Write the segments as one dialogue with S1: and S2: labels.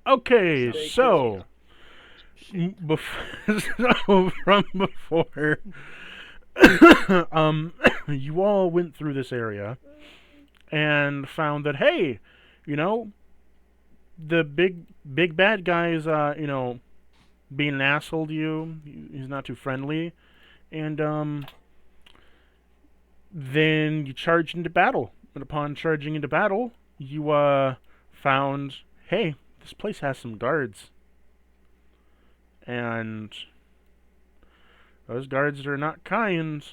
S1: Okay,
S2: Stay
S1: so, so from before, you all went through this area and found that hey, you know, the big bad guy is being an asshole to you. He's not too friendly, and then you charged into battle. And upon charging into battle, you found hey, this place has some guards, and those guards are not kind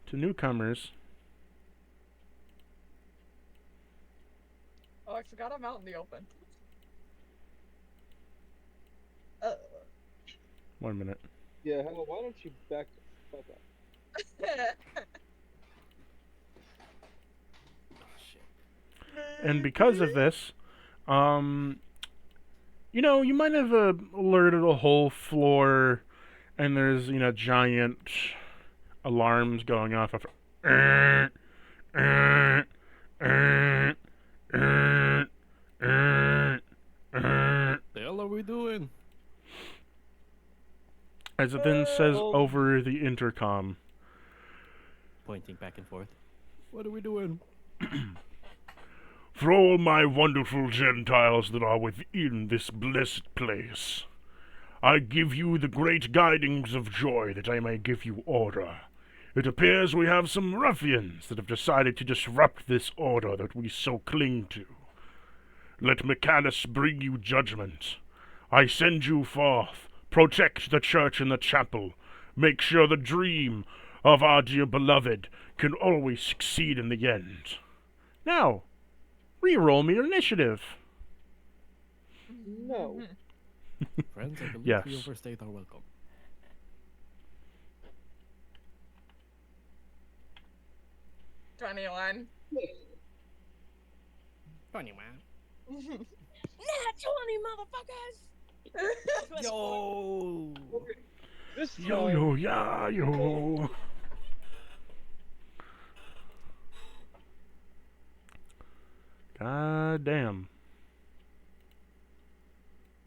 S1: to newcomers.
S3: Oh, I forgot I'm out in the open.
S1: 1 minute.
S2: Yeah, Hannah, why don't you back the fuck up?
S1: And because of this, um, you might have alerted a whole floor, and there's giant alarms going off of.
S4: The hell are we doing?
S1: As it then says over the intercom.
S4: Pointing back and forth. What are we doing?
S1: For all my wonderful Gentiles that are within this blessed place, I give you the great guidings of joy that I may give you order. It appears we have some ruffians that have decided to disrupt this order that we so cling to. Let Mechanus bring you judgment. I send you forth. Protect the church and the chapel. Make sure the dream of our dear beloved can always succeed in the end. Now, re-roll me your initiative.
S2: No.
S4: Friends, I believe
S1: Yes.
S4: we overstayed our welcome.
S3: 21.
S4: 21.
S5: Nat 20, motherfuckers!
S4: Yo!
S2: This time,
S1: Yo, yeah, yo. God damn.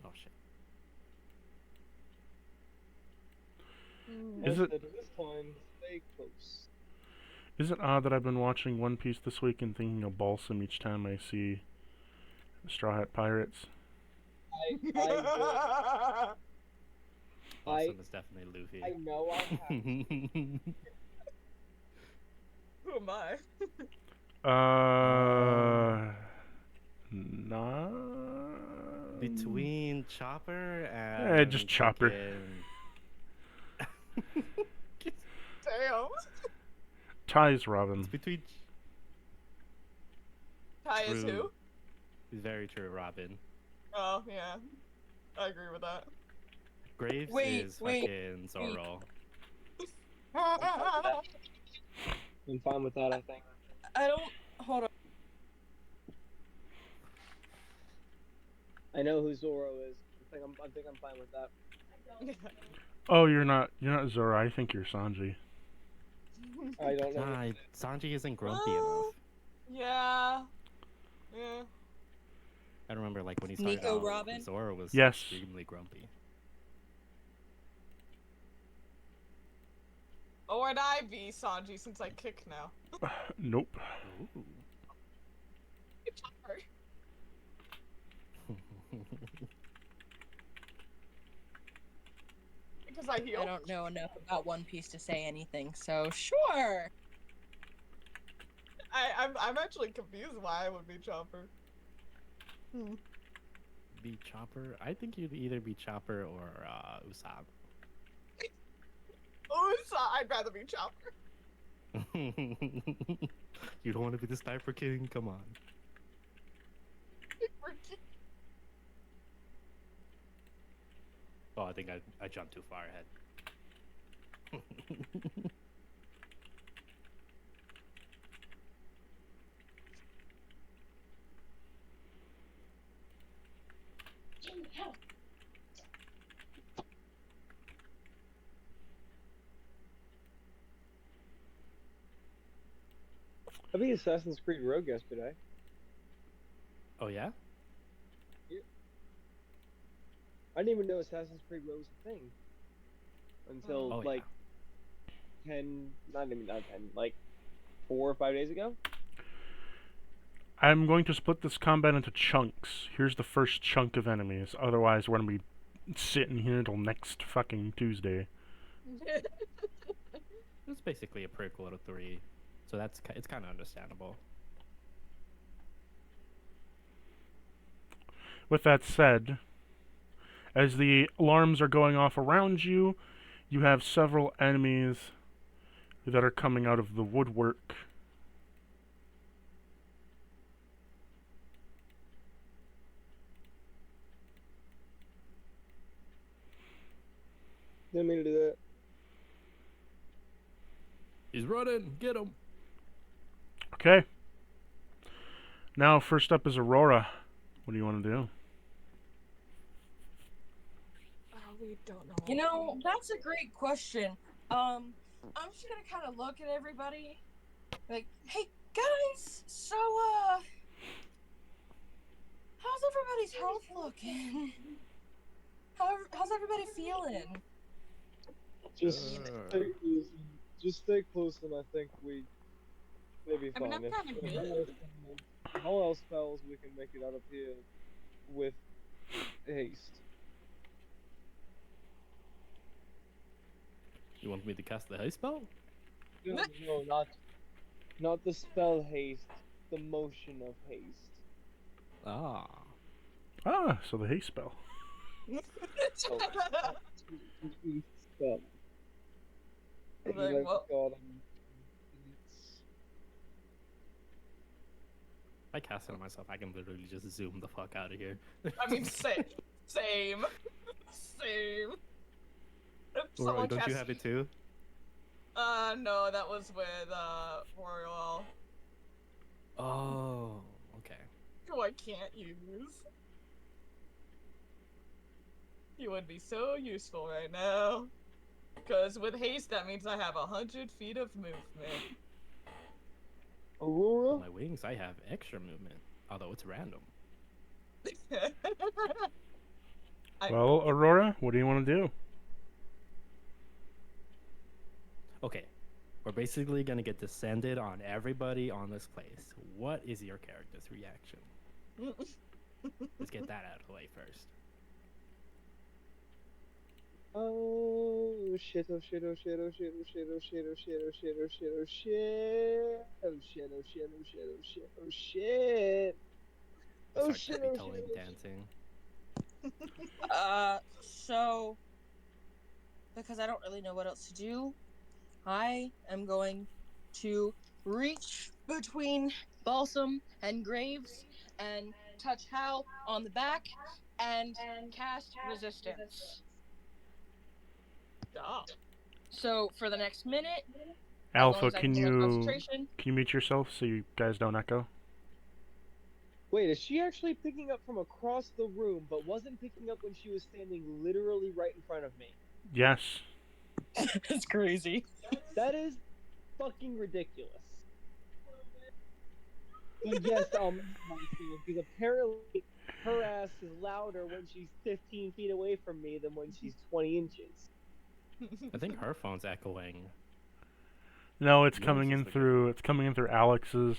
S4: Oh shit.
S1: Is it-
S2: this time, stay close.
S1: Is it odd that I've been watching One Piece this week and thinking of Balsam each time I see Straw Hat Pirates?
S4: Awesome is definitely Luffy.
S2: I know I have.
S3: Who am I?
S1: Nah.
S4: Between Chopper and
S1: just Chopper.
S3: Damn.
S1: Ty's Robin.
S4: Between
S3: Ty is
S4: True.
S3: who?
S4: Very true, Robin.
S3: Oh, yeah. I agree with that.
S4: Graves
S5: Wait,
S4: is
S5: wait,
S4: fucking Zoro.
S2: I'm fine with that, I think.
S5: I don't. Hold on.
S2: I know who Zoro is. I think I'm fine with that.
S1: Oh, you're not Zora. I think you're Sanji.
S2: I don't know.
S4: Nah, Sanji isn't grumpy
S3: Well,
S4: enough.
S3: Yeah. Yeah.
S4: I remember like when he started
S5: Nico
S4: out,
S5: Robin?
S4: Zoro was
S1: Yes.
S4: extremely grumpy.
S3: Oh, and I be Sanji since I kick now.
S1: Nope.
S4: Ooh.
S3: Chopper. Because I heal.
S5: I don't know enough about One Piece to say anything, so sure.
S3: I'm actually confused why I would be Chopper.
S4: Be Chopper? I think you'd either be Chopper or Usopp.
S3: Oh, I'd rather be Chopper.
S4: You don't want to be the Sniper King? Come on. Oh, I think I jumped too far ahead.
S2: I beat Assassin's Creed Rogue yesterday.
S4: Oh yeah?
S2: I didn't even know Assassin's Creed was a thing until
S4: Oh,
S2: like 10, not 10, like 4 or 5 days ago.
S1: I'm going to split this combat into chunks. Here's the first chunk of enemies. Otherwise, we're going to be sitting here till next fucking Tuesday.
S4: It's basically a prequel to 3, so it's kind of understandable.
S1: With that said, as the alarms are going off around you, you have several enemies that are coming out of the woodwork.
S2: Didn't mean to do that.
S4: He's running. Get him.
S1: Okay. Now, first up is Aurora. What do you want to do?
S3: We don't know.
S5: You know, that's a great question. I'm just gonna kind of look at everybody, like, hey guys, so how's everybody's health looking? How's everybody feeling?
S2: Just stay close, and I think we may be
S3: I mean,
S2: fine.
S3: I'm kind of good.
S2: If all else fails, we can make it out of here with haste.
S4: You want me to cast the haste spell?
S2: No, not the spell haste, the motion of haste.
S4: Ah.
S1: Ah, so the haste spell.
S2: Spell.
S3: Like,
S2: Like,
S3: well-
S2: God,
S4: If I cast it on myself, I can literally just zoom the fuck out of here.
S3: I mean, same. If someone
S4: Rory, don't you
S3: casts-
S4: have it too?
S3: No, that was with, Royal,
S4: Oh, okay.
S3: who I can't use. He would be so useful right now. Because with haste, that means I have 100 feet of movement.
S2: Aurora?
S4: On my wings, I have extra movement, although it's random.
S1: Well, Aurora, what do you want to do?
S4: Okay, we're basically gonna get descended on everybody on this place. What is your character's reaction? Let's get that out of the way first.
S2: Oh shit, oh shit, oh shit, oh shit, oh shit, oh shit, oh shit, oh shit, oh shit, oh shit, oh shit, oh shit, oh shit, oh shit, oh shit.
S4: I
S2: Oh
S4: start
S2: shit,
S4: tippy
S2: oh
S4: toeing,
S2: shit, oh
S4: dancing.
S5: So because I don't really know what else to do, I am going to reach between Balsam and Graves and touch Hal on the back and cast resistance.
S3: Stop.
S5: So for the next minute,
S1: Alpha,
S5: as long as I
S1: can
S5: hold
S1: you
S5: concentration,
S1: mute yourself so you guys don't echo?
S2: Wait, is she actually picking up from across the room, but wasn't picking up when she was standing literally right in front of me?
S1: Yes.
S5: it's crazy.
S2: That is fucking ridiculous. But yes, because apparently her ass is louder when she's 15 feet away from me than when she's 20 inches.
S4: I think her phone's echoing.
S1: No, it's
S4: Yours
S1: coming
S4: is
S1: in
S4: the good
S1: through. It's coming in through Alex's.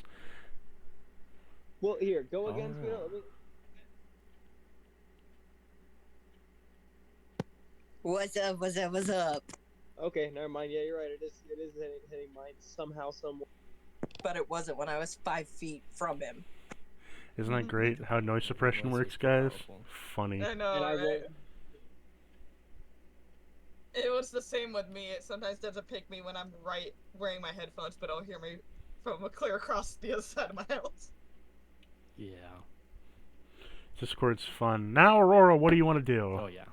S2: Well, here, go again,
S4: Oh.
S2: Speedo. Let me...
S5: What's up? What's up? What's up?
S2: Okay, never mind. Yeah, you're right. It is hitting mine somehow, somewhere.
S5: But it wasn't when I was 5 feet from him.
S1: Isn't that great how noise suppression
S4: Voice
S1: works,
S4: was
S1: guys?
S4: powerful.
S1: Funny.
S3: I know,
S2: And I
S3: right?
S2: won't.
S3: It was the same with me. It sometimes doesn't pick me when I'm right wearing my headphones, but it'll hear me from clear across the other side of my house.
S4: Yeah.
S1: Discord's fun. Now, Aurora, what do you want to do?
S4: Oh yeah.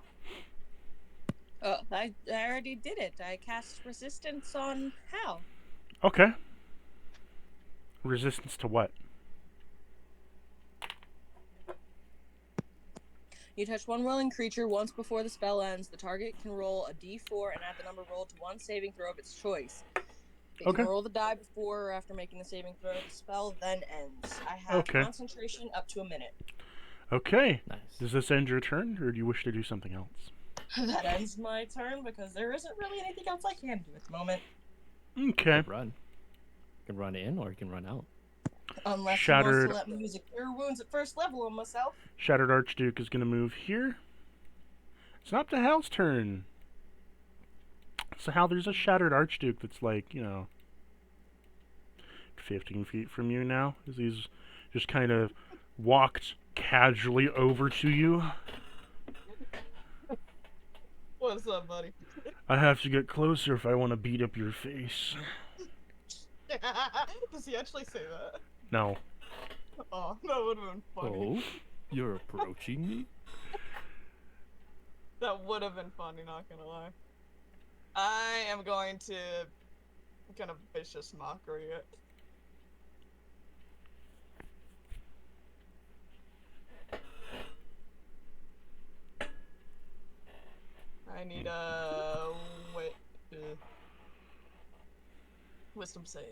S5: Oh, I already did it. I cast resistance on Hal.
S1: Okay. Resistance to what?
S5: You touch one willing creature once before the spell ends. The target can roll a d4 and add the number rolled to one saving throw of its choice. It
S1: Okay.
S5: can roll the die before or after making the saving throw. The spell then ends. I have
S1: Okay.
S5: concentration up to a minute.
S1: Okay.
S4: Nice.
S1: Does this end your turn, or do you wish to do something else?
S5: That ends my turn because there isn't really anything else I can do at the moment.
S1: Okay.
S4: You run. You can run in or you can run out.
S5: Unless he
S1: Shattered.
S5: wants to let me use a Cure Wounds at first level on myself.
S1: Shattered Archduke is going to move here. It's not the Hal's turn. So Hal, there's a Shattered Archduke that's like, 15 feet from you now. As he's just kind of walked casually over to you.
S3: What's up, buddy?
S1: I have to get closer if I want to beat up your face.
S3: Does he actually say that?
S1: No.
S3: Oh, that would have been funny.
S4: Oh, you're approaching me?
S3: That would have been funny, not gonna lie. I am going to kind of vicious mockery it. I need a wisdom save.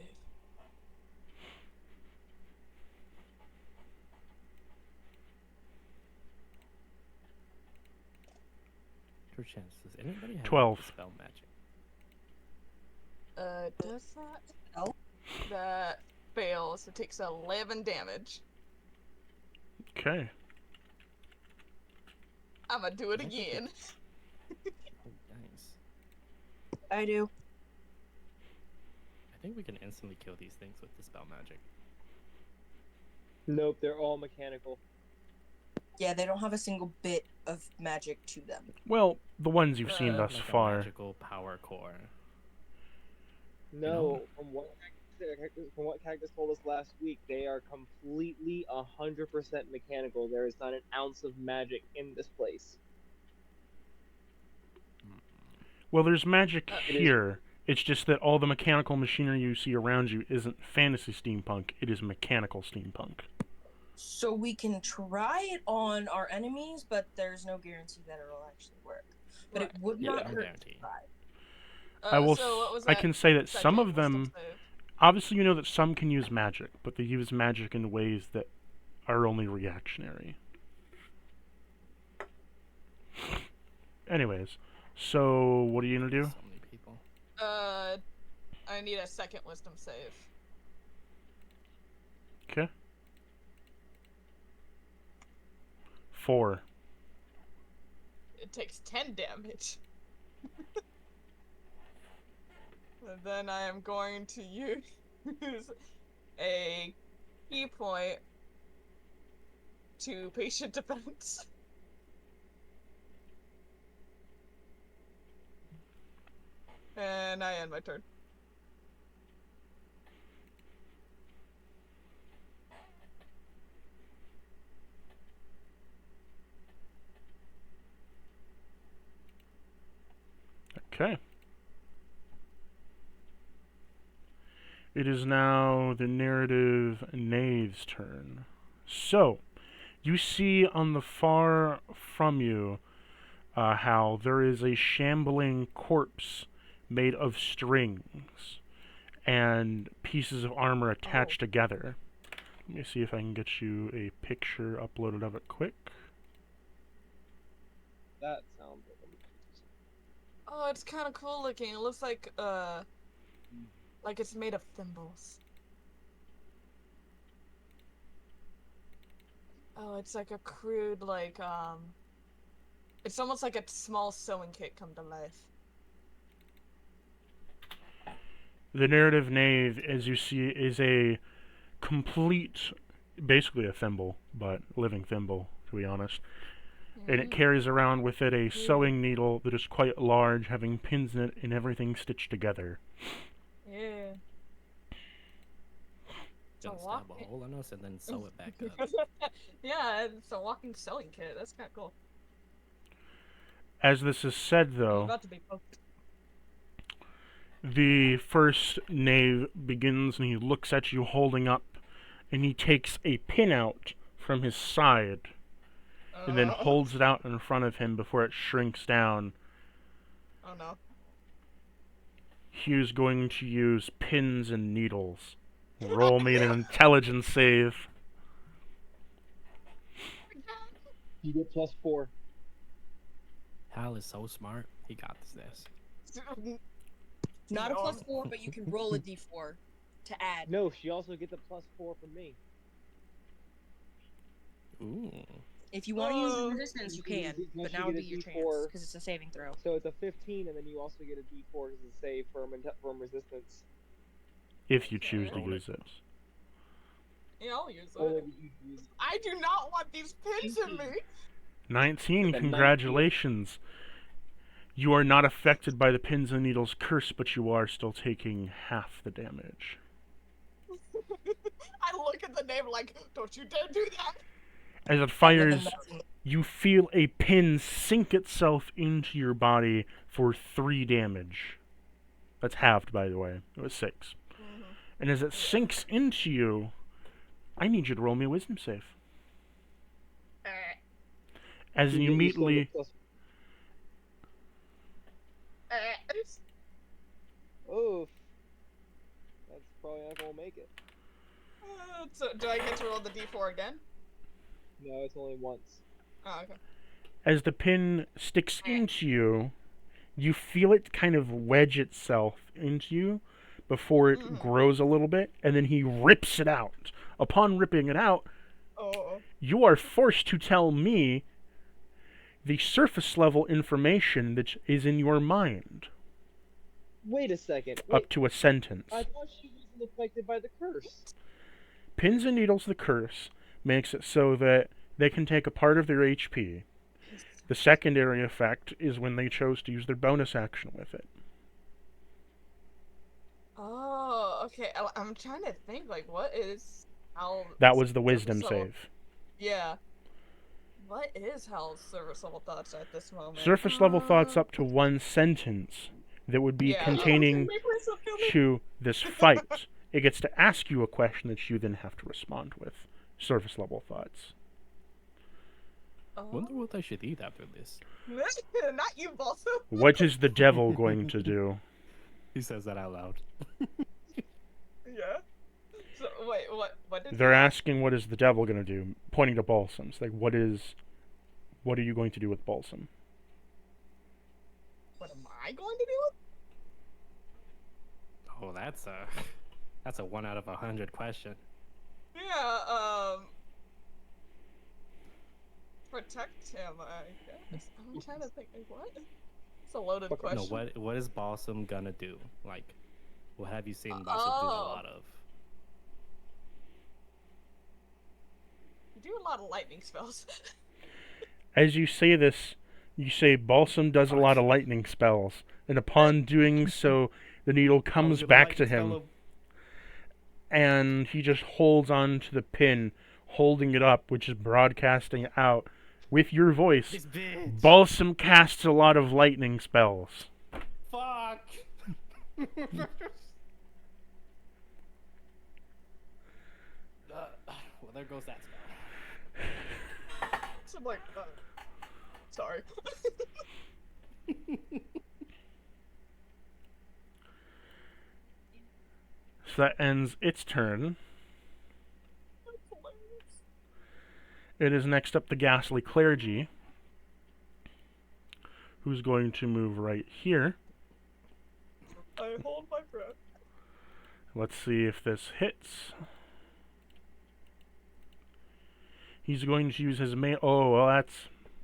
S4: Your chance. Does anybody have
S1: 12.
S4: spell magic?
S3: Does that?
S5: No.
S3: That fails. It takes 11 damage.
S1: Okay.
S3: I'm gonna do it
S4: I think
S3: again.
S4: Oh, nice.
S5: I do.
S4: I think we can instantly kill these things with the spell magic.
S2: Nope, they're all mechanical.
S5: Yeah, they don't have a single bit of magic to them.
S1: Well, the ones you've seen thus
S4: Like a
S1: far.
S4: magical power core.
S2: No, from what Cactus told us last week, they are completely 100% mechanical. There is not an ounce of magic in this place.
S1: Well, there's magic
S2: It is-
S1: here. It's just that all the mechanical machinery you see around you isn't fantasy steampunk. It is mechanical steampunk.
S5: So we can try it on our enemies, but there's no guarantee that it'll actually work. But it would
S4: Yeah,
S5: not
S4: no
S5: hurt
S4: guarantee.
S5: to try.
S1: I will.
S3: So what was
S1: I
S3: that
S1: can say that some
S3: second
S1: of them.
S3: wisdom save?
S1: Obviously, you know that some can use magic, but they use magic in ways that are only reactionary. Anyways, so what are you gonna do?
S4: So many people.
S3: I need a second wisdom save.
S1: Okay. 4.
S3: It takes 10 damage. And then I am going to use a key point to patient defense. And I end my turn.
S1: Okay. It is now the narrative knave's turn. So, you see on the far from you how there is a shambling corpse made of strings and pieces of armor attached together. Let me see if I can get you a picture uploaded of it quick.
S2: That sounds
S3: Oh, it's kind of cool looking. It looks like it's made of thimbles. Oh, it's like a crude, it's almost like a small sewing kit come to life.
S1: The narrative knave, as you see, is a complete, basically a thimble, but living thimble, to be honest. And it carries around with it a sewing needle that is quite large, having pins in it and everything stitched together.
S3: Yeah.
S4: Gonna
S3: a
S4: stab a
S3: walking-
S4: hole in us and then sew it back up.
S3: Yeah, it's a walking sewing kit. That's kind of cool.
S1: As this is said,
S3: I'm
S1: though,
S3: about to be poked.
S1: the first knave begins and he looks at you holding up, and he takes a pin out from his side and then holds it out in front of him before it shrinks down.
S3: Oh no.
S1: Hugh's going to use pins and needles. Roll me an intelligence save.
S2: You get +4.
S4: Hal is so smart. He got this.
S5: Not a
S3: No.
S5: +4, but you can roll a d4 to add.
S2: No, she also gets a +4 from me.
S4: Ooh.
S5: If you want to use
S3: Oh.
S5: resistance, you can,
S2: No,
S5: but
S2: she
S5: now would
S2: get
S5: be
S2: a
S5: your chance
S2: D4.
S5: because it's a saving throw.
S2: So it's a 15, and then you also get a D4 because it's a save from resistance.
S1: If you choose to
S3: Okay.
S1: use it.
S3: Yeah, I'll use
S2: Only
S3: it.
S2: if you use
S3: I do not want these pins in me.
S1: 19,
S2: The
S1: congratulations. You are not affected by the pins and needles curse, but you are still taking half the damage.
S3: I look at the name like, don't you dare do that.
S1: As it
S5: And
S1: fires,
S5: then that's-
S1: you feel a pin sink itself into your body for 3 damage. That's halved, by the way. It was 6. And as it sinks into you, I need you to roll me a wisdom save. As you
S2: still
S1: immediately...
S2: get Oof. That's probably not gonna make it.
S3: So, do I get to roll the d4 again?
S2: No, it's only once.
S3: Oh, okay.
S1: As the pin sticks into you, you feel it kind of wedge itself into you before it grows a little bit, and then he rips it out. Upon ripping it out,
S3: Oh.
S1: you are forced to tell me the surface level information that is in your mind,
S2: Wait a second.
S1: up to a sentence.
S2: I thought she wasn't affected by the curse.
S1: Pins and needles, the curse, makes it so that they can take a part of their HP. The secondary effect is when they chose to use their bonus action with it.
S3: Oh, okay. I'm trying to think, like, what is how...
S1: That was the wisdom
S3: surface level-
S1: save.
S3: Yeah. What is Hal's surface level thoughts at this moment?
S1: Surface level thoughts up to 1 sentence that would be
S3: Yeah.
S1: containing
S3: Make myself kill me.
S1: to this fight. It gets to ask you a question that you then have to respond with. Surface level thoughts.
S4: Wonder what I should eat after this.
S3: Not you, Balsam.
S1: What is the devil going to do?
S4: He says that out loud.
S3: Yeah. So wait, what did
S1: They're asking what is the devil going to do, pointing to Balsam's. Like, what are you going to do with Balsam?
S3: What am I going to do?
S4: Oh, that's a 1 out of 100 question.
S3: Yeah, protect him, I guess. I'm trying to think, like, what? It's a loaded question.
S4: No, what is Balsam gonna do? Like, what have you seen Balsam do a lot of?
S3: You do a lot of lightning spells.
S1: As you say this, you say Balsam does a lot of lightning spells, and upon doing so, the needle comes back to him, and he just holds on to the pin, holding it up, which is broadcasting out. With your voice,
S4: This bitch.
S1: Balsam casts a lot of lightning spells.
S4: Fuck. Well, there goes that spell.
S3: So I'm like, sorry.
S1: So that ends its turn.
S3: That's hilarious.
S1: It is next up the ghastly clergy, who's going to move right here.
S3: I hold my breath.
S1: Let's see if this hits. He's going to use his main... Oh, well,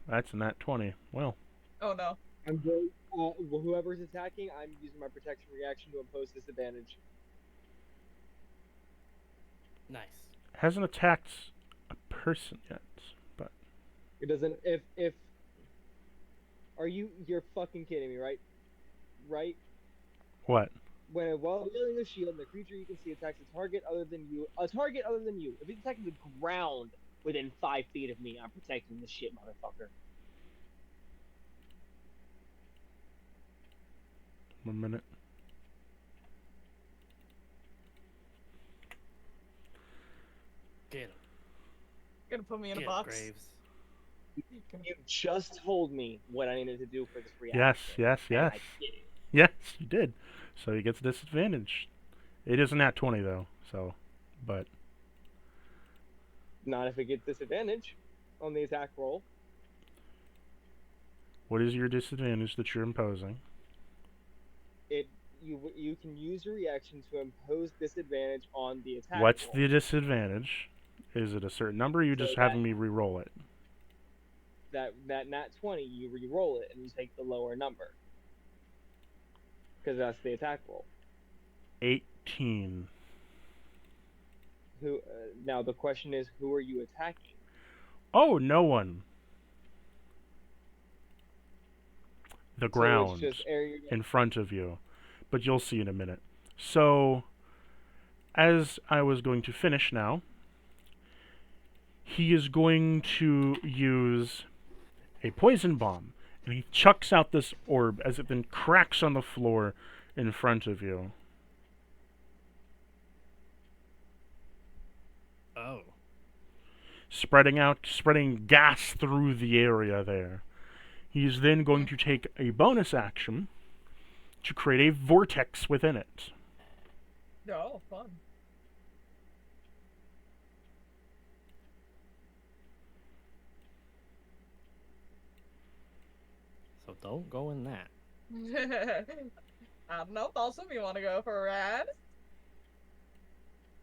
S1: that's a nat 20. Well,
S3: Oh no.
S2: I'm going. Whoever's attacking, I'm using my protection reaction to impose disadvantage.
S4: Nice.
S1: hasn't attacked a person yet, but...
S2: It doesn't. If. You're fucking kidding me, right? Right?
S1: What?
S2: While wielding a shield, the creature you can see attacks a target other than you. If it's attacking the ground within 5 feet of me, I'm protecting the shit, motherfucker.
S1: 1 minute.
S4: Get him.
S3: You're gonna put me in a
S4: Get
S3: box.
S4: Graves.
S2: You just told me what I needed to do for this reaction.
S1: Yes.
S2: and I did it.
S1: Yes, you did. So he gets disadvantage. It isn't at 20 though, so, but
S2: Not if it gets disadvantage on the attack roll.
S1: What is your disadvantage that you're imposing?
S2: You can use your reaction to impose disadvantage on the attack
S1: What's
S2: roll.
S1: the disadvantage? Is it a certain number, or are you
S2: So
S1: just having me re-roll it?
S2: That nat 20, you re-roll it and you take the lower number. Because that's the attack roll.
S1: 18.
S2: Now the question is, who are you attacking?
S1: Oh, no one. The ground
S2: So it's just area.
S1: in front of you. But you'll see in a minute. So, as I was going to finish now, he is going to use a poison bomb. And he chucks out this orb as it then cracks on the floor in front of you.
S4: Oh.
S1: Spreading gas through the area there. He's then going to take a bonus action to create a vortex within it.
S3: Oh, fun.
S4: So don't go in that.
S3: I don't know, Balsam, you want to go for a ride?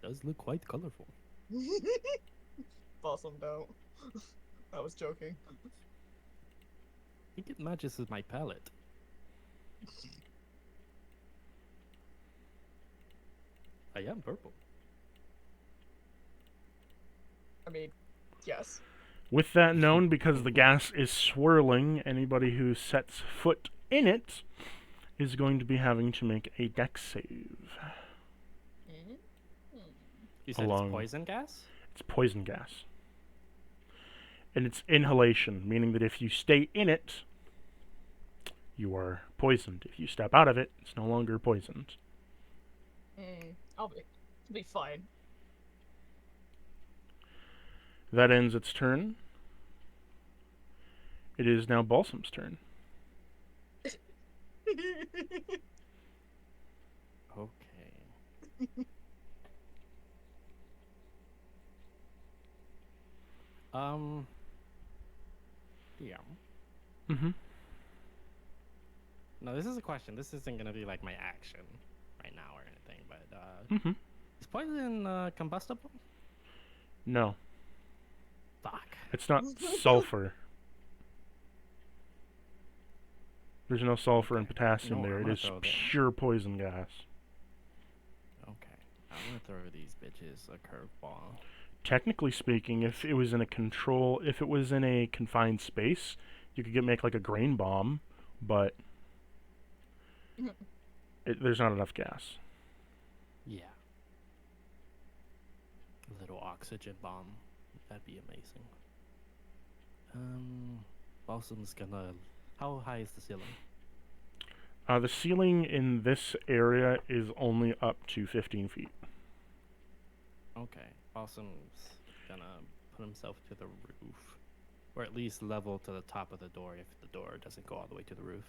S4: Does look quite colorful.
S3: Balsam, don't. I was joking.
S4: I think it matches with my palette. I am purple.
S3: I mean, yes.
S1: With that known, because the gas is swirling, anybody who sets foot in it is going to be having to make a dex save.
S4: You said
S1: Along-
S4: it's poison gas?
S1: It's poison gas. And it's inhalation, meaning that if you stay in it, you are poisoned. If you step out of it, it's no longer poisoned.
S3: I'll be fine.
S1: That ends its turn. It is now Balsam's turn.
S4: Okay. Yeah.
S1: Mm-hmm.
S4: No, this is a question. This isn't gonna be like my action right now or anything, but
S1: Mm-hmm.
S4: is poison combustible?
S1: No,
S4: Fuck.
S1: it's not sulfur. There's no sulfur and potassium
S4: No,
S1: there.
S4: I'm
S1: It
S4: gonna
S1: is
S4: throw that.
S1: pure poison gas.
S4: Okay. I'm gonna throw these bitches a curveball.
S1: Technically speaking, if it was in a confined space, you could make like a grain bomb, but there's not enough gas.
S4: Yeah. A little oxygen bomb. That'd be amazing. Balsam's gonna. How high is the ceiling?
S1: The ceiling in this area is only up to 15 feet.
S4: Okay. Balsam's gonna put himself to the roof. Or at least level to the top of the door if the door doesn't go all the way to the roof.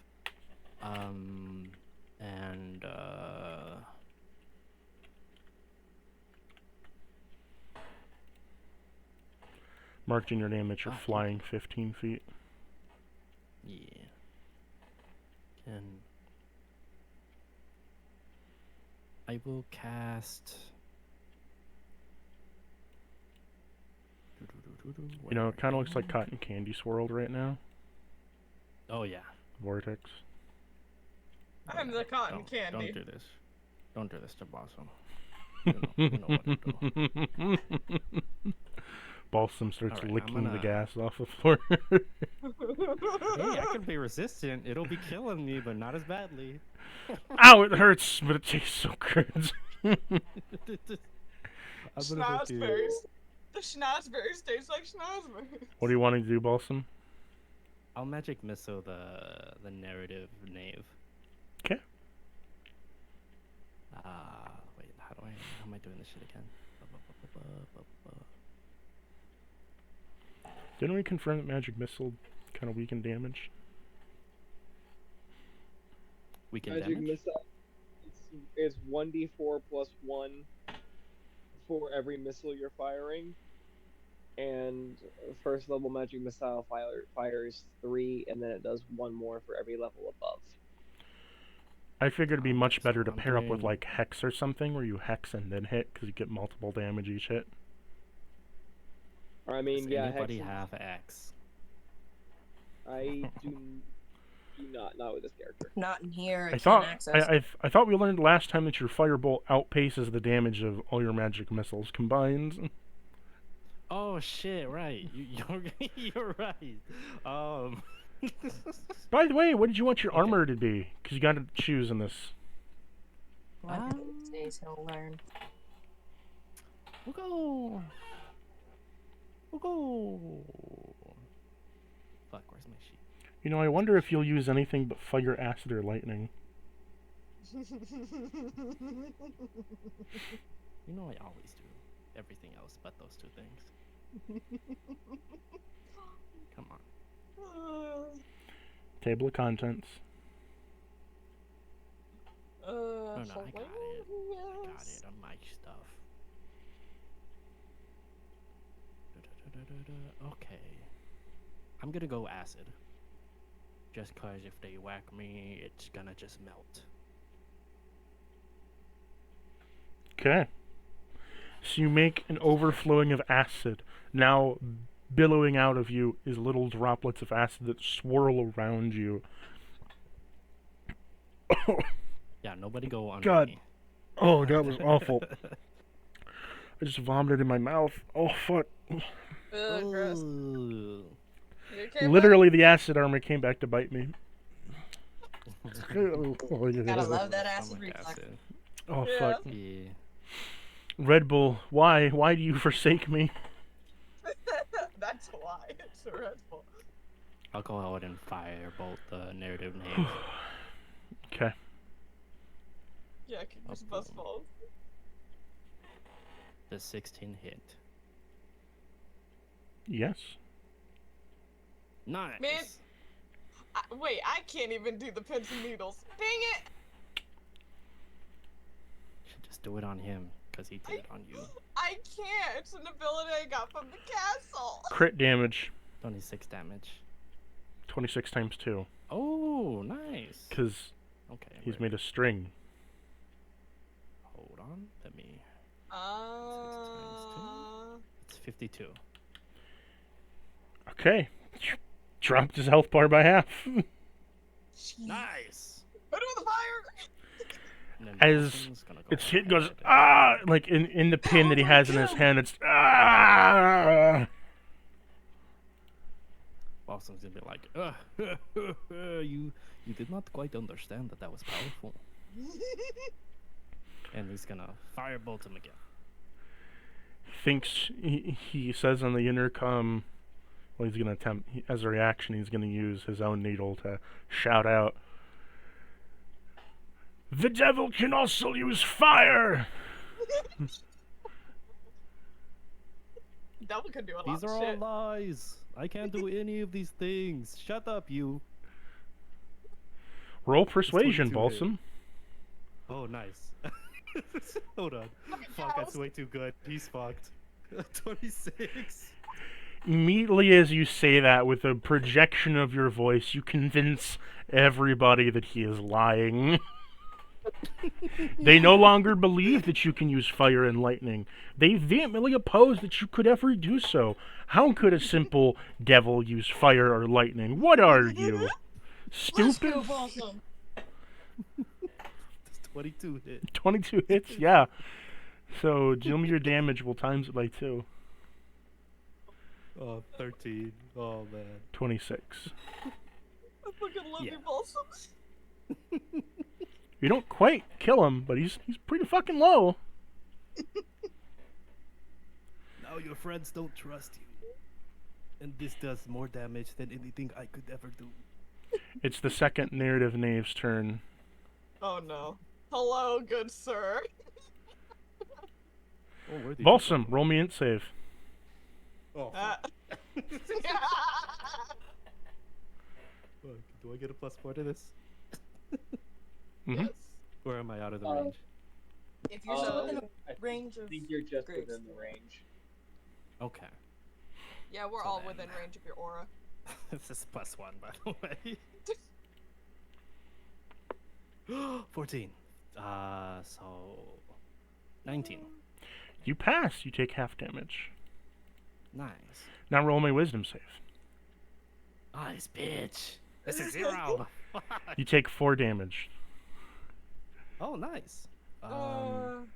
S1: Marked in your name that you're
S4: Ah,
S1: flying 15 feet.
S4: Yeah. I will cast.
S1: You know, it kind of looks like cotton candy swirled right now.
S4: Oh yeah.
S1: Vortex.
S3: I'm the cotton
S4: Don't-
S3: candy.
S4: Don't do this. Don't do this to Balsam. You know what to do.
S1: Balsam starts
S4: Alright, I'm
S1: licking the
S4: gonna-
S1: gas off the floor.
S4: Hey, I can be resistant. It'll be killing me, but not as badly.
S1: Ow, it hurts, but it tastes so good.
S4: I'm gonna fucking-
S3: Schnozberries. The schnozberries taste like schnozberries.
S1: What do you want to do, Balsam?
S4: I'll magic missile the narrative knave.
S1: 'Kay.
S4: Wait, how am I doing this shit again?
S1: Didn't we confirm that magic missile kind of weakened damage?
S4: We can
S2: Magic
S4: damage?
S2: missile. It's 1d4 plus 1 for every missile you're firing. and first level magic missile fires 3, and then it does 1 more for every level above.
S1: I figured it'd be much
S4: So
S1: better to
S4: I'm
S1: pair up with
S4: doing-
S1: like hex or something, where you hex and then hit, because you get multiple damage each hit.
S2: Or I mean,
S4: Does
S2: yeah,
S4: anybody
S2: hex.
S4: have X?
S2: I do not with this character.
S5: Not in here.
S1: I
S5: I
S1: thought
S5: can't access.
S1: I thought we learned last time that your firebolt outpaces the damage of all your magic missiles combined.
S4: Oh shit! Right, you're right.
S1: By the way, what did you want your
S4: Okay.
S1: armor to be? Because you got to choose in this.
S5: One of these days he'll learn.
S4: We'll go. We'll go. Fuck, where's my sheet?
S1: You know, I wonder if you'll use anything but fire, acid, or lightning.
S4: You know I always do everything else but those two things. Come on.
S1: Table of contents.
S4: No, I got it. I got it on my stuff. Okay. I'm gonna go acid. Just cause if they whack me, it's gonna just melt.
S1: Okay. So you make an overflowing of acid. Now, billowing out of you is little droplets of acid that swirl around you.
S4: Yeah, nobody go on
S1: God.
S4: me.
S1: Oh, that was awful. I just vomited in my mouth. Oh, fuck.
S3: Ugh, gross.
S4: Ooh.
S3: You okay, bud?
S1: Literally, the acid armor came back to bite me.
S5: Gotta love that acid
S4: Stomach
S5: reflex.
S4: acid.
S1: Oh,
S3: Yeah.
S1: fuck.
S4: Yeah.
S1: Red Bull, why? Why do you forsake me?
S3: That's why it's a Red Bull.
S4: I'll go ahead and firebolt the narrative name.
S1: Okay.
S3: Yeah, I can
S4: Oh,
S3: just bust
S4: boom.
S3: balls.
S4: The 16 hit.
S1: Yes.
S4: Nice.
S3: Man. Wait, I can't even do the pins and needles. Dang it!
S4: Should just do it on him, because he did it on you.
S3: I can't. It's an ability I got from the castle.
S1: Crit damage.
S4: 26 damage.
S1: 26 times 2.
S4: Oh, nice.
S1: Because
S4: Okay.
S1: he's
S4: wait.
S1: made a string.
S4: Hold on. Let me.
S3: Uh,
S4: It's 52.
S1: Okay. Dropped his health bar by half.
S4: Nice.
S3: put him in the fire.
S4: And then
S1: As
S4: Boston's gonna go
S1: Its hit goes,
S4: ahead and-
S1: ah! Like, in the pin that he has in his hand, it's, ah!
S4: Boston's gonna be like, you did not quite understand that was powerful. And he's gonna firebolt him again.
S1: Thinks, he says on the intercom, well, he's gonna attempt, as a reaction, he's gonna use his own needle to shout out, "The devil can also use fire!"
S3: Devil can do a lot
S4: These
S3: of
S4: are
S3: shit.
S4: all lies. I can't do any of these things. Shut up, you.
S1: Roll persuasion,
S4: 22 hit.
S1: Balsam.
S4: Oh, nice. Hold on. Fuck, that's way too good. He's fucked. 26.
S1: Immediately as you say that, with a projection of your voice, you convince everybody that he is lying. They no longer believe that you can use fire and lightning. They vehemently oppose that you could ever do so. How could a simple devil use fire or lightning? What are you?
S5: Let's
S1: Stupid?
S5: go, Balsam.
S4: 22 hit.
S1: 22 hits? Yeah. So, deal me your damage, we'll times it by 2.
S4: Oh, 13. Oh, man.
S1: 26.
S3: I fucking love
S4: Yeah.
S3: you, Balsam.
S1: You don't quite kill him, but he's pretty fucking low.
S4: Now your friends don't trust you. And this does more damage than anything I could ever do.
S1: It's the second narrative knave's turn.
S3: Oh no. Hello, good sir.
S4: Oh, where did you
S1: Balsam,
S4: go?
S1: roll me int save.
S4: Oh,
S3: Uh,
S4: fuck. Do I get a +4 to this?
S1: Mhm.
S3: yes.
S4: Or am I out of the range?
S5: If you're still within
S2: I
S5: range of
S2: think you're just
S5: Graves.
S2: within the range.
S4: Okay.
S3: Yeah, we're
S4: So
S3: all
S4: then-
S3: within range of your aura.
S4: This is +1, by the way. 14. So 19.
S1: You pass. You take half damage.
S4: Nice.
S1: Now roll my wisdom save.
S4: Nice, bitch. This is 0.
S1: You take 4 damage.
S4: Oh, nice.
S1: 17.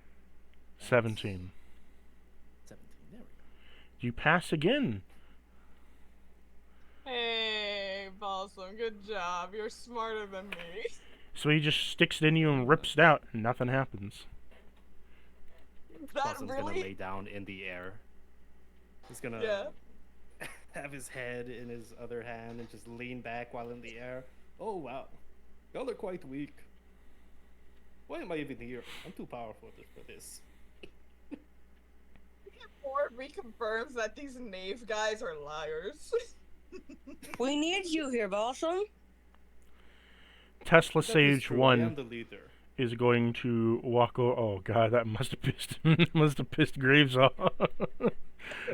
S4: 17. There we go.
S1: You pass again.
S3: Hey, Balsam, good job. You're smarter than me.
S1: So he just sticks it in you and rips it out, and nothing happens.
S3: That
S4: Balsam's gonna
S3: really?
S4: lay down in the air. He's gonna
S3: Yeah.
S4: have his head in his other hand and just lean back while in the air. Oh wow, y'all are quite weak. Why am I even here? I'm too powerful for this.
S3: Or reconfirms that these knave guys are liars.
S5: We need you here, Balsam.
S1: Tesla
S4: That is
S1: Sage
S4: true, I
S1: 1
S4: am the leader.
S1: is going to walk over. Oh god, that must have pissed Graves off.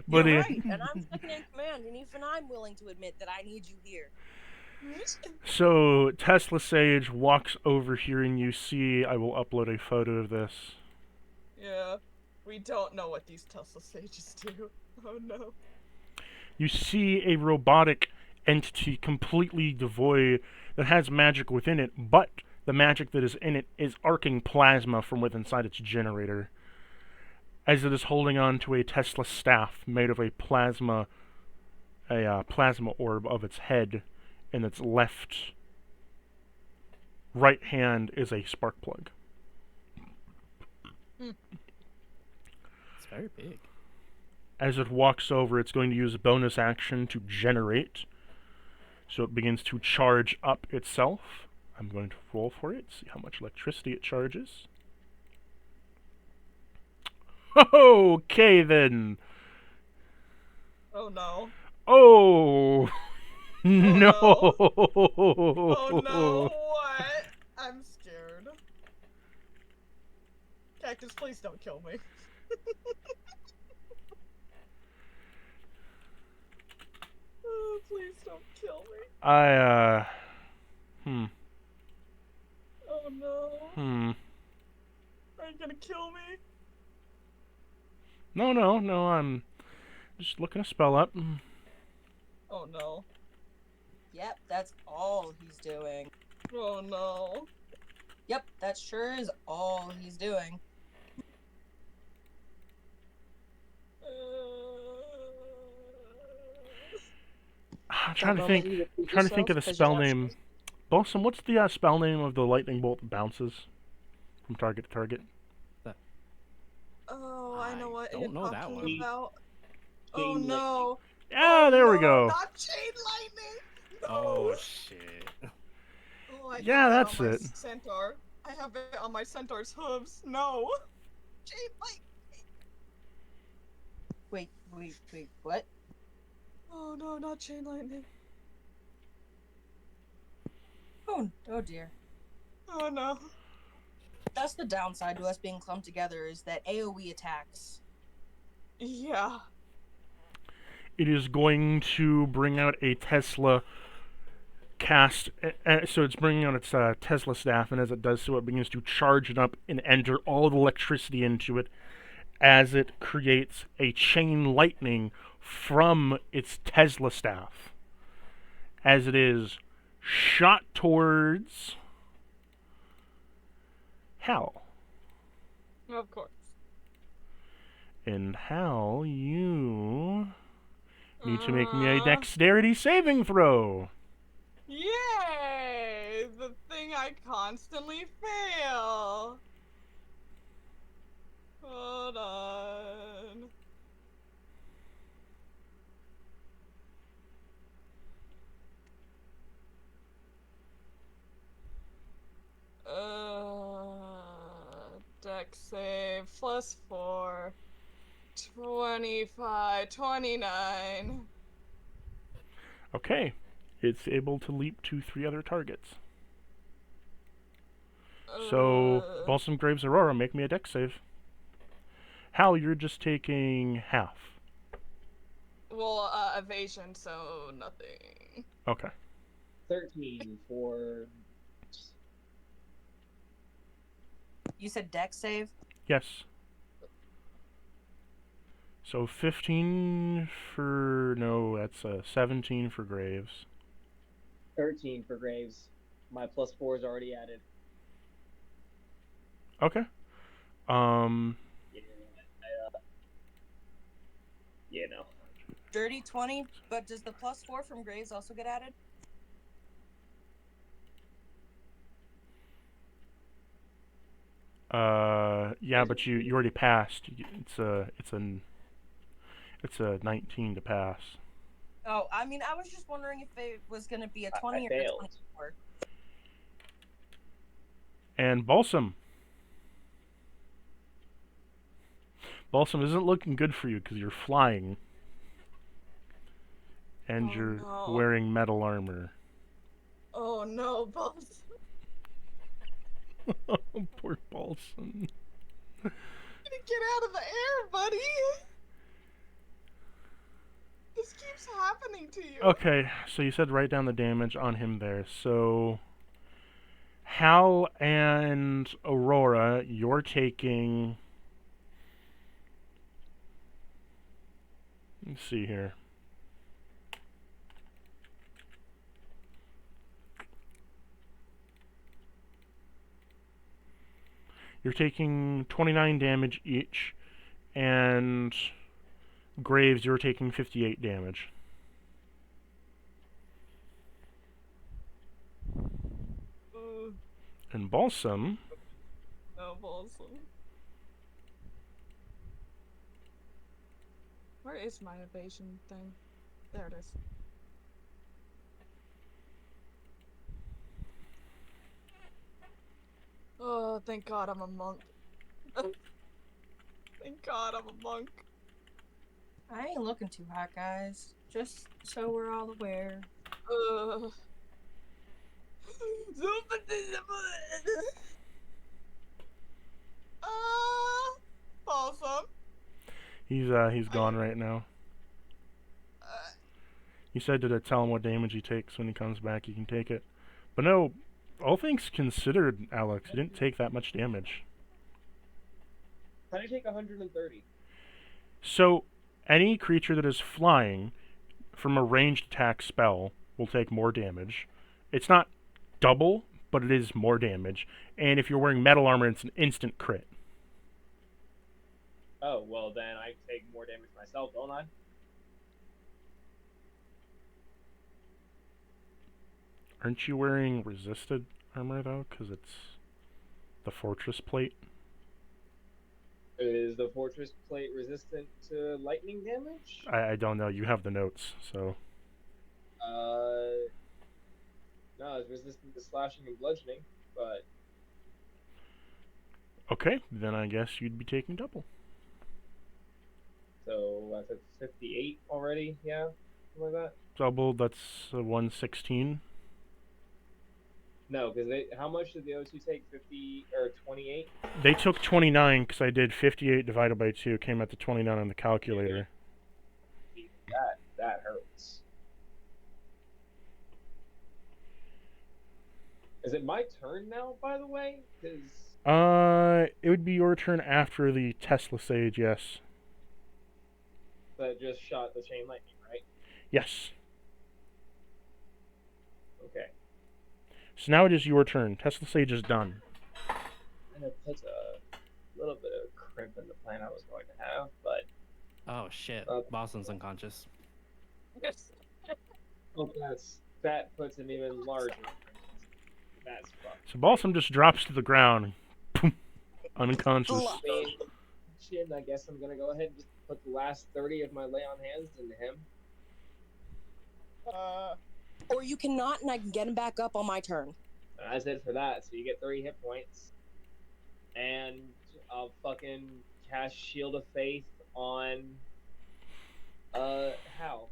S1: But
S5: You're
S1: he-
S5: right, and I'm second in command, and even I'm willing to admit that I need you here.
S1: So Tesla Sage walks over here, and you see. I will upload a photo of this.
S3: Yeah. We don't know what these Tesla sages do. Oh no.
S1: You see a robotic entity completely devoid that has magic within it, but the magic that is in it is arcing plasma from within inside its generator, as it is holding on to a Tesla staff made of a plasma orb of its head, and its right hand is a spark plug.
S4: It's very big.
S1: As it walks over, it's going to use a bonus action to generate. So it begins to charge up itself. I'm going to roll for it, see how much electricity it charges. Okay then.
S3: Oh no.
S1: Oh no.
S3: Oh no, what? I'm scared. Cactus, please don't kill me. Oh, please don't kill me. Oh no. Are you gonna kill me?
S1: No, I'm just looking a spell up.
S3: Oh no.
S5: Yep, that's all he's doing.
S3: Oh no.
S5: Yep, that sure is all he's doing.
S1: I'm trying to think of the spell name. Balsam, what's the spell name of the lightning bolt that bounces from target to target?
S3: Oh, I know
S4: I
S3: what
S4: don't
S3: you're
S4: know that
S3: talking
S4: one.
S3: about.
S2: Chain
S3: Oh
S2: lightning.
S3: no.
S1: Yeah,
S3: Oh,
S1: there we
S3: no,
S1: go.
S3: Not chain lightning. No.
S4: Oh shit.
S3: Oh, I have
S1: Yeah,
S3: that
S1: that's
S3: on my
S1: it.
S3: Centaur. I have it on my centaur's hooves. No. Chain lightning.
S5: Wait, what?
S3: Oh no, not chain lightning.
S5: Oh dear.
S3: Oh no.
S5: That's the downside to us being clumped together, is that AoE attacks.
S3: Yeah.
S1: It is going to bring out a Tesla cast. So it's bringing out its Tesla staff, and as it does so, it begins to charge it up and enter all the electricity into it as it creates a chain lightning from its Tesla staff. As it is shot towards Hal.
S3: Of course.
S1: And Hal, you need to make me a dexterity saving throw.
S3: Yay! The thing I constantly fail. Hold on. Dex save +4. 25, 29.
S1: Okay. It's able to leap to 3 other targets. So, Balsam Graves Aurora, make me a dex save. Hal, you're just taking half.
S3: Well, evasion, so nothing.
S1: Okay.
S2: 13 for.
S5: You said dex save?
S1: Yes. So 15 for... No, that's 17 for Graves.
S2: 13 for Graves. My +4 is already added.
S1: Okay.
S2: Yeah, yeah, no.
S5: Dirty 20, but does the +4 from Graves also get added?
S1: Yeah, but you already passed. It's a 19 to pass.
S5: Oh, I mean, I was just wondering if it was going to be a 20
S2: I
S5: or a
S2: failed.
S5: 24.
S1: And Balsam. Balsam isn't looking good for you because you're flying. And
S3: Oh,
S1: you're
S3: no.
S1: wearing metal armor.
S3: Oh no, Balls.
S1: Poor Balsam.
S3: Get out of the air, buddy! This keeps happening to you.
S1: Okay, so you said write down the damage on him there. So Hal and Aurora, you're taking... Let's see here. You're taking 29 damage each, and Graves, you're taking 58 damage. And Balsam,
S3: No, Balsam. Where is my evasion thing? There it is. Oh, thank God I'm a monk. Thank God I'm a monk.
S5: I ain't looking too hot, guys. Just so we're all aware.
S3: Balsam.
S1: he's gone right now. You said to tell him what damage he takes when he comes back, he can take it. But no, all things considered, Alex, you didn't take that much damage.
S2: How do you take 130?
S1: So, any creature that is flying from a ranged attack spell will take more damage. It's not double, but it is more damage. And if you're wearing metal armor, it's an instant crit.
S2: Oh, well then I take more damage myself, don't I?
S1: Aren't you wearing resisted armor, though? Because it's the fortress plate.
S2: Is the fortress plate resistant to lightning damage?
S1: I don't know. You have the notes, so...
S2: No, it's resistant to slashing and bludgeoning, but...
S1: Okay, then I guess you'd be taking double.
S2: So, that's at 58 already, yeah? Something like that?
S1: Double, that's 116.
S2: No, because how much did the O2 take? 50 or 28?
S1: They took 29 because I did 58 divided by 2. Came out to 29 on the calculator.
S2: That hurts. Is it my turn now, by the way? Because
S1: It would be your turn after the Tesla Sage, yes.
S2: that just shot the chain lightning, right?
S1: Yes.
S2: Okay.
S1: So now it is your turn. Tesla Sage is done.
S2: And it puts a little bit of crimp in the plan I was going to have, but...
S4: Oh shit, Boston's unconscious.
S3: Yes.
S2: Oh, that puts an even larger crimp. That's fucked.
S1: So Balsam just drops to the ground. Boom. Unconscious.
S2: Shit, I guess I'm gonna go ahead and just put the last 30 of my lay on hands into him.
S5: Or you cannot, and I can get him back up on my turn.
S2: That's it for that. So you get 30 hit points. And I'll fucking cast Shield of Faith on Hal.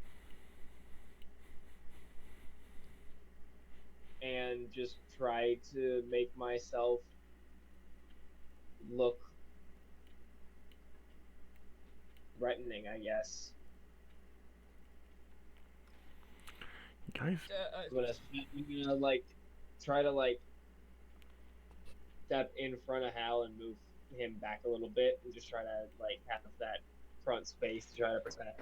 S2: And just try to make myself look threatening, I guess.
S1: Guys,
S2: I'm gonna like try to like step in front of Hal and move him back a little bit, and just try to like have that front space to try to protect,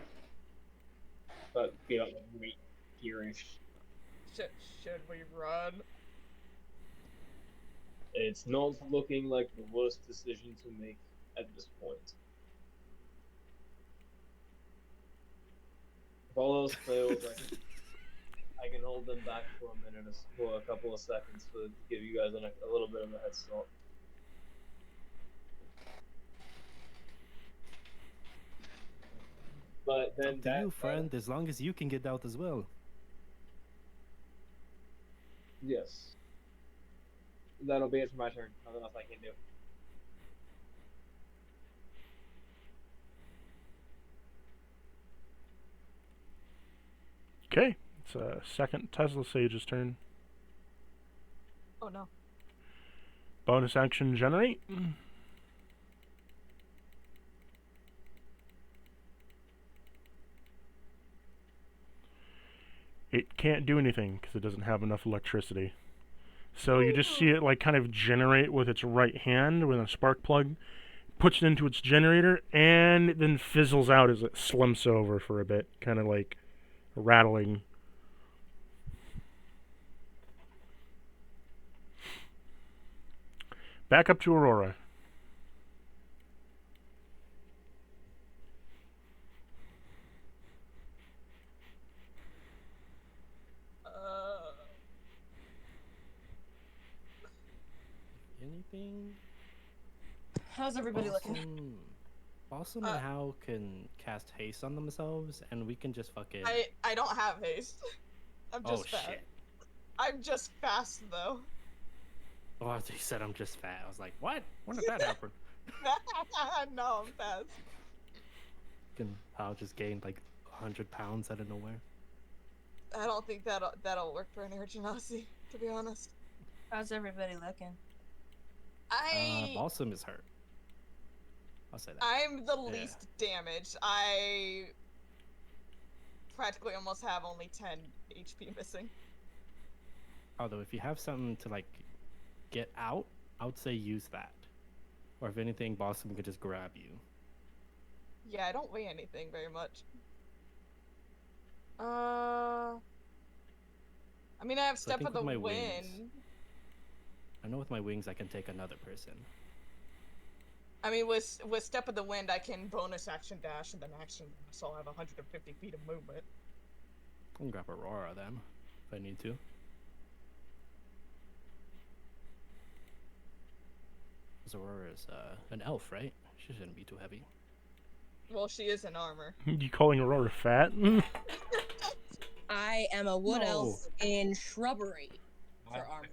S2: but be like right here-ish.
S3: Should we run?
S2: It's not looking like the worst decision to make at this point. If all else fails, I can hold them back for a minute, for a couple of seconds, to give you guys a little bit of a head start. But then
S4: Up to you, friend, as long as you can get out as well.
S2: Yes. That'll be it for my turn. Nothing else I can do.
S1: okay. It's second Tesla Sage's turn.
S3: Oh no.
S1: Bonus action generate. It can't do anything because it doesn't have enough electricity. So you just see it like kind of generate with its right hand with a spark plug, puts it into its generator, and then fizzles out as it slumps over for a bit, kind of like rattling. Back up to Aurora.
S4: Anything?
S5: How's everybody looking?
S4: Balsam and Hal can cast haste on themselves, and we can just fucking.
S3: I don't have haste. I'm just fast.
S4: Shit.
S3: I'm just fast though.
S4: Oh, I thought you said I'm just fat. I was like, what? When did that happen?
S3: No, I'm fast.
S4: Can Hal just gain like 100 pounds out of nowhere?
S3: I don't think that'll work for an Urgenasi, to be honest.
S5: How's everybody looking?
S4: Balsam is hurt. I'll say that.
S3: I'm the least damaged. I practically almost have only 10 HP missing.
S4: Although if you have something to like get out, I would say use that. Or if anything, Balsam could just grab you.
S3: Yeah, I don't weigh anything very much. I mean, I have
S4: So I
S3: Step
S4: think
S3: of the
S4: with my
S3: Wind.
S4: wings- I know with my wings I can take another person.
S3: I mean, with Step of the Wind, I can bonus action dash and then action, so I'll have 150 feet of movement.
S4: I can grab Aurora then, if I need to. Because Aurora is an elf, right? She shouldn't be too heavy.
S3: Well, she is in armor.
S1: You calling Aurora fat?
S5: I am a wood elf in shrubbery for armor.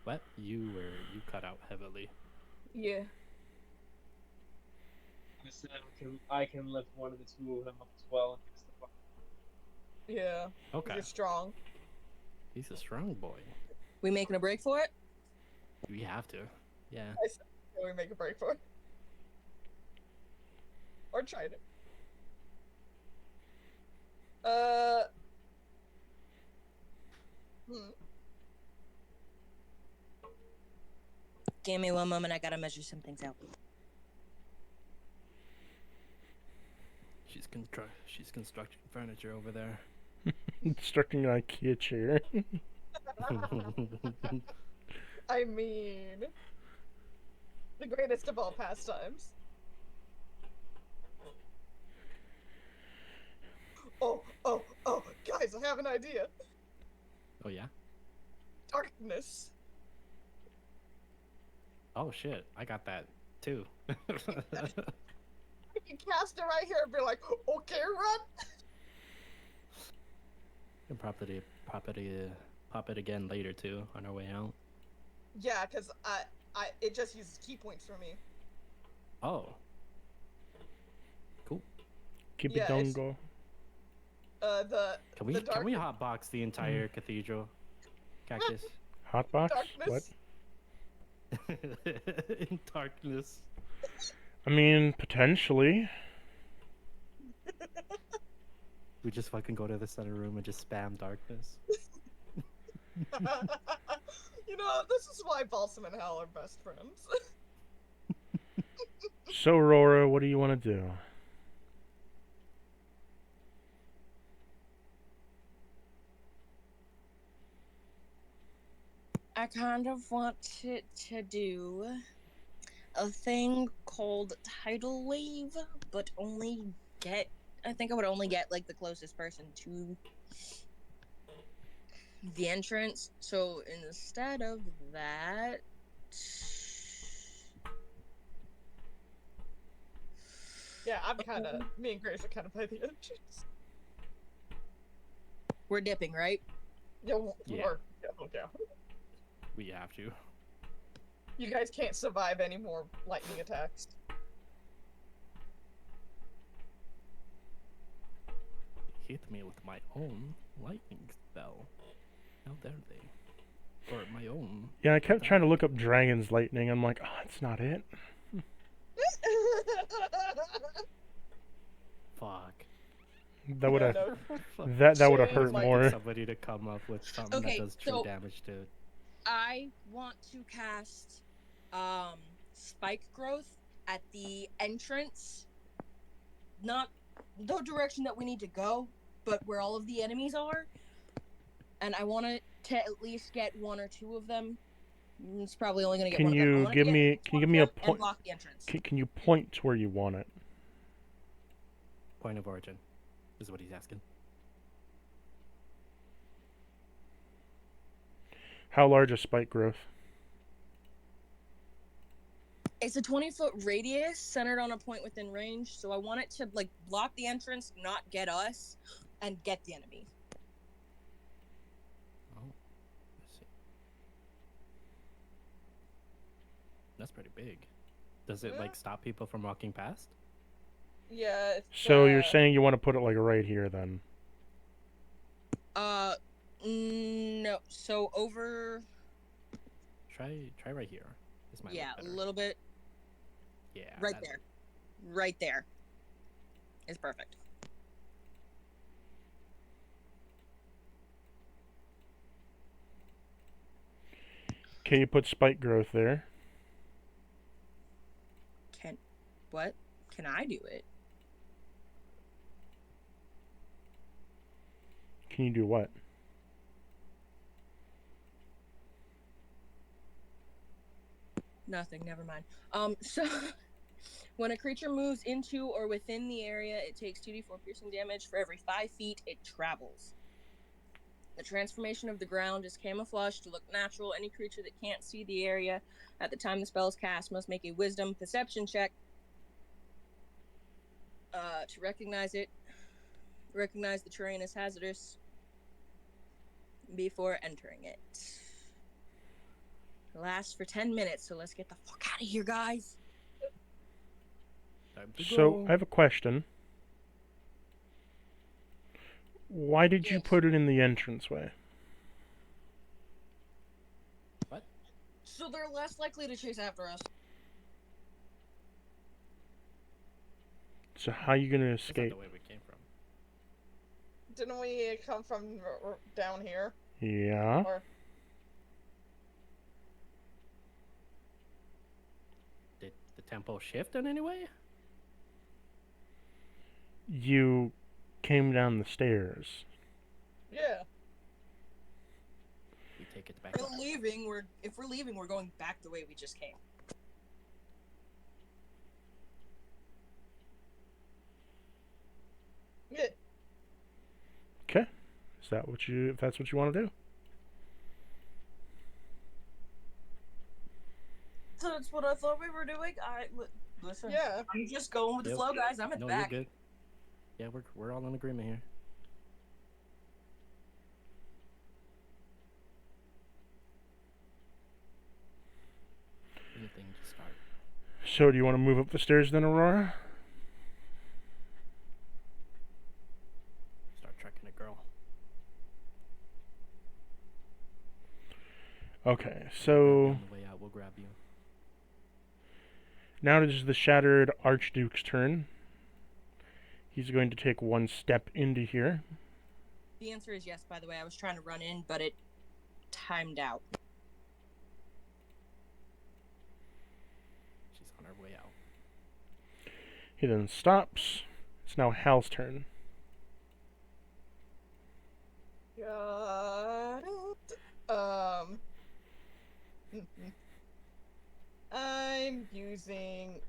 S4: What? You cut out heavily.
S3: Yeah.
S2: I said I can lift one of the two of them up as well.
S3: Yeah.
S4: Okay.
S3: You're strong.
S4: He's a strong boy.
S5: We making a break for it?
S4: We have to. Yeah.
S3: I said, can we make a break for it? Or try it.
S5: Give me one moment, I gotta measure some things out.
S4: She's constructing furniture over there.
S1: Constructing an IKEA chair.
S3: I mean, the greatest of all pastimes. Oh, guys, I have an idea.
S4: Oh yeah?
S3: Darkness.
S4: Oh shit, I got that too.
S3: We can cast it right here and be like, okay, run.
S4: And pop it again later too on our way out.
S3: Yeah, because it just uses key points for me.
S4: Oh. Cool.
S1: Keep
S3: Yeah,
S1: it down,
S3: it's-
S1: go.
S4: Can we hotbox the entire cathedral? Cactus.
S1: Hotbox?
S3: Darkness.
S1: What?
S4: In darkness.
S1: I mean, potentially.
S4: We just fucking go to the center room and just spam darkness.
S3: You know, this is why Balsam and Hal are best friends.
S1: So, Aurora, what do you want to do?
S5: I kind of wanted to do a thing called tidal wave, but I think I would only get like the closest person to the entrance. So instead of that,
S3: Yeah, me and Grace are kind of by the entrance.
S5: we're dipping, right?
S3: Yeah. Yeah.
S4: We have to.
S3: You guys can't survive any more lightning attacks.
S4: Hit me with my own lightning spell. How dare they? Or my own.
S1: Yeah, I kept trying to look up Dragon's Lightning. I'm like, oh, that's not it.
S4: Fuck.
S1: That would have
S3: no.
S1: that would have
S3: Shame,
S1: hurt
S3: like,
S1: more.
S4: Somebody to come up with something
S5: Okay,
S4: that does true
S5: so-
S4: damage to.
S5: I want to cast spike growth at the entrance. Not the direction that we need to go, but where all of the enemies are. And I want to at least get one or two of them. It's probably only going to get
S1: Can
S5: one of them. I
S1: you
S5: wanna
S1: give
S5: get
S1: me? Can you give me a
S5: one of them and
S1: point?
S5: block the entrance.
S1: Can you point to where you want it?
S4: Point of origin is what he's asking.
S1: How large is spike growth?
S5: It's a 20-foot radius centered on a point within range, so I want it to like block the entrance, not get us, and get the enemy.
S4: Oh, let's see. That's pretty big. Does it like stop people from walking past?
S3: Yeah.
S1: So you're saying you want to put it like right here then?
S5: No. So over.
S4: Try right here. This might
S5: Yeah,
S4: look
S5: a
S4: better.
S5: little bit.
S4: Yeah.
S5: Right
S4: that's-
S5: there. Right there. Is perfect.
S1: Can you put spike growth there?
S5: What? Can I do it?
S1: Can you do what?
S5: Nothing. Never mind. So when a creature moves into or within the area, it takes 2d4 piercing damage for every 5 feet it travels. The transformation of the ground is camouflaged to look natural. Any creature that can't see the area at the time the spell is cast must make a wisdom perception check to recognize it. Recognize the terrain as hazardous before entering it. It lasts for 10 minutes, so let's get the fuck out of here, guys.
S4: Time to
S1: So
S4: go.
S1: I have a question. Why did you
S5: Yes.
S1: put it in the entranceway?
S5: So they're less likely to chase after us.
S1: So how are you gonna
S4: That's not
S1: escape?
S4: the way we came from.
S3: Didn't we come from down here?
S1: Yeah.
S3: Or
S4: Did the tempo shift in any way?
S1: You came down the stairs.
S3: yeah.
S4: We take it back.
S5: If we're leaving, we're going back the way we just came.
S3: Yeah.
S1: Okay. Is that what you? If that's what you want to do?
S5: So that's what I thought we were doing. Listen.
S3: Yeah.
S5: I'm just going with the
S4: Yep.
S5: flow, guys. I'm at
S4: No,
S5: the back.
S4: you're good. Yeah, we're all in agreement here. Anything to start.
S1: So do you want to move up the stairs then, Aurora?
S4: Start tracking a girl.
S1: Okay. So
S4: On the way out, we'll grab you.
S1: now it is the Shattered Archduke's turn.
S6: He's going to take one step into here.
S5: The answer is yes, by the way. I was trying to run in, but it timed out.
S4: She's on her way out.
S6: He then stops. It's now Hal's turn.
S3: Got it. I'm using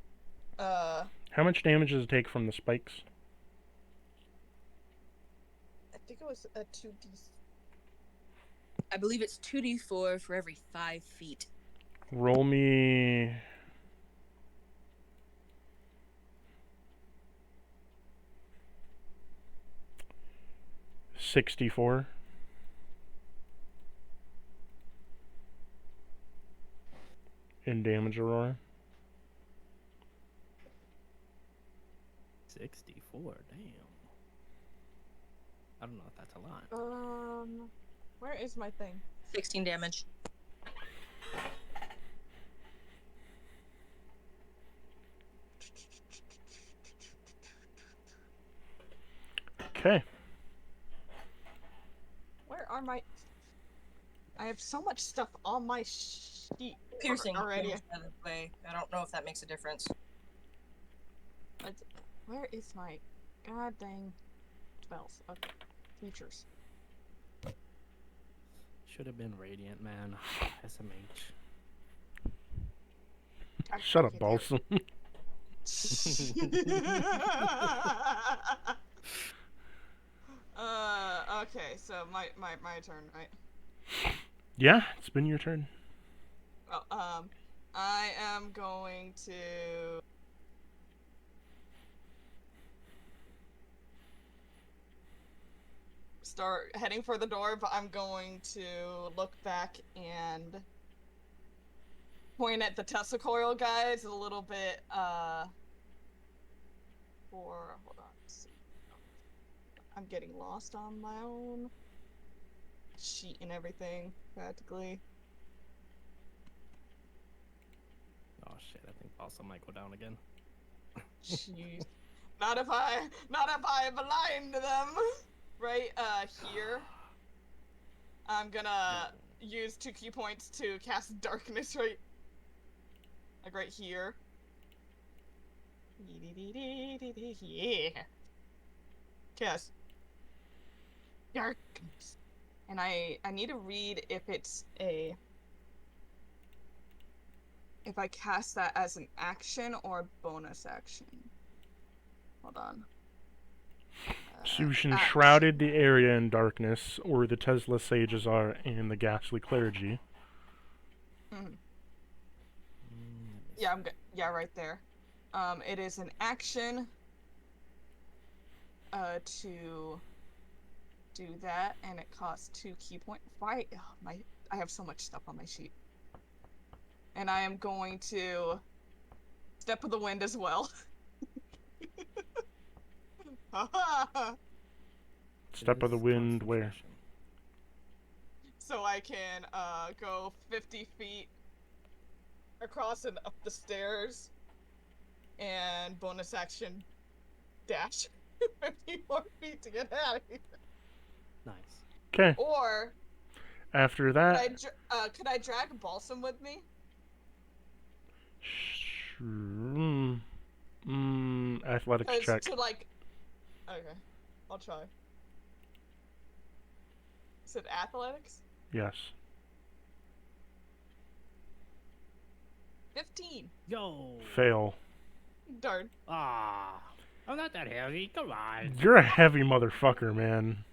S6: How much damage does it take from the spikes?
S3: I think it was a 2d.
S5: I believe it's 2d4 for every 5 feet.
S6: Roll me... $64. In damage, Aurora.
S4: 64, damn. I don't know if that's a lot.
S3: Where is my thing?
S5: 16 damage.
S6: Okay.
S3: Where are my? I have so much stuff on my sheet
S5: Piercing
S3: already.
S5: damage, by the way. I don't know if that makes a difference.
S3: Where is my god dang spells? Okay. Features.
S4: Should have been Radiant, man. SMH.
S6: Shut up, Balsam.
S3: Okay, so my turn, right?
S6: Yeah, it's been your turn.
S3: Oh, I am going to start heading for the door, but I'm going to look back and point at the Tesla coil guys a little bit, hold on, let's see. I'm getting lost on my own sheet and everything, practically.
S4: Oh shit, I think Balsam might go down again.
S3: Jeez. Not if I blind them! Right, here. I'm gonna use 2 key points to cast darkness like right here. Yeah. Cast darkness. And I need to read if it's if I cast that as an action or a bonus action. Hold on.
S6: Sushin
S3: action.
S6: shrouded the area in darkness, or the Tesla sages are in the ghastly clergy.
S3: Mhm. Yeah, yeah, right there. It is an action to do that, and it costs 2 key points. Why? Oh, I have so much stuff on my sheet. And I am going to step of the wind as well.
S6: Step of the
S4: It is
S6: wind where?
S4: concentration.
S3: So I can go 50 feet across and up the stairs, and bonus action dash 50 more feet to get out of here.
S4: Nice.
S6: Okay.
S3: Or
S6: After that...
S3: could I drag Balsam with me?
S6: Athletics check.
S3: To like, okay, I'll try. Is it athletics?
S6: Yes.
S3: 15.
S4: Yo!
S6: Fail.
S3: Darn.
S4: Ah! I'm not that heavy, come on!
S6: You're a heavy motherfucker, man.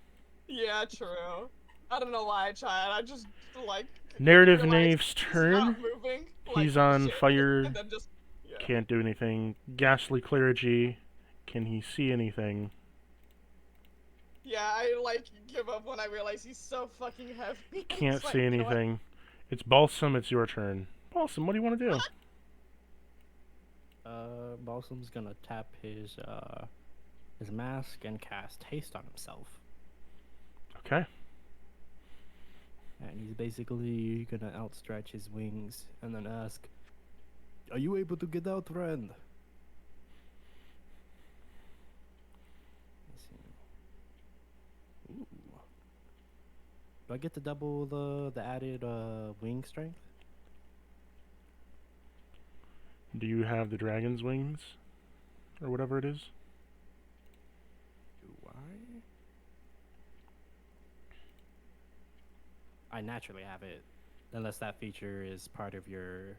S3: Yeah, true. I don't know why I tried. I just like
S6: Narrative
S3: realized
S6: Knave's
S3: he's
S6: turn.
S3: not moving,
S6: He's
S3: like,
S6: on
S3: shit,
S6: fire.
S3: and then just, yeah.
S6: Can't do anything. Ghastly clergy. Can he see anything?
S3: Yeah, I like give up when I realize he's so fucking heavy.
S6: Can't
S3: It's like,
S6: see
S3: you know what?
S6: anything. It's Balsam, it's your turn. Balsam, what do you want to do?
S4: Balsam's gonna tap his mask and cast haste on himself.
S6: Okay.
S4: And he's basically gonna outstretch his wings and then ask, "Are you able to get out, friend?" Do I get to double the added wing strength?
S6: Do you have the dragon's wings? Or whatever it is?
S4: Do I naturally have it. Unless that feature is part of your...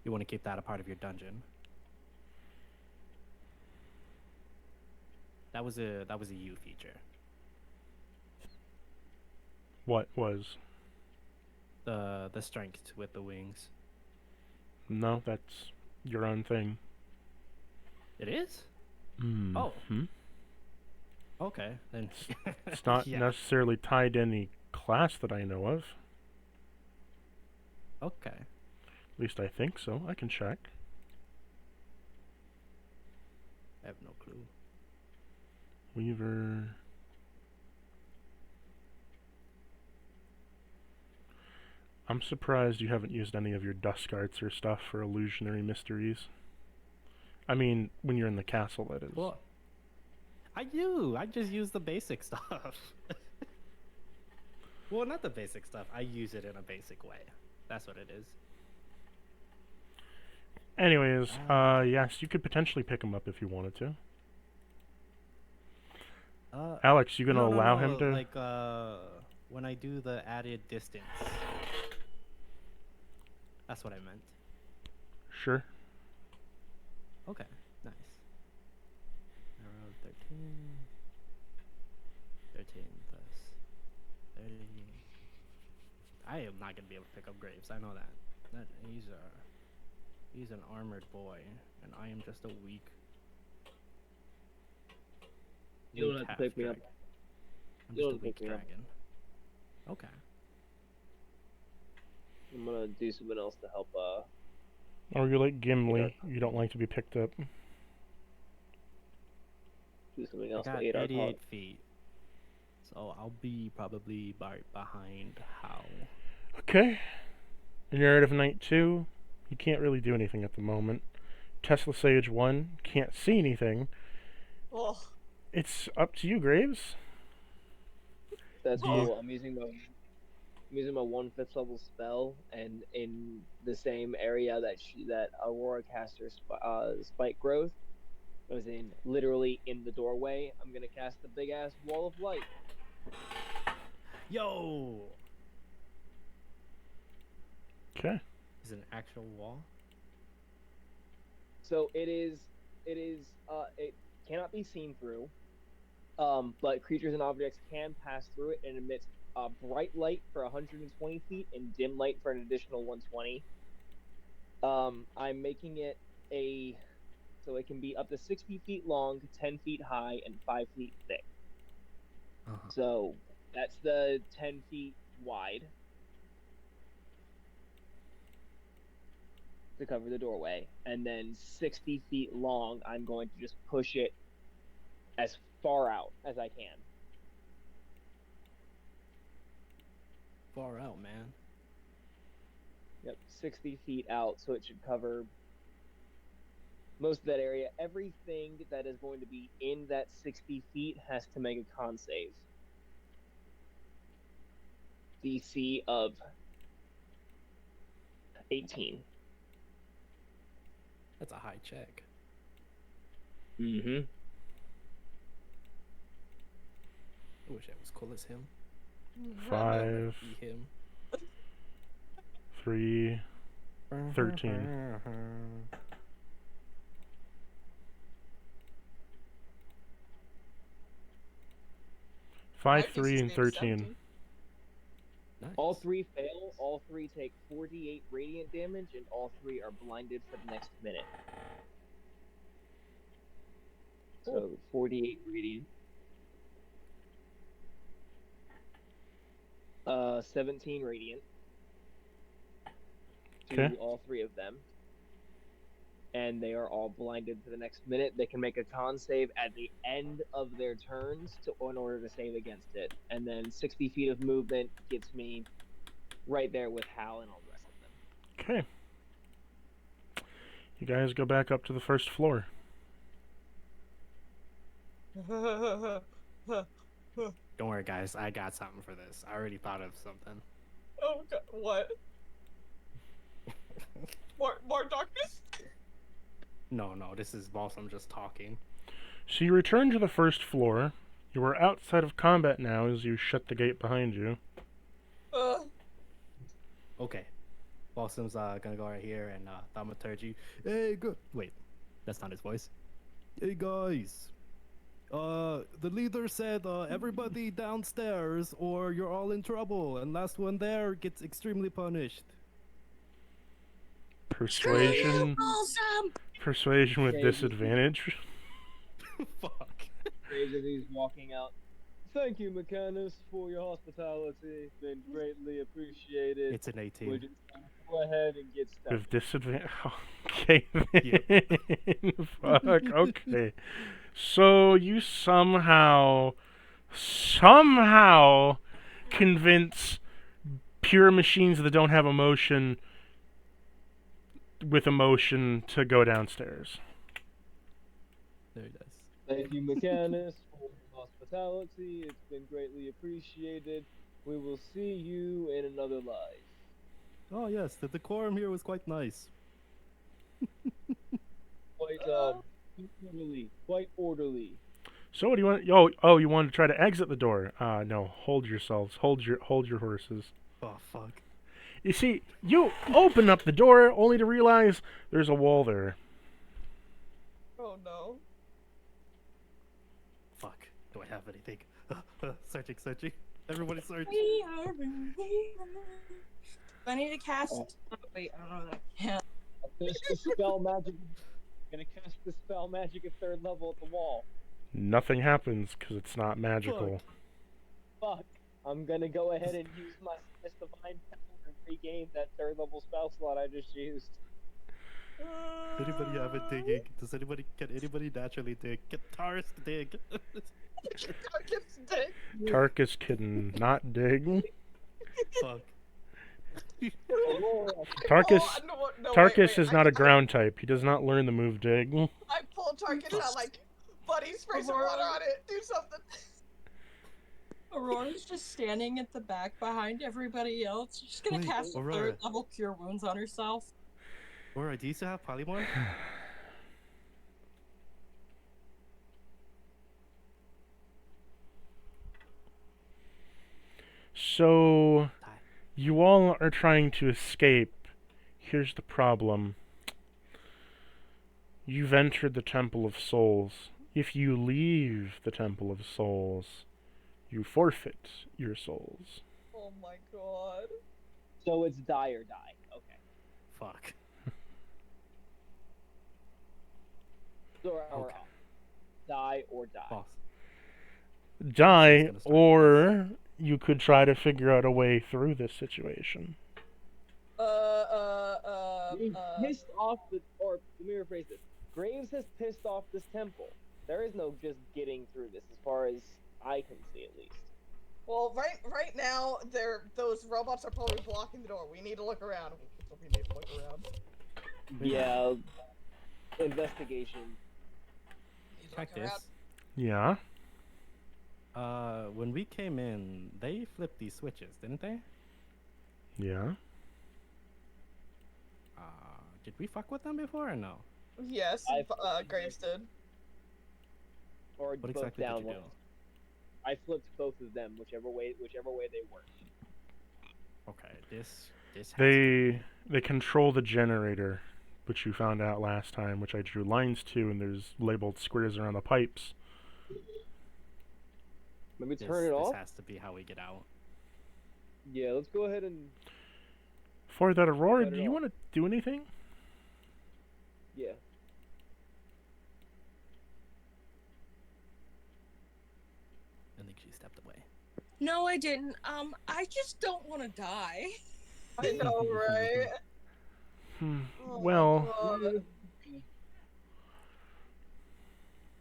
S4: You want to keep that a part of your dungeon. That was a you feature.
S6: What was?
S4: The strength with the wings.
S6: No, that's your own thing.
S4: It is?
S6: Mm.
S4: Oh. Okay, then.
S6: It's not
S4: Yeah.
S6: necessarily tied to any class that I know of.
S4: Okay.
S6: At least I think so. I can check.
S4: I have no clue.
S6: Weaver. I'm surprised you haven't used any of your dusk arts or stuff for illusionary mysteries. I mean, when you're in the castle, that is.
S4: Well, I do. I just use the basic stuff. Well, not the basic stuff. I use it in a basic way. That's what it is.
S6: Anyways, yes, you could potentially pick him up if you wanted to. Alex, you gonna allow him to?
S4: Like, when I do the added distance. That's what I meant.
S6: Sure.
S4: Okay, nice. Arrow 13. 13 plus 30. I am not gonna be able to pick up Graves. I know that. He's an armored boy, and I am just a weak.
S2: You don't have to pick me up.
S4: I'm
S2: You
S4: just
S2: don't
S4: a
S2: have to
S4: weak
S2: pick me up.
S4: dragon. Okay.
S2: I'm gonna do something else to help.
S6: Or you're like Gimli. You don't like to be picked up.
S2: Do something
S4: I
S2: else to
S4: got
S2: aid our
S4: 88
S2: cause.
S4: feet, so I'll be probably behind How.
S6: Okay. In your Art of Night 2, you can't really do anything at the moment. Tesla Sage 1, can't see anything.
S3: Oh,
S6: It's up to you, Graves.
S2: That's
S6: Do you-
S2: cool. I'm using my 1/5 level spell, and in the same area that Aurora caster spike growth, as in literally in the doorway, I'm gonna cast the big ass wall of light.
S4: Yo!
S6: Okay.
S4: Is it an actual wall?
S2: So it cannot be seen through, but creatures and objects can pass through it and emits bright light for 120 feet and dim light for an additional 120. I'm making it so it can be up to 60 feet long, 10 feet high, and 5 feet thick.
S4: Uh-huh.
S2: So that's the 10 feet wide to cover the doorway, and then 60 feet long. I'm going to just push it as far out as I can.
S4: Far out, man.
S2: Yep, 60 feet out, so it should cover most of that area. Everything that is going to be in that 60 feet has to make a con save. DC of 18.
S4: That's a high check.
S2: Mm-hmm.
S4: I wish I was cool as him.
S6: 5,
S4: Be him.
S6: 3, 13. 5, 3, and 13.
S4: Nice.
S2: All three fail. All three take 48 radiant damage, and all three are blinded for the next minute. So 48 radiant. 17 radiant. To
S6: Okay.
S2: all three of them. And they are all blinded for the next minute. They can make a con save at the end of their turns in order to save against it. And then 60 feet of movement gets me right there with Hal and all the rest of them.
S6: Okay. You guys go back up to the first floor.
S4: Don't worry, guys. I got something for this. I already thought of something.
S3: Oh god, what? More darkness?
S4: No, this is Balsam just talking.
S6: So you return to the first floor. You are outside of combat now as you shut the gate behind you.
S4: Okay. Balsam's gonna go right here and thaumaturgy. Hey, good. Wait, that's not his voice. Hey guys. The leader said everybody downstairs or you're all in trouble, and last one there gets extremely punished.
S6: Persuasion.
S5: Balsam!
S6: Persuasion with
S2: Okay.
S6: disadvantage.
S4: Fuck.
S2: Graves as he's walking out. Thank you, Mechanus, for your hospitality. Been greatly appreciated.
S4: It's an
S2: We're
S4: 18.
S2: just gonna go ahead and get started.
S6: With disadvantage. Okay. Then. Fuck. Okay. So you somehow convince pure machines that don't have emotion with emotion to go downstairs.
S4: There he does.
S2: Thank you, Mechanus, for your hospitality. It's been greatly appreciated. We will see you in another life.
S4: Oh yes, the decorum here was quite nice.
S2: Quite orderly.
S6: So what do you want? You want to try to exit the door? No. Hold yourselves. Hold your horses.
S4: Oh fuck.
S6: You see, you open up the door only to realize there's a wall there.
S3: Oh no.
S4: Fuck. Do I have anything? Searching. Everybody search.
S5: We are I need to cast. Oh, wait, I don't know that. Yeah.
S2: Cast the spell magic. Gonna cast the spell magic at 3rd level at the wall.
S6: Nothing happens because it's not magical.
S2: Fuck. I'm gonna go ahead and use my divine power and regain that 3rd level spell slot I just used.
S4: Anybody have a digging? Can anybody naturally dig? Get Taurus to dig.
S6: Tarkus can not dig.
S4: Fuck.
S6: Tarkus
S3: Wait,
S6: is not a ground type. He does not learn the move dig.
S3: I pulled Tarkus out like, buddy, spray some water on it. Do something.
S5: Aurora's just standing at the back behind everybody else. She's gonna
S4: Wait,
S5: cast a
S4: Aurora.
S5: 3rd level Cure Wounds on herself.
S4: Alright, do you still have polymorph?
S6: So, you all are trying to escape. Here's the problem. You've entered the Temple of Souls. If you leave the Temple of Souls, you forfeit your souls.
S3: Oh my god.
S2: So it's die or die. Okay.
S4: Fuck.
S2: Or
S4: Okay.
S2: die or die.
S4: Boss.
S6: Die,
S4: Gonna start
S6: or you could try to figure out a way through this situation.
S2: We've pissed off the, or let me rephrase this. Graves has pissed off this temple. There is no just getting through this, as far as I can see, at least.
S3: Well, right now, those robots are probably blocking the door. We need to look around. We need to look around.
S2: Yeah. Investigation.
S3: Need to look around.
S4: Practice.
S6: Yeah?
S4: When we came in, they flipped these switches, didn't they?
S6: Yeah?
S4: Did we fuck with them before or no?
S3: Yes, Graves did.
S2: Or
S4: What
S2: both
S4: exactly
S2: down
S4: did you do?
S2: ones. I flipped both of them, whichever way they work.
S4: Okay, this has
S6: They control the generator, which you found out last time, which I drew lines to, and there's labeled squares around the pipes.
S2: Maybe turn it
S4: this
S2: off?
S4: has to be how we get out.
S2: Yeah, let's go ahead and...
S6: For that, Aurora,
S2: Cut it
S6: do you
S2: off.
S6: want to do anything?
S2: Yeah.
S4: I think she stepped away.
S5: No, I didn't. I just don't want to die.
S3: I know, right?
S6: Hmm.
S3: Oh my
S6: Well,
S3: God.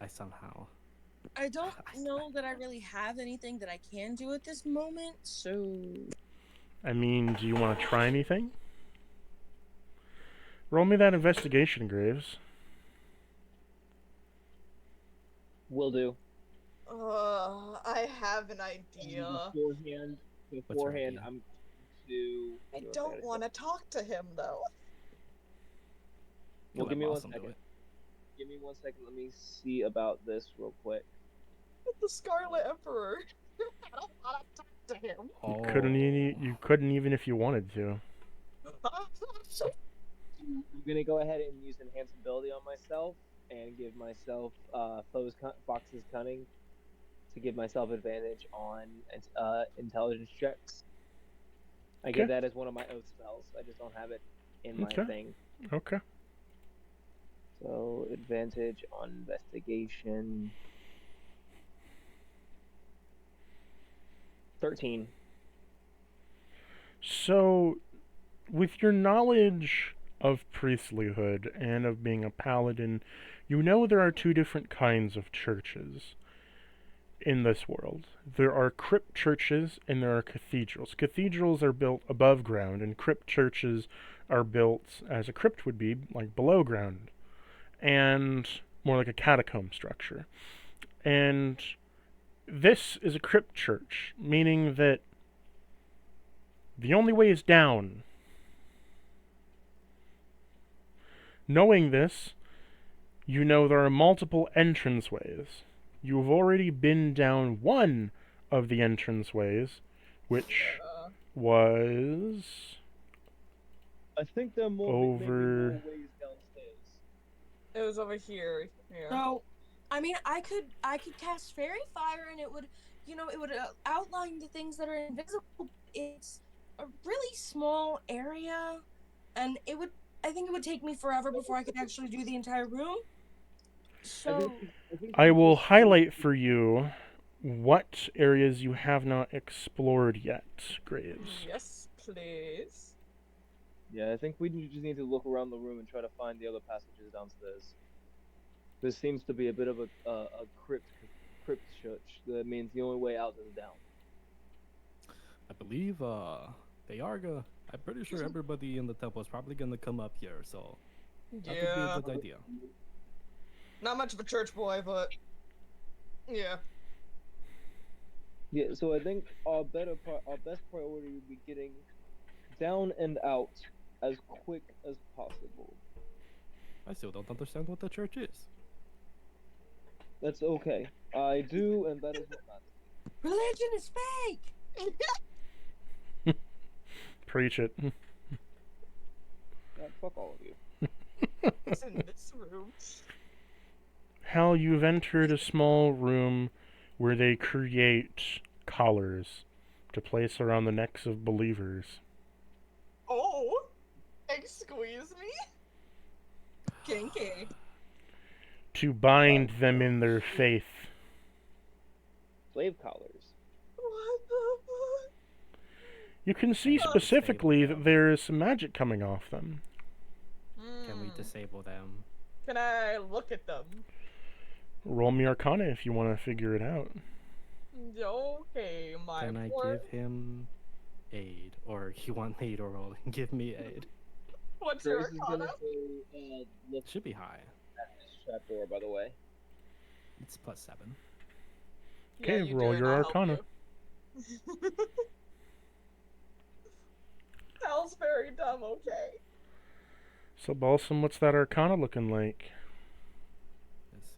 S4: I somehow.
S5: I don't know that I really have anything that I can do at this moment, so...
S6: I mean, do you want to try anything? Roll me that investigation, Graves.
S2: Will do.
S3: I have an
S2: And
S3: idea.
S2: beforehand,
S4: idea?
S2: I'm to.
S3: I
S2: give me one
S3: don't
S2: second.
S3: want to talk to him though.
S2: Well,
S4: Let
S2: give me 1
S4: Balsam do
S2: second.
S4: it.
S2: Give me 1 second. Let me see about this real quick.
S3: The Scarlet Emperor. I don't want to talk to him.
S6: You couldn't even if you wanted to.
S2: I'm gonna go ahead and use enhance ability on myself and give myself fox's cunning to give myself advantage on intelligence checks. I
S6: Okay.
S2: give that as one of my oath spells. I just don't have it in my
S6: Okay.
S2: thing.
S6: Okay.
S2: So advantage on investigation. 13.
S6: So, with your knowledge of priestlyhood and of being a paladin, you know there are two different kinds of churches in this world. There are crypt churches and there are cathedrals. Cathedrals are built above ground, and crypt churches are built as a crypt would be, like below ground, and more like a catacomb structure. And this is a crypt church, meaning that the only way is down. Knowing this, you know there are multiple entranceways. You've already been down one of the entranceways, which was
S2: I think there are maybe
S6: over.
S2: more ways downstairs.
S3: It was over here. Yeah.
S5: So, I mean, I could cast fairy fire, and it would, it would outline the things that are invisible. It's a really small area, and I think it would take me forever before I could actually do the entire room. So,
S6: I will highlight for you what areas you have not explored yet, Graves.
S3: Yes, please.
S2: Yeah, I think we just need to look around the room and try to find the other passages downstairs. This seems to be a bit of a crypt church. That means the only way out is down.
S4: I believe they are gonna. I'm pretty sure everybody in the temple is probably gonna come up here, so that could be
S3: Yeah.
S4: a good idea.
S3: Not much of a church boy, but yeah.
S2: Yeah, so I think our best priority would be getting down and out as quick as possible.
S4: I still don't understand what the church is.
S2: That's okay. I do, and that is what matters.
S5: religion is fake.
S6: Preach it.
S2: Yeah, fuck all of you.
S3: It's in this room.
S6: Hal, you've entered a small room where they create collars to place around the necks of believers.
S3: Oh, excuse me. Kinky.
S6: To bind them in their faith.
S2: Slave collars.
S3: What the fuck?
S6: You can see specifically that there is some magic coming off them.
S4: Can we disable them?
S3: Can I look at them?
S6: Roll me Arcana if you want to figure it out.
S3: Okay, my
S4: Can I
S3: poor...
S4: give him aid, or you want me to roll and give me aid?
S3: What's your
S2: Grace is gonna
S3: Arcana?
S2: go look
S4: Should be high.
S2: at this trapdoor, by the way.
S4: It's +7.
S6: Okay,
S3: you
S6: roll
S3: do, and
S6: your
S3: I'll help
S6: Arcana.
S3: you. Sounds very dumb, okay.
S6: So, Balsam, what's that Arcana looking like?
S4: Let's see.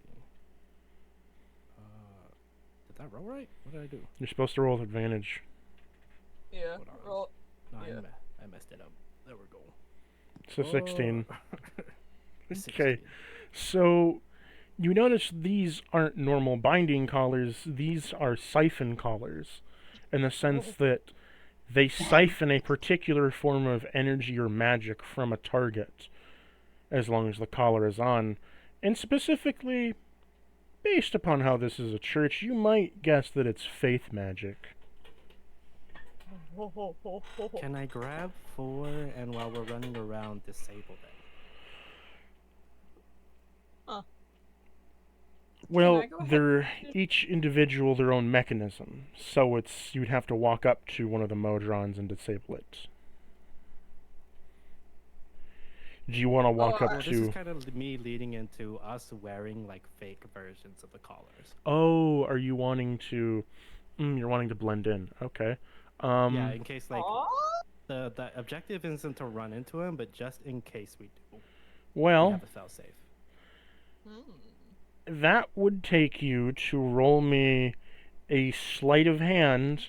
S4: Did that roll right? What did I do?
S6: You're supposed to roll with advantage.
S3: Yeah,
S4: What are
S3: roll.
S4: No,
S3: Yeah.
S4: I messed it up. There we go.
S6: So 16. Okay.
S4: 16.
S6: So, you notice these aren't normal binding collars, these are siphon collars, in the sense that they siphon a particular form of energy or magic from a target, as long as the collar is on. And specifically, based upon how this is a church, you might guess that it's faith magic.
S4: Can I grab 4 and while we're running around, disable them?
S6: Well,
S5: I go ahead
S6: they're each individual their own mechanism, so you'd have to walk up to one of the Modrons and disable it. Do you want to walk up
S4: Well, this is
S6: to?
S4: kind of me leading into us wearing like fake versions of the collars.
S6: Oh, are you wanting to? You're wanting to blend in. Okay.
S4: Yeah, in case like
S3: Aw.
S4: the objective isn't to run into him, but just in case we do, we
S6: Well,
S4: have a fail safe.
S6: that would take you to roll me a sleight of hand,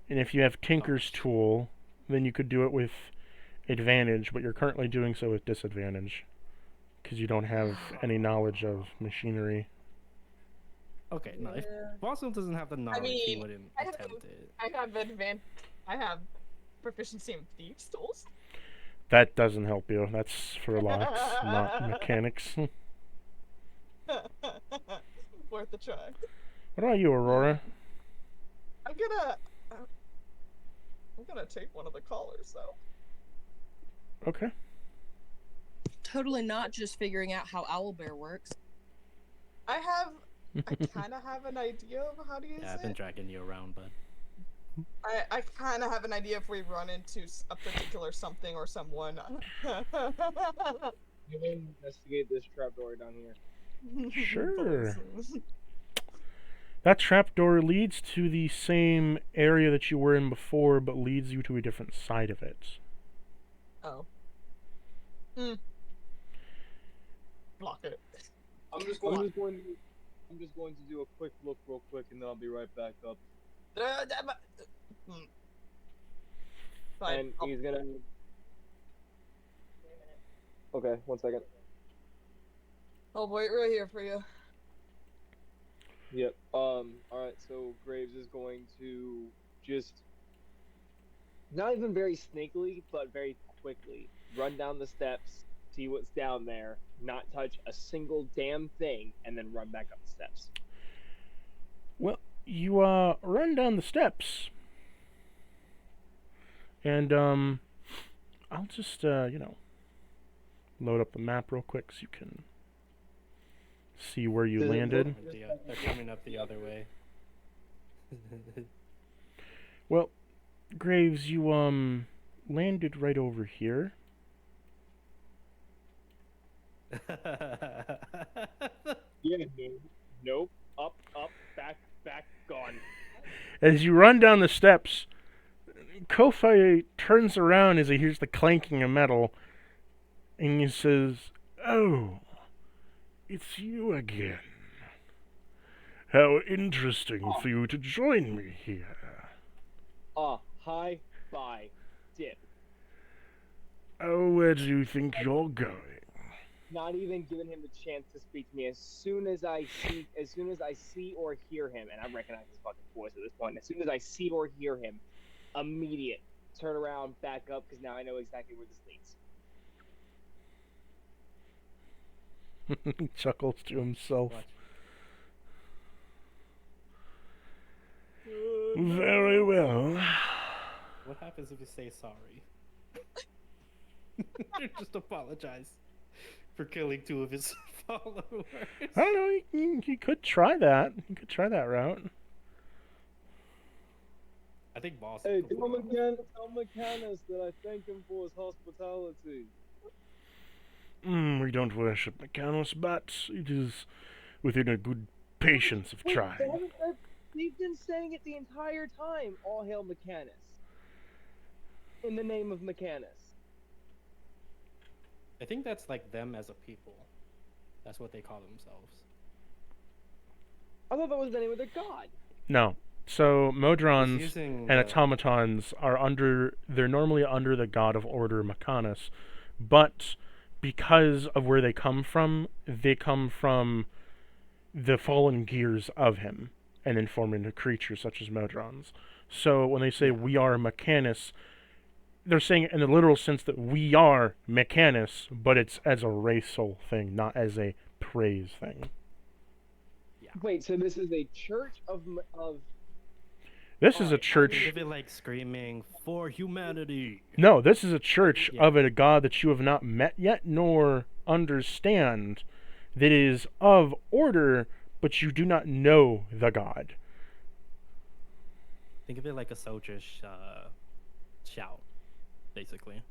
S6: and if you have Tinker's tool, then you could do it with advantage, but you're currently doing so with disadvantage because you don't have any knowledge of machinery.
S4: Okay, no, if
S3: Yeah.
S4: Boston doesn't have the knowledge, he
S3: mean,
S4: wouldn't
S3: I have-
S4: attempt it.
S3: I have proficiency in thieves' tools.
S6: That doesn't help you. That's for locks, not mechanics.
S3: Worth a try.
S6: What about you, Aurora?
S3: I'm gonna take one of the collars though.
S6: Okay.
S5: Totally not just figuring out how owlbear works.
S3: I kind of have an idea of how to use
S4: Yeah, I've been
S3: it.
S4: dragging you around, but
S3: I kind of have an idea if we run into a particular something or someone.
S2: You investigate this trapdoor down here.
S6: Sure. That trapdoor leads to the same area that you were in before, but leads you to a different side of it.
S3: Oh. Block it.
S2: I'm just going to do a quick look real quick, and then I'll be right back up.
S3: Fine.
S2: And he's gonna. Okay, 1 second.
S3: I'll wait right here for you.
S2: Yep. Alright, so Graves is going to just not even very sneakily, but very quickly run down the steps, see what's down there, not touch a single damn thing, and then run back up the steps.
S6: Well, you run down the steps, and I'll just load up the map real quick so you can see where you
S2: Does it
S6: landed.
S4: they're coming up the other way.
S6: Well, Graves, you landed right over here.
S2: Yeah, nope. Up, back, gone.
S6: As you run down the steps, Kofi turns around as he hears the clanking of metal, and he says, "Oh, it's you again. How interesting for you to join me here."
S2: Hi, bye, dip.
S6: Oh, where do you think you're going?
S2: Not even giving him the chance to speak to me. As soon as I see or hear him, and I recognize his fucking voice at this point. As soon as I see or hear him, immediate turn around, back up, because now I know exactly where this leads.
S6: He chuckles to himself.
S4: Watch.
S6: Very well.
S4: What happens if you say sorry? Just apologize for killing 2 of his followers.
S6: I don't know. He could try that. He could try that route.
S4: I think boss.
S2: Hey, tell Mechanus that I thank him for his hospitality.
S6: We don't worship Mechanos, but it is within a good patience of trying.
S2: They've been saying it the entire time. All hail Mechanus. In the name of Mechanus.
S4: I think that's like them as a people. That's what they call themselves.
S2: I thought that was the name of their god.
S6: No. So Modrons
S4: Using
S6: and
S4: the-
S6: automatons they're normally under the god of order Mechanus, but because of where they come from the fallen gears of him, and then form into creatures such as Modrons. So when they say we are Mechanus, they're saying it in the literal sense that we are Mechanus, but it's as a racial thing, not as a praise thing.
S2: Wait, so this is a church of
S6: This is a church.
S4: Think of it like screaming for humanity.
S6: No, this is a church
S4: Yeah.
S6: of a god that you have not met yet nor understand, that is of order, but you do not know the god.
S4: Think of it like a soldier's shout, basically.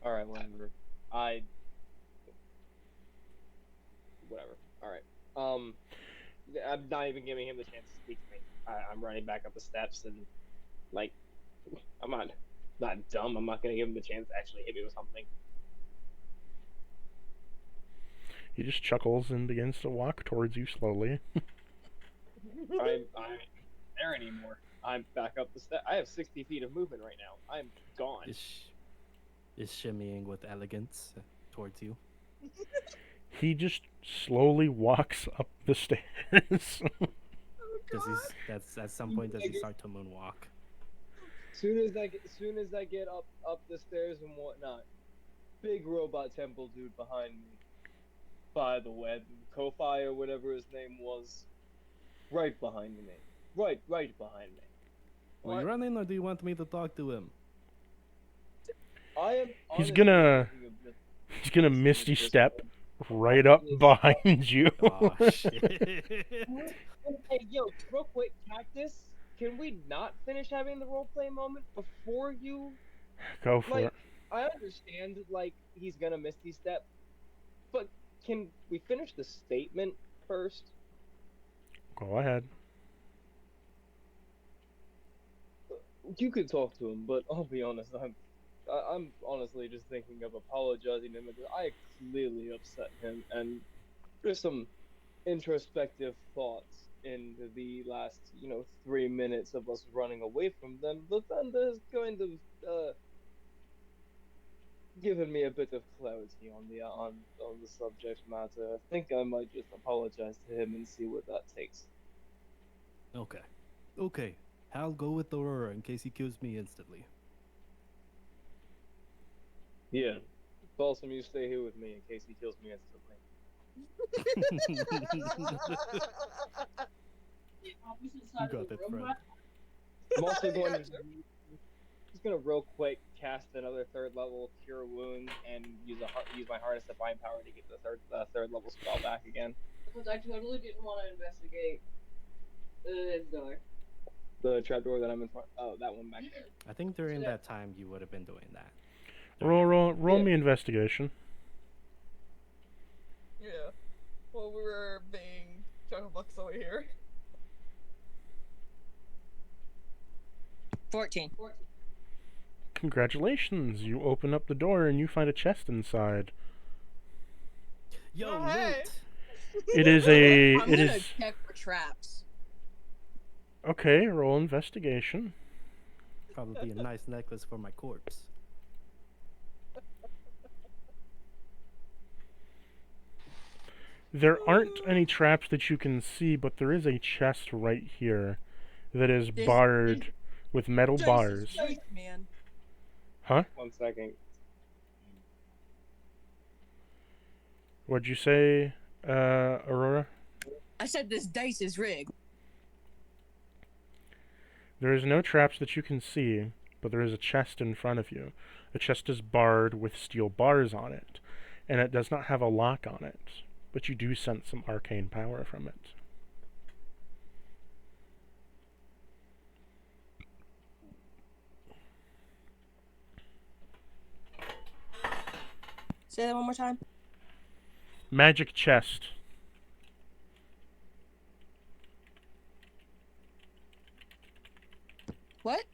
S2: Alright, whatever. Whatever. Alright. I'm not even giving him the chance to speak to me. I'm running back up the steps and, like, I'm not dumb. I'm not gonna give him the chance to actually hit me with something.
S6: He just chuckles and begins to walk towards you slowly.
S2: I'm not there anymore. I'm back up the step. I have 60 feet of movement right now. I'm gone.
S4: Is shimmying with elegance towards you.
S6: He just slowly walks up the stairs.
S4: That's at some point does he start to moonwalk?
S2: Soon as I get up the stairs and whatnot, big robot temple dude behind me. By the way, Ko-Fi or whatever his name was, right behind me. Right behind me.
S4: Are you running, or do you want me to talk to him?
S2: I am.
S6: He's
S2: honestly
S6: gonna
S2: thinking of just-
S6: He's gonna misty step right up behind you.
S4: Oh shit!
S2: Hey, yo, real quick, Cactus. Can we not finish having the roleplay moment before you?
S6: Go for
S2: Like,
S6: it.
S2: I understand, like, he's gonna misty step, but can we finish the statement first?
S6: Go ahead.
S2: You could talk to him, but I'll be honest, I'm honestly just thinking of apologizing to him because I clearly upset him, and there's some introspective thoughts in the last, 3 minutes of us running away from them. The thunder is kind of given me a bit of clarity on the subject matter. I think I might just apologize to him and see what that takes.
S4: Okay. I'll go with Aurora in case he kills me instantly.
S2: Yeah. Balsam, you stay here with me in case he kills me instantly.
S4: You got that, friend.
S2: I'm also going to just gonna real quick cast another 3rd level Cure Wounds and use my Harness Divine Power to get the third level spell back again.
S5: Because I totally didn't want to investigate his door.
S2: The trapdoor that I'm in front. Oh, that one back there.
S4: I think during that time you would have been doing that.
S6: Roll
S2: Yeah.
S6: me investigation.
S3: Yeah. Well, we were being chucklebucks over here.
S5: 14.
S6: Congratulations! You open up the door and you find a chest inside.
S4: Yo,
S3: Oh, hey.
S4: loot!
S6: It is a.
S5: I'm
S6: It
S5: gonna
S6: is
S5: check for traps.
S6: okay. Roll investigation.
S4: Probably a nice necklace for my corpse.
S6: There aren't any traps that you can see, but there is a chest right here that is
S5: This-
S6: barred with metal
S5: Jesus
S6: bars.
S5: Christ, man.
S6: Huh?
S2: 1 second.
S6: What'd you say, Aurora?
S5: I said this dice is rigged.
S6: There is no traps that you can see, but there is a chest in front of you. The chest is barred with steel bars on it, and it does not have a lock on it, but you do sense some arcane power from it.
S5: Say that one more time.
S6: Magic chest.
S5: What?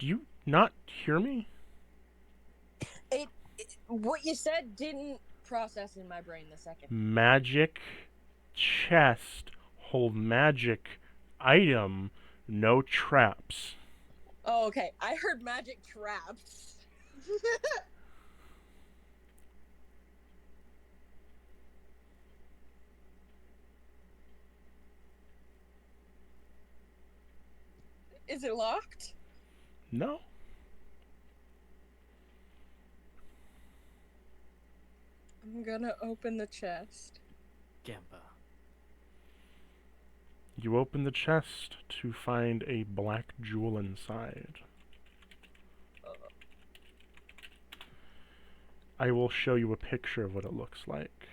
S6: Do you not hear me?
S5: What you said didn't process in my brain the second.
S6: Magic chest. Hold magic item. No traps.
S5: Oh, okay. I heard magic traps. Is it locked?
S6: No.
S5: I'm gonna open the chest.
S4: Gampa.
S6: You open the chest to find a black jewel inside. I will show you a picture of what it looks like.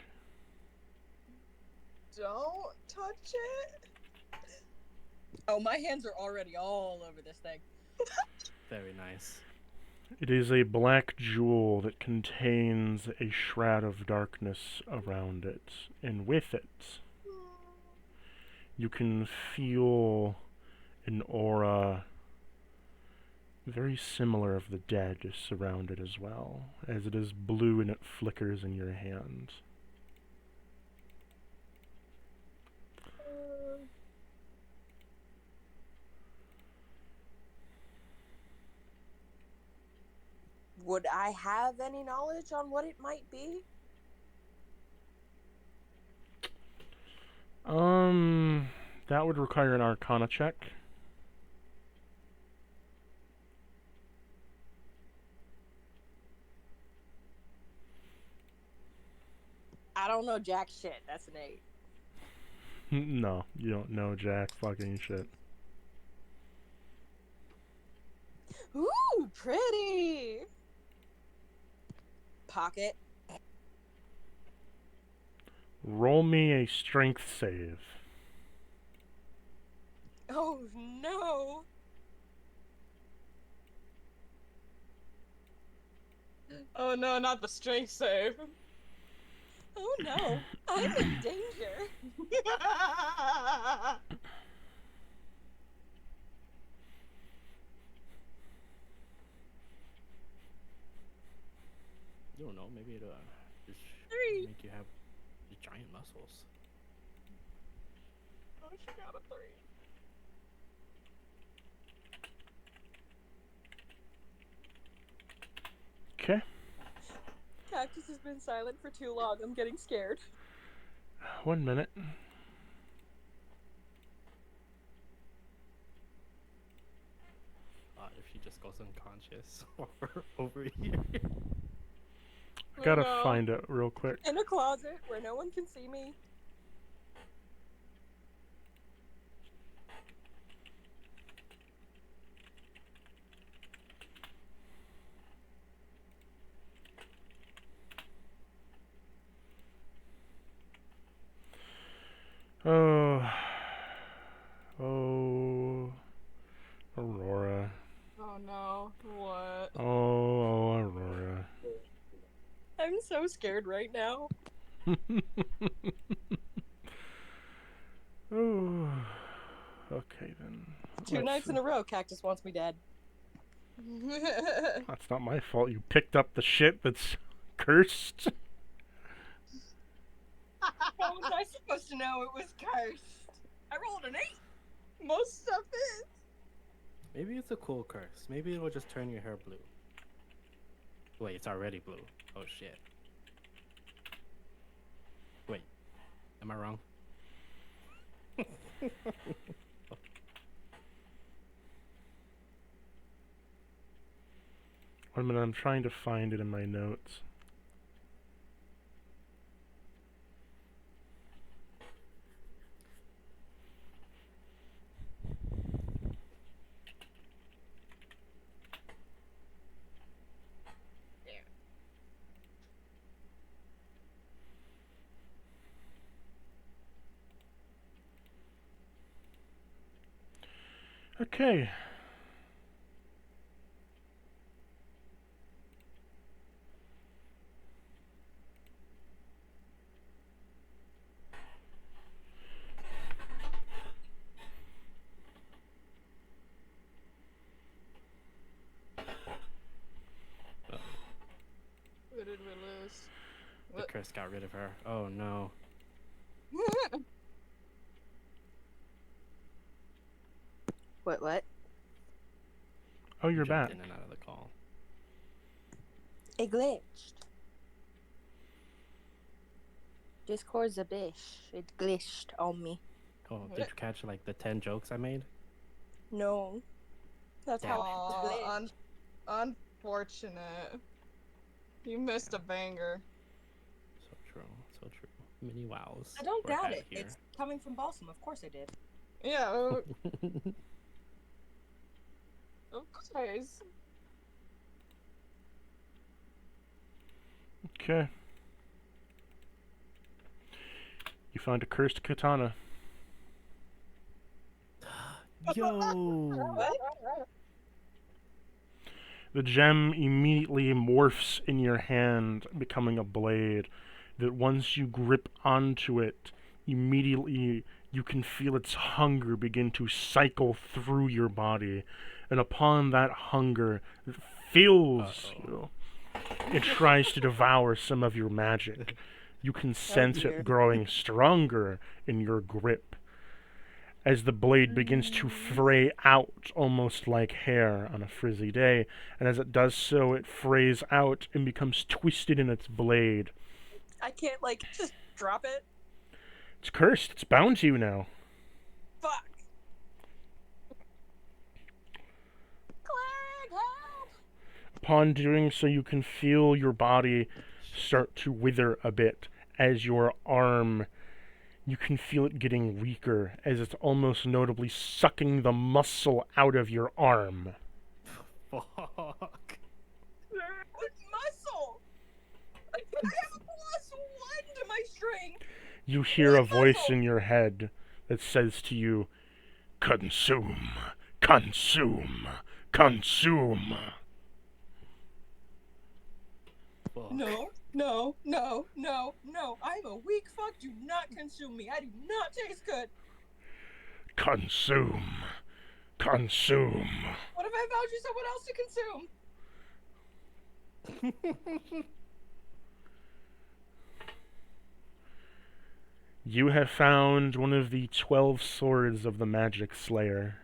S3: Don't touch it.
S5: Oh, my hands are already all over this thing.
S4: Very nice.
S6: It is a black jewel that contains a shroud of darkness around it, and with it, you can feel an aura very similar of the dead surround it as well, as it is blue and it flickers in your hand.
S5: Would I have any knowledge on what it might be?
S6: That would require an Arcana check.
S5: I don't know jack shit. That's an 8.
S6: No, you don't know jack fucking shit.
S5: Ooh, pretty. Pocket.
S6: Roll me a strength save.
S5: Oh no.
S3: Oh no, not the strength save.
S5: Oh no. I'm in danger.
S4: You don't know, maybe it'll just
S5: 3.
S4: make you have giant muscles.
S3: Oh, she got a 3.
S6: Okay.
S5: Cactus has been silent for too long. I'm getting scared.
S6: 1 minute.
S4: If she just goes unconscious over here.
S6: I gotta
S3: no.
S6: find it real quick.
S5: In a closet where no one can see me.
S6: Oh. Oh. Aurora.
S3: Oh no, what?
S6: Oh, Aurora.
S5: I'm so scared right now.
S6: Oh. Okay then.
S5: 2 nights in a row, Cactus wants me dead.
S6: That's not my fault. You picked up the shit that's cursed.
S5: How was I supposed to know it was cursed? I rolled an 8.
S3: Most stuff is.
S4: Maybe it's a cool curse. Maybe it'll just turn your hair blue. Wait, it's already blue. Oh shit. Wait, am I wrong?
S6: 1 minute, I'm trying to find it in my notes. Okay.
S3: What did we lose?
S4: The curse got rid of her. Oh no.
S5: What?
S6: Oh, you're
S4: Jumped
S6: back.
S4: in and out of the call.
S5: It glitched. Discord's a bish. It glitched on me.
S4: Oh, did you catch like the 10 jokes I made?
S5: No. That's how it
S3: Aw,
S5: glitched.
S3: unfortunate. You missed a banger.
S4: So true, so true. Mini wows.
S5: I don't
S4: were
S5: doubt
S4: had
S5: it.
S4: here.
S5: It's coming from Balsam. Of course I did.
S3: Yeah, of course.
S6: Okay. You found a cursed katana.
S4: Yo!
S6: The gem immediately morphs in your hand, becoming a blade that once you grip onto it, immediately you can feel its hunger begin to cycle through your body. And upon that hunger, it fills you. It tries to devour some of your magic. You can sense it growing stronger in your grip as the blade begins to fray out almost like hair on a frizzy day, and as it does so, it frays out and becomes twisted in its blade.
S5: I can't, like, just drop it.
S6: It's cursed. It's bound to you now.
S5: Fuck. Clegg, help!
S6: Upon doing so, you can feel your body start to wither a bit as your arm, you can feel it getting weaker as it's almost notably sucking the muscle out of your arm.
S4: Fuck.
S5: What muscle? I have a +1 to my strength.
S6: You hear a
S5: What
S6: voice
S5: muscle?
S6: in your head that says to you, "Consume, consume, consume."
S4: Fuck.
S5: No, no, no, no, no. I'm a weak fuck. Do not consume me. I do not taste good.
S6: Consume, consume.
S5: What if I found you someone else to consume?
S6: You have found one of the 12 swords of the Magic Slayer.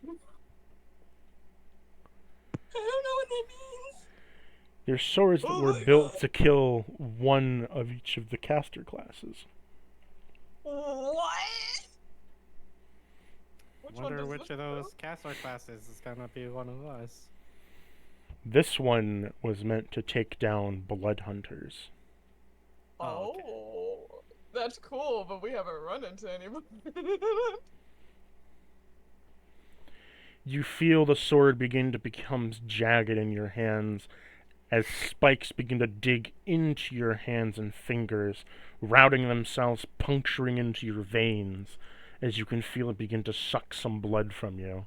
S5: I don't know what that means.
S6: They're swords that were built to kill one of each of the caster classes.
S5: What?
S4: Wonder which of those caster classes is gonna be one of us.
S6: This one was meant to take down blood hunters.
S3: Oh,
S4: okay.
S3: That's cool, but we haven't run into anybody.
S6: You feel the sword begin to become jagged in your hands as spikes begin to dig into your hands and fingers, routing themselves, puncturing into your veins, as you can feel it begin to suck some blood from you.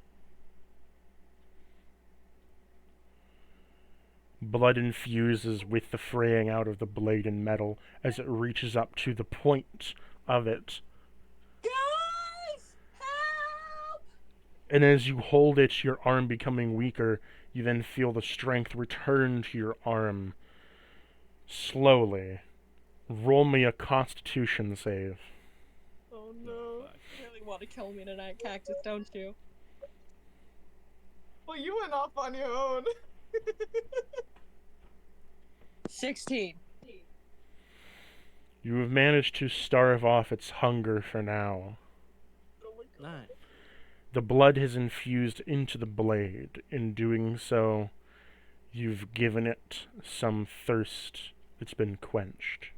S6: Blood infuses with the fraying out of the blade and metal as it reaches up to the point of it.
S5: Guys, help!
S6: And as you hold it, your arm becoming weaker, you then feel the strength return to your arm. Slowly. Roll me a Constitution save.
S5: Oh no. You really want to kill me tonight, Cactus, don't you?
S3: Well, you went off on your own.
S5: 16.
S6: You have managed to starve off its hunger for now.
S4: Nice.
S6: The blood has infused into the blade. In doing so, you've given it some thirst that's been quenched.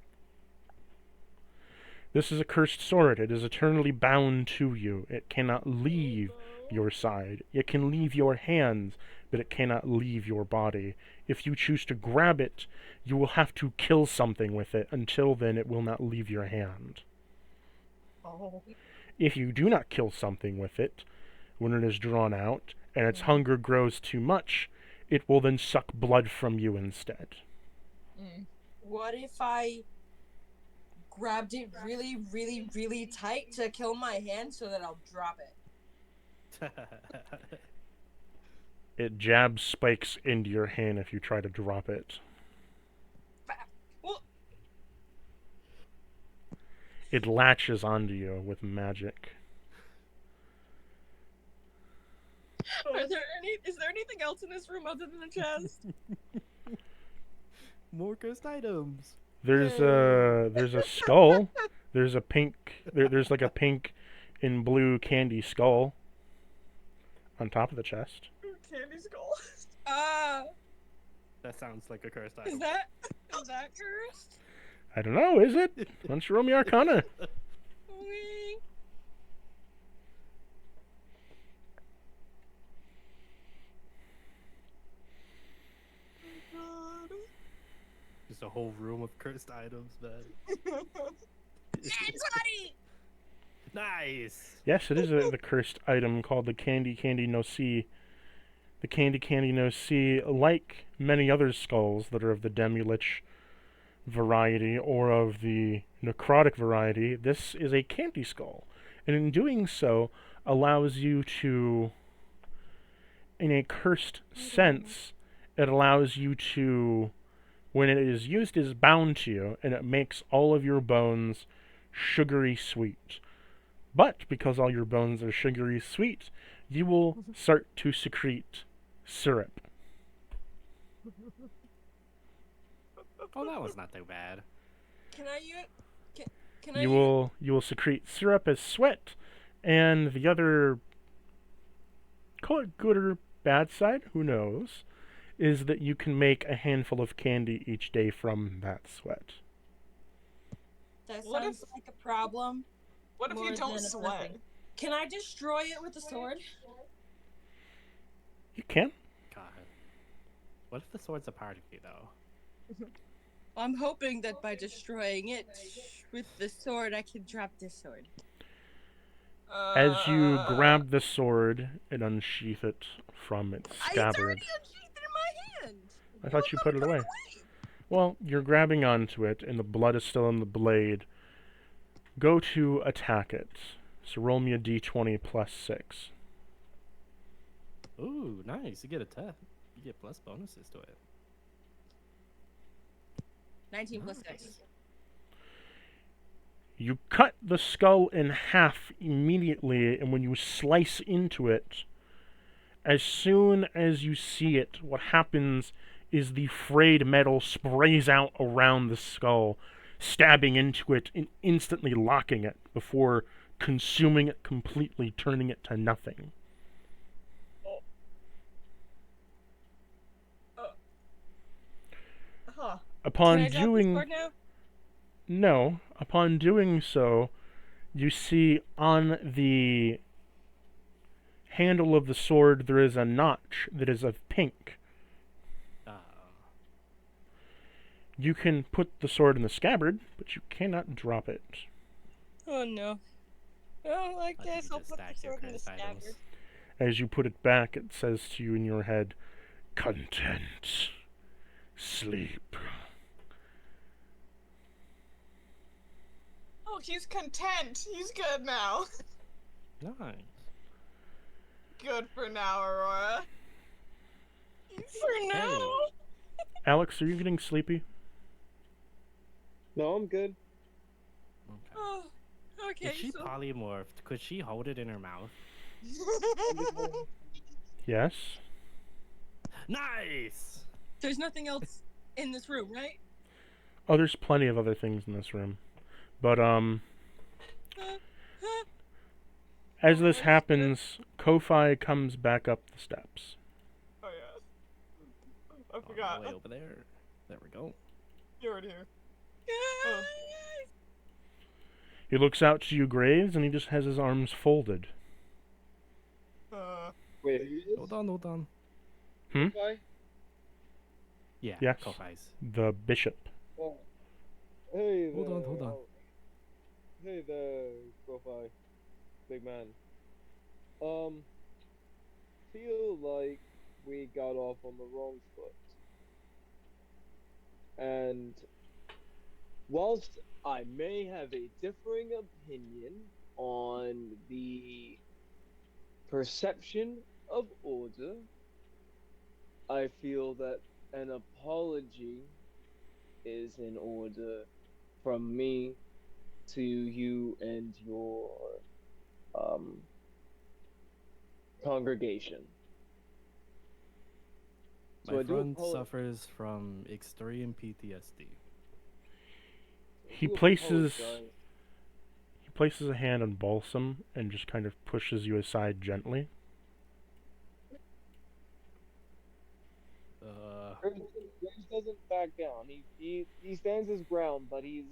S6: This is a cursed sword. It is eternally bound to you. It cannot leave your side. It can leave your hands, but it cannot leave your body. If you choose to grab it, you will have to kill something with it. Until then, it will not leave your hand.
S3: Oh.
S6: If you do not kill something with it, when it is drawn out, and its hunger grows too much, it will then suck blood from you instead.
S5: What if I grabbed it really, really, really tight to kill my hand so that I'll drop it?
S6: It jabs spikes into your hand if you try to drop it.
S5: Well,
S6: It latches onto you with magic.
S5: is there anything else in this room other than the chest?
S4: More cursed items.
S6: There's a skull. There's a pink. There's like a pink and blue candy skull on top of the chest.
S3: Candy skull.
S4: That sounds like a cursed
S5: Is
S4: item.
S5: that cursed?
S6: I don't know. Is it? Why don't you roll me Arcana?
S5: Wee.
S4: Just a whole room of cursed items, man.
S5: It's honey!
S4: Nice.
S6: Yes, it is the cursed item called the Candy no Si. The Candy No See, like many other skulls that are of the Demi-Lich variety or of the necrotic variety, this is a candy skull. And in doing so, allows you to, in a cursed sense, it allows you to, when it is used, is bound to you, and it makes all of your bones sugary sweet. But because all your bones are sugary sweet, you will start to secrete syrup.
S4: Oh, that was not too bad.
S5: Can I use? Can I
S6: You
S5: use?
S6: will secrete syrup as sweat, and the other, call it good or bad side, who knows, is that you can make a handful of candy each day from that sweat.
S5: That
S3: What
S5: sounds like a problem.
S3: What if
S5: more
S3: you don't
S5: than a
S3: sweat?
S5: blessing. Can I destroy it with a sword?
S6: You can.
S4: God. What if the sword's a part of you, though?
S5: I'm hoping that by destroying it with the sword, I can drop this sword.
S6: As you grab the sword and unsheath it from its
S5: It's
S6: scabbard.
S5: already unsheathed in my hand.
S6: I thought you put it away. Well, you're grabbing onto it, and the blood is still in the blade. Go to attack it. So roll me a d20 plus 6.
S4: Ooh, nice. You get a 10. You get plus bonuses to it.
S5: 19 plus 6.
S6: You cut the skull in half immediately, and when you slice into it, as soon as you see it, what happens is the frayed metal sprays out around the skull, stabbing into it and instantly locking it before consuming it completely, turning it to nothing.
S3: Huh.
S6: Upon
S5: Can I drop the
S6: doing
S5: sword now?
S6: no, upon doing so, you see on the handle of the sword there is a notch that is of pink. You can put the sword in the scabbard, but you cannot drop it.
S5: Oh no. Oh, I
S4: think
S5: guess
S4: you
S5: I'll
S4: just
S5: put the
S4: stacked your
S5: sword in the
S4: cursed items.
S5: scabbard.
S6: As you put it back, it says to you in your head, "Content. Sleep."
S3: Oh, he's content. He's good now.
S4: Nice.
S3: Good for now, Aurora.
S5: For now.
S4: Hey.
S6: Alex, are you getting sleepy?
S2: No, I'm good.
S4: Okay.
S5: Oh, okay.
S4: If she
S5: So
S4: polymorphed, could she hold it in her mouth?
S6: Yes.
S4: Nice!
S5: there's nothing else in this room, right?
S6: Oh, there's plenty of other things in this room. But, as this happens, Ko-Fi comes back up the steps.
S3: Oh yeah. I
S4: On
S3: forgot.
S4: the way over there. There we go.
S3: You're already here.
S6: He looks out to you, Graves, and he just has his arms folded.
S2: Wait, who is
S4: Hold on.
S2: Ko-Fi?
S4: Yeah,
S6: Yes.
S4: Ko-Fi's.
S6: The bishop.
S2: Oh. Hey,
S4: Hold on.
S2: Hey there, Ko-Fi. Big man. Feel like we got off on the wrong foot. And whilst I may have a differing opinion on the perception of order, I feel that an apology is in order from me to you and your congregation.
S4: My
S2: I do
S4: friend
S2: apolo-
S4: suffers from extreme PTSD.
S6: He
S2: do
S6: places
S2: apologize.
S6: he places a hand on Balsam and just kind of pushes you aside gently.
S2: Graves doesn't back down. He stands his ground, but he's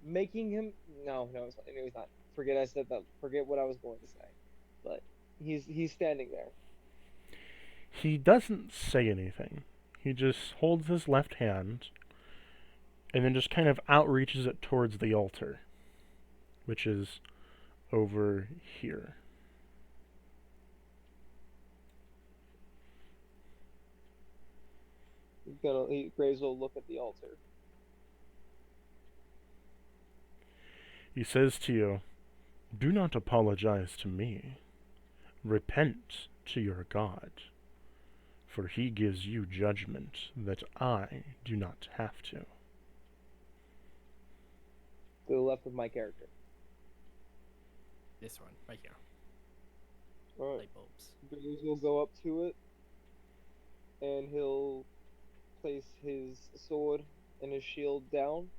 S2: making him. No, it's not. He's not. Forget I said that. Forget what I was going to say. But he's standing there.
S6: He doesn't say anything. He just holds his left hand and then just kind of outreaches it towards the altar, which is over here.
S2: Graves will look at the altar.
S6: He says to you, "Do not apologize to me. Repent to your God, for he gives you judgment that I do not have to."
S2: To the left of my character.
S4: This one, right here.
S2: Alright.
S4: Light bulbs.
S2: Graves will go up to it, and he'll place his sword and his shield down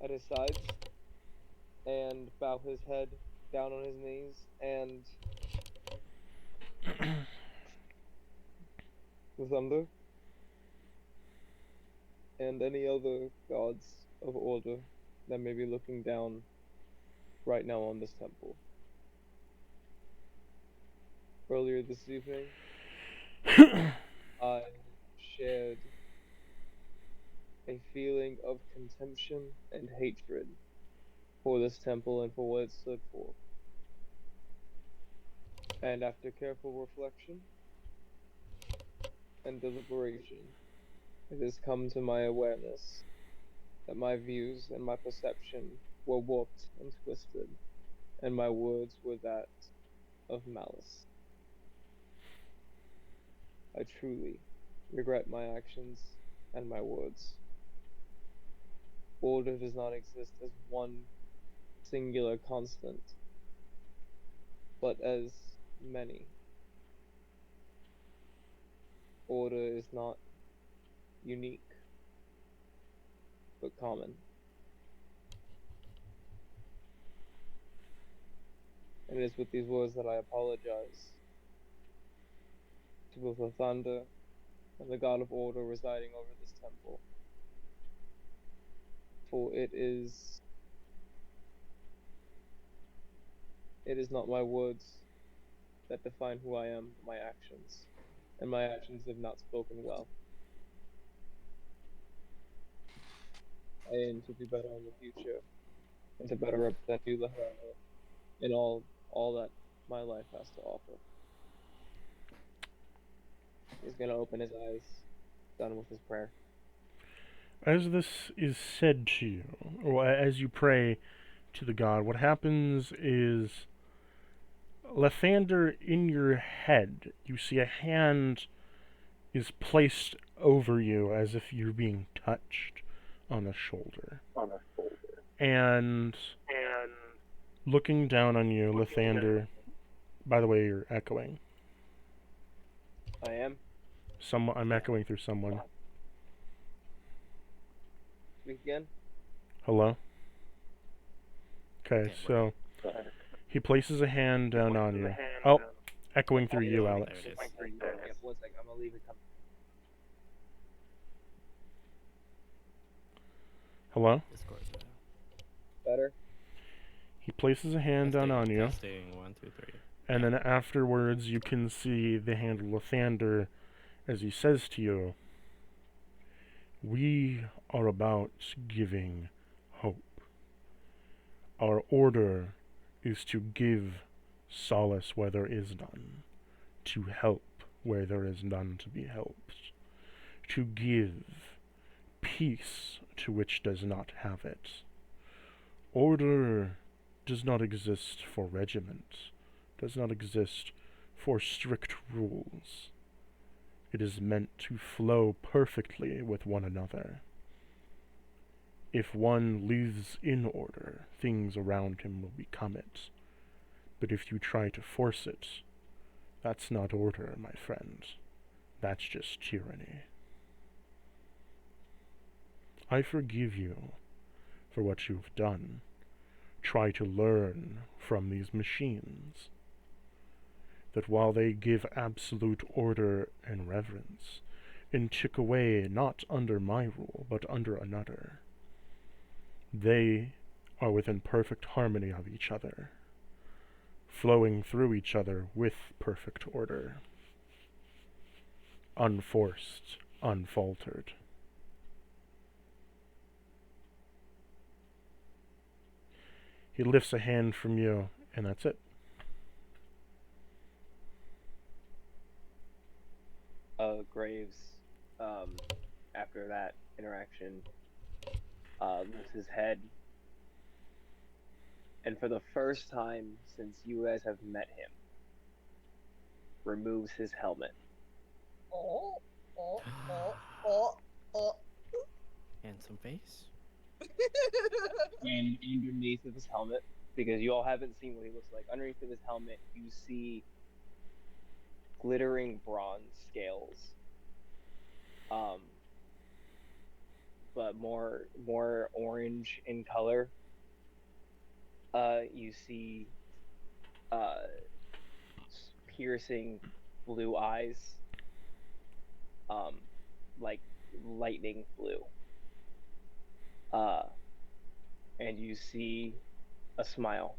S2: at his sides, and bow his head down on his knees, and the thunder, and any other gods of order that may be looking down right now on this temple. Earlier this evening, I shared a feeling of contempt and hatred for this temple and for what it stood for. And after careful reflection and deliberation, it has come to my awareness that my views and my perception were warped and twisted, and my words were that of malice. I truly regret my actions and my words. Order does not exist as one singular constant, but as many. Order is not unique, but common. And it is with these words that I apologize to both the thunder and the god of order residing over this temple. For it is not my words that define who I am, but my actions. And my actions have not spoken well. I aim to do better in the future, and to better represent you, Lahara, in all that my life has to offer. He's gonna open his eyes, done with his prayer.
S6: As this is said to you, or as you pray to the god, what happens is, Lathander, in your head, you see a hand is placed over you as if you're being touched on the shoulder. And looking down on you, Lathander, by the way, you're echoing.
S2: I am.
S6: I'm echoing through someone.
S2: Speak again.
S6: Hello? Okay, so he places a hand down on you. Oh, echoing through you, Alex.
S4: There it is.
S2: Yeah, 1 second, I'm gonna leave it come.
S6: Hello?
S4: Discord's
S2: Better?
S6: He places a hand down on you,
S4: Testing 1, 2, 3.
S6: and then afterwards you can see the hand of Lathander as he says to you, "We are about giving hope. Our order is to give solace where there is none, to help where there is none to be helped, to give peace to which does not have it. Order does not exist for regiment, does not exist for strict rules. It is meant to flow perfectly with one another. If one lives in order, things around him will become it. But if you try to force it, that's not order, my friend. That's just tyranny. I forgive you for what you've done. Try to learn from these machines that while they give absolute order and reverence, and tick away not under my rule, but under another, they are within perfect harmony of each other, flowing through each other with perfect order, unforced, unfaltered. He lifts a hand from you, and that's it.
S2: Graves, after that interaction, lifts his head, and for the first time since you guys have met him, removes his helmet.
S3: Oh, oh, oh, oh, oh.
S4: Handsome face.
S2: And underneath of his helmet, because you all haven't seen what he looks like, underneath of his helmet, you see glittering bronze scales. But more orange in color. You see piercing blue eyes, like lightning blue. And you see a smile.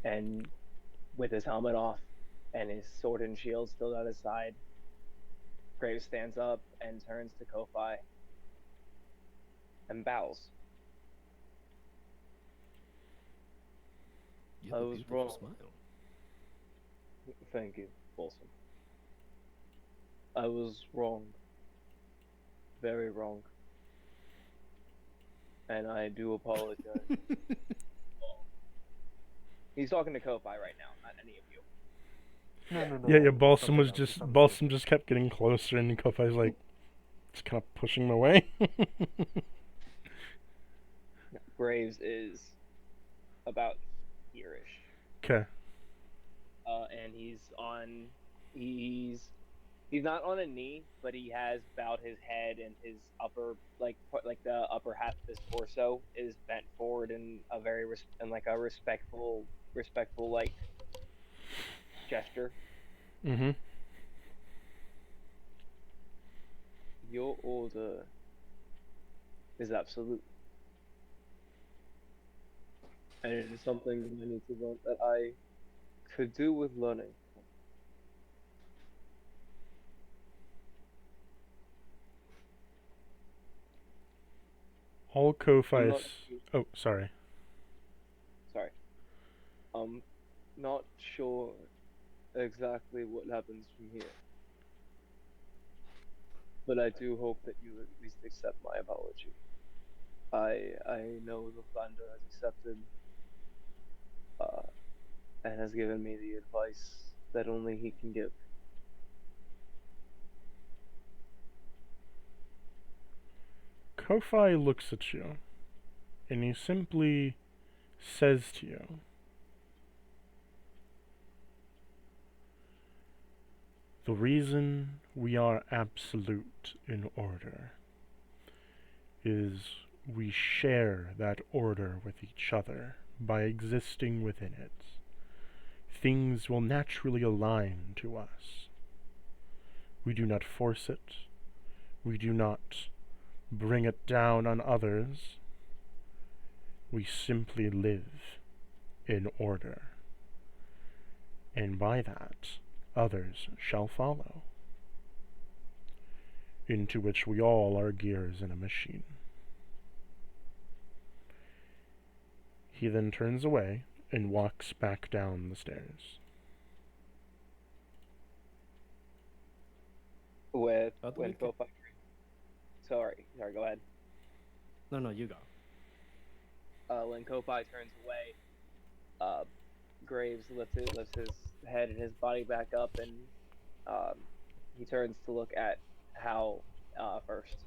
S2: And with his helmet off and his sword and shield still at his side, Graves stands up and turns to Ko-Fi and bows.
S4: You have
S2: I
S4: a
S2: was
S4: beautiful
S2: wrong.
S4: smile.
S2: Thank you, Folsom. I was wrong. Very wrong. And I do apologize. He's talking to Ko-Fi right now, not any of you.
S6: Yeah. Balsam was
S4: Something else,
S6: just
S4: something
S6: Balsam just kept getting closer, and Kofi's like, just kind of pushing him away.
S2: Graves is about here-ish.
S6: Okay.
S2: And he's not on a knee, but he has bowed his head, and his upper the upper half of his torso is bent forward in a very respectful like gesture.
S6: Mm-hmm.
S2: Your order is absolute, and it is something I need to learn that I could do with learning.
S6: All
S2: I'm
S6: Kofi's.
S2: not
S6: Oh, sorry.
S2: sorry. I'm not sure exactly what happens from here, but I do hope that you at least accept my apology. I know the Thunder has accepted and has given me the advice that only he can give.
S6: Ko-Fi looks at you, and he simply says to you, "The reason we are absolute in order is we share that order with each other by existing within it. Things will naturally align to us. We do not force it. We do not bring it down on others. We simply live in order. And by that, others shall follow. Into which we all are gears in a machine." He then turns away and walks back down the stairs.
S2: When
S4: Okay.
S2: Ko-Fi, sorry, go ahead.
S4: No, you go.
S2: When Ko-Fi turns away, Graves lifts his head and his body back up, and he turns to look at Hal first.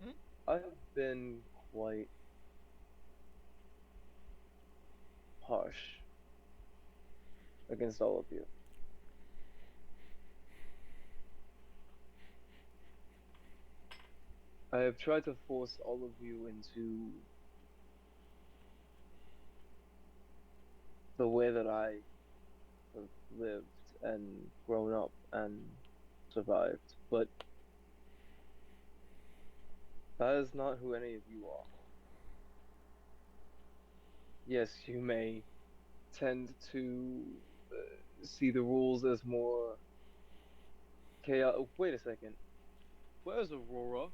S3: Hmm?
S2: I've been quite harsh against all of you. I have tried to force all of you into the way that I have lived and grown up and survived, but that is not who any of you are. Yes, you may tend to see the rules as more chaos. Wait a second. Where's Aurora?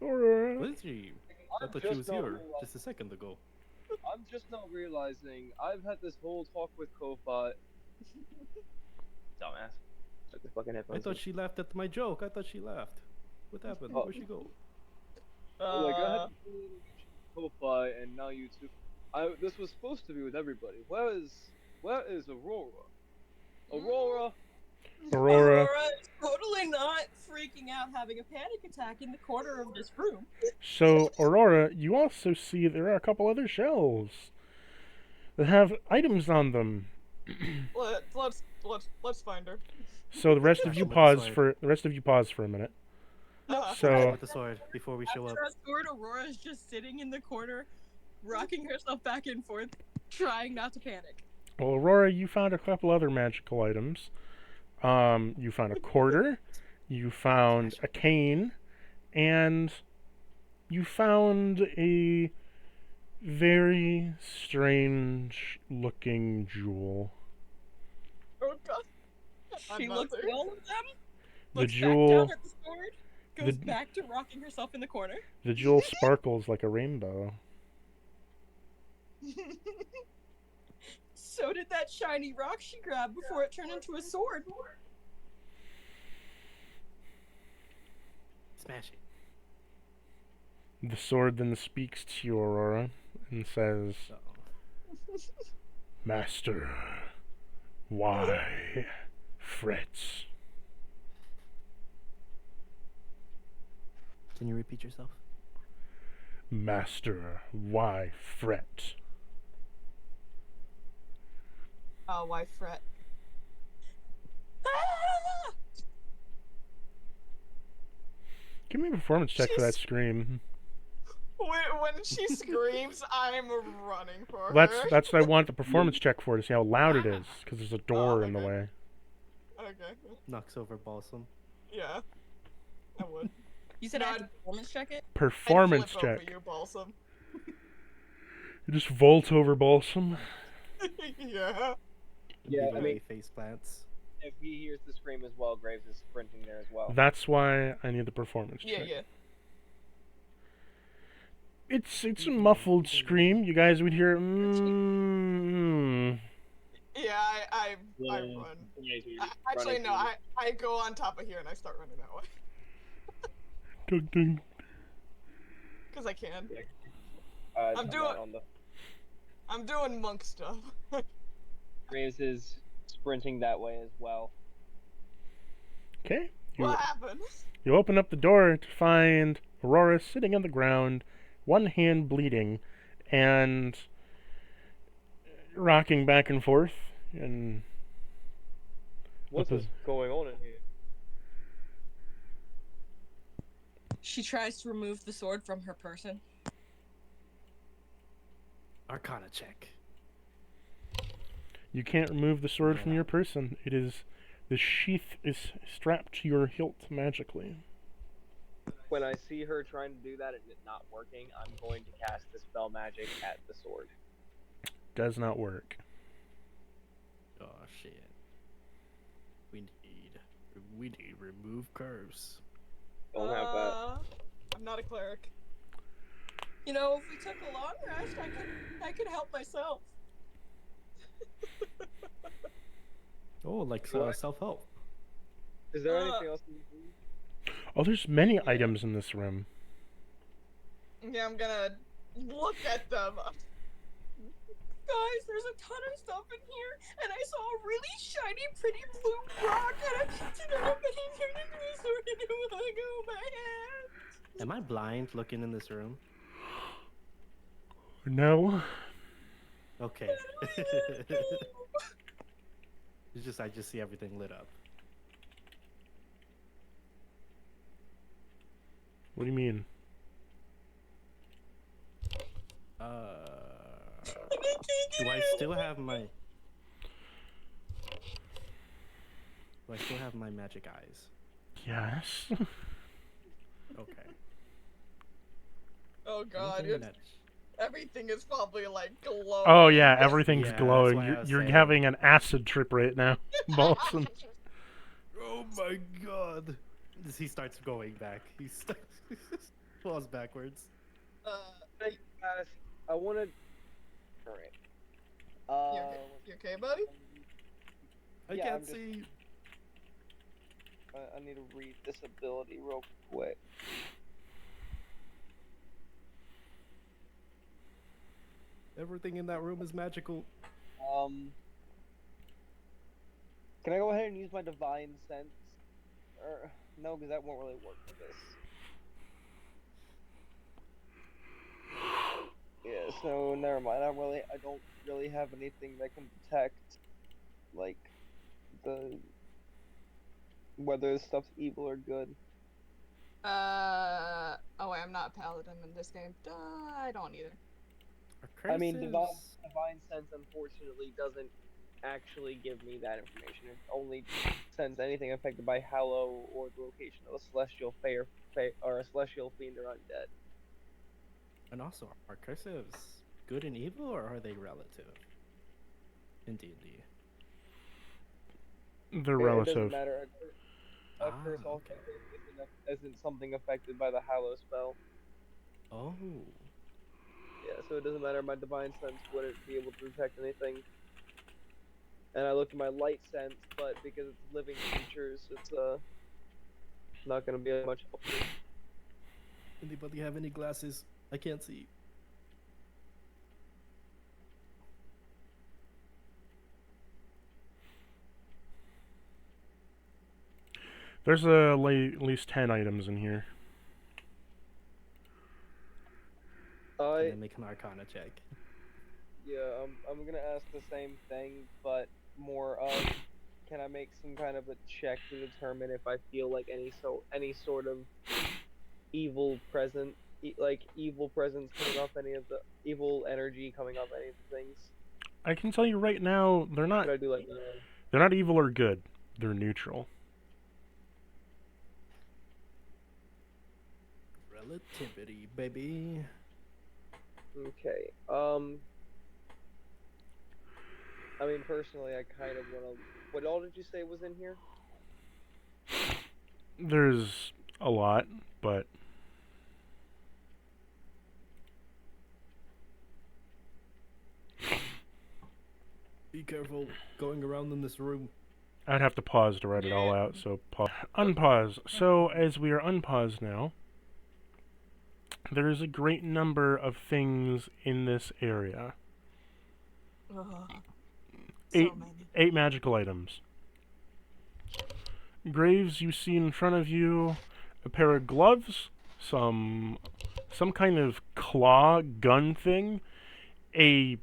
S6: Aurora.
S4: What is she? I
S2: I'm
S4: thought she
S2: just
S4: was
S2: not
S4: here
S2: realizing-
S4: just a second ago.
S2: I'm just not realizing I've had this whole talk with Kofa. Dumbass. Took the fucking
S4: I
S2: headphones.
S4: thought she laughed at my joke. I thought she laughed. What happened?
S2: Oh.
S4: Where'd she go?
S2: Like I had Kofa, and now you two. This was supposed to be with everybody. Where is Aurora? Aurora.
S6: Aurora.
S5: is totally not freaking out, having a panic attack in the corner of this room.
S6: So, Aurora, you also see there are a couple other shelves that have items on them.
S3: Let's find her.
S6: So the rest of you pause for a minute. So
S4: With the sword before we show up.
S5: After a sword, Aurora is just sitting in the corner, rocking herself back and forth, trying not to panic.
S6: well, Aurora, you found a couple other magical items. You found a quarter, you found a cane, and you found a very strange looking jewel.
S3: Oh god.
S5: She looks at all of them,
S6: The
S5: looks
S6: jewel
S5: back down at the sword, goes
S6: the-
S5: back to rocking herself in the corner.
S6: the jewel sparkles like a rainbow.
S5: So did that shiny rock she grabbed before it turned into a sword.
S4: Smash it.
S6: The sword then speaks to you, Aurora, and says,
S4: Uh-oh.
S6: Master, why fret?
S4: Can you repeat yourself?
S6: Master, why fret?
S3: Why fret?
S5: Ah!
S6: Give me a performance check for that scream.
S3: When she screams, I'm running for her.
S6: That's what I want the performance check for, to see how loud it is, because there's a door in the
S3: okay.
S6: way.
S3: Okay.
S4: Knocks over Balsam.
S3: Yeah. I would.
S5: You said I had to performance check it?
S6: Performance
S3: I'd flip
S6: check.
S3: over you, Balsam.
S6: You just vault over Balsam.
S3: Yeah.
S2: Yeah,
S4: Give
S2: I
S4: away
S2: mean-
S4: face plants.
S2: If he hears the scream as well, Graves is sprinting there as well.
S6: That's why I need the performance
S3: Yeah,
S6: check.
S3: yeah.
S6: It's a muffled scream. You guys would hear. Mm.
S3: Yeah, I run. Actually, no, I go on top of here and I start running that way.
S6: Ding, ding.
S3: Because I can.
S2: I'm
S3: doing- I'm doing monk stuff.
S2: Graves is sprinting that way as well.
S6: Okay. You,
S3: What happened?
S6: you open up the door to find Aurora sitting on the ground, one hand bleeding, and rocking back and forth. And
S2: What's
S6: What the-
S2: going on in here?
S5: She tries to remove the sword from her person.
S4: Arcana check.
S6: you can't remove the sword from your person. The sheath is strapped to your hilt magically.
S2: When I see her trying to do that and it not working, I'm going to cast the spell magic at the sword.
S6: Does not work.
S4: Oh shit. We need remove curves.
S2: Don't have that.
S3: I'm not a cleric.
S5: You know, if we took a long rest, I could help myself.
S4: Oh, like
S2: What?
S4: self-help.
S2: Is there anything else you need?
S6: Oh, there's many items in this room.
S3: Yeah, I'm gonna look at them.
S5: Guys, there's a ton of stuff in here, and I saw a really shiny, pretty blue rock, and I picked it up, and he turned into a sword, and it was like, oh my hand.
S4: Am I blind looking in this room?
S6: No.
S4: Okay. It's just I just see everything lit up.
S6: What do you mean?
S4: Do I still have my? Do I still have my magic eyes?
S6: Yes.
S4: Okay.
S3: Oh god,
S4: Anything
S3: it's, everything is probably like glowing.
S6: Oh yeah, everything's
S4: Yeah, that's
S6: glowing.
S4: why I was
S6: You're
S4: saying.
S6: having an acid trip right now, Balsam.
S4: Oh my god! He starts going back. He starts falls backwards.
S2: Hey, guys, I wanted current.
S3: You okay, buddy?
S4: I
S2: Yeah,
S4: can't
S2: I'm just-
S4: see.
S2: I need to read this ability real quick.
S4: Everything in that room is magical.
S2: Can I go ahead and use my divine sense? Or no, because that won't really work for this. Yeah, so never mind. I don't really have anything that can detect, like, whether this stuff's evil or good.
S3: Oh wait, I'm not a paladin in this game. Duh, I don't either.
S2: I mean, divine sense unfortunately doesn't actually give me that information. It only sends anything affected by Hallow or the location of a celestial or a celestial fiend or undead.
S4: And also, are cursives good and evil, or are they relative? In D&D.
S6: They're
S2: It
S6: relative.
S2: doesn't matter. A curse also isn't something affected by the Hallow spell.
S4: Oh.
S2: Yeah, so it doesn't matter. My divine sense wouldn't be able to detect anything. And I looked at my light sense, but because it's living creatures, it's not gonna be much help.
S4: Anybody have any glasses? I can't see.
S6: There's at least 10 items in here.
S4: Can I make an Arcana check?
S2: Yeah, I'm gonna ask the same thing, but more of, can I make some kind of a check to determine if I feel like any sort of evil presence coming off any of the evil energy coming off any of the things?
S6: I can tell you right now, they're not.
S2: Could I do like
S6: They're not evil or good. They're neutral.
S4: Relativity, baby.
S2: Okay. I mean, personally, I kind of want to. What all did you say was in here?
S6: There's a lot, but
S4: Be careful going around in this room.
S6: I'd have to pause to write it all out, so pause. Unpause. So, as we are unpaused now, there is a great number of things in this area.
S3: Ugh.
S6: Eight,
S3: So many.
S6: 8 magical items. Graves, you see in front of you a pair of gloves, some kind of claw gun thing, a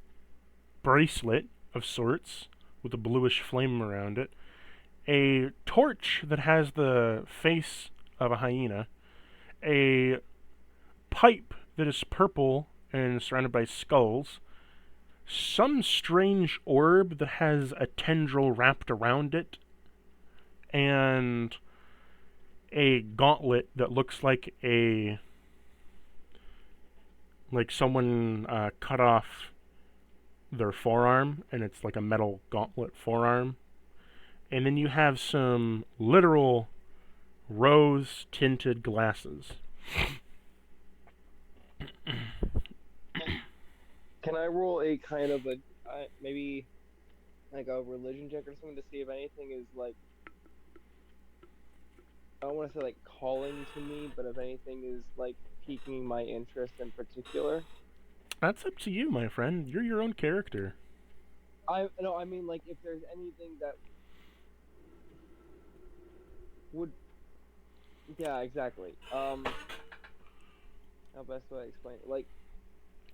S6: bracelet of sorts with a bluish flame around it, a torch that has the face of a hyena, a pipe that is purple and surrounded by skulls, some strange orb that has a tendril wrapped around it, and a gauntlet that looks like someone cut off their forearm, and it's like a metal gauntlet forearm. And then you have some literal rose-tinted glasses.
S2: Can I roll a kind of maybe like a religion check or something to see if anything is like, I don't want to say like calling to me, but if anything is like piquing my interest in particular?
S6: That's up to you, my friend. You're your own character.
S2: I mean like if there's anything that would, yeah, exactly. How best do I explain it? Like,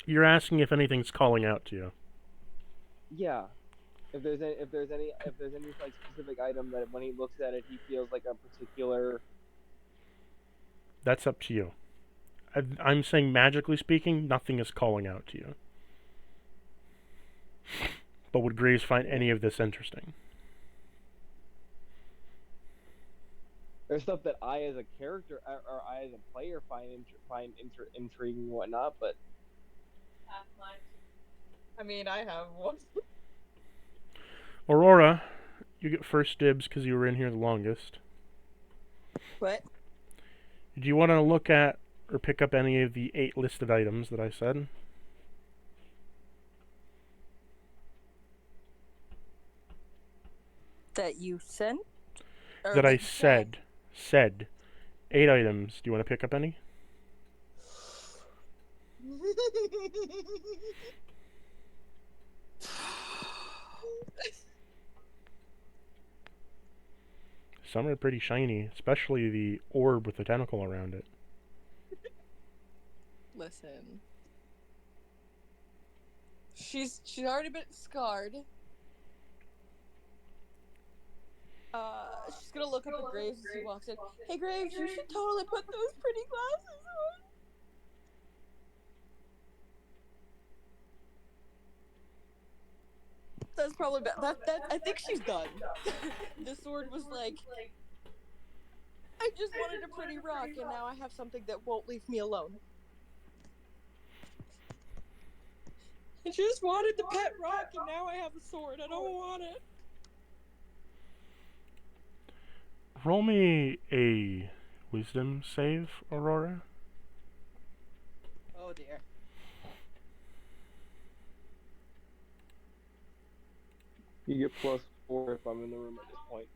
S6: You're asking if anything's calling out to you.
S2: yeah. If there's any like specific item that when he looks at it he feels like a particular.
S6: That's up to you. I'm saying, magically speaking, nothing is calling out to you. But would Graves find any of this interesting?
S2: There's stuff that I as a character or I as a player find intriguing and whatnot, but
S3: I mean, I have one.
S6: Aurora, you get first dibs because you were in here the longest.
S5: What?
S6: Do you want to look at or pick up any of the 8 listed items that I said?
S5: That you sent? Or
S6: That I
S5: you
S6: said. 8 items. Do you want to pick up any? Some are pretty shiny, especially the orb with the tentacle around it.
S5: Listen. She's already been scarred. She's gonna look up at Graves as he walks in. Hey Graves, you should totally put those pretty glasses on. That's probably that. I think she's done. The sword was like, I just wanted a pretty rock, and now I have something that won't leave me alone. I just wanted the pet rock, and now I have a sword. I don't want it.
S6: Roll me a wisdom save, Aurora.
S5: Oh dear.
S2: You get +4 if I'm in the room at this point.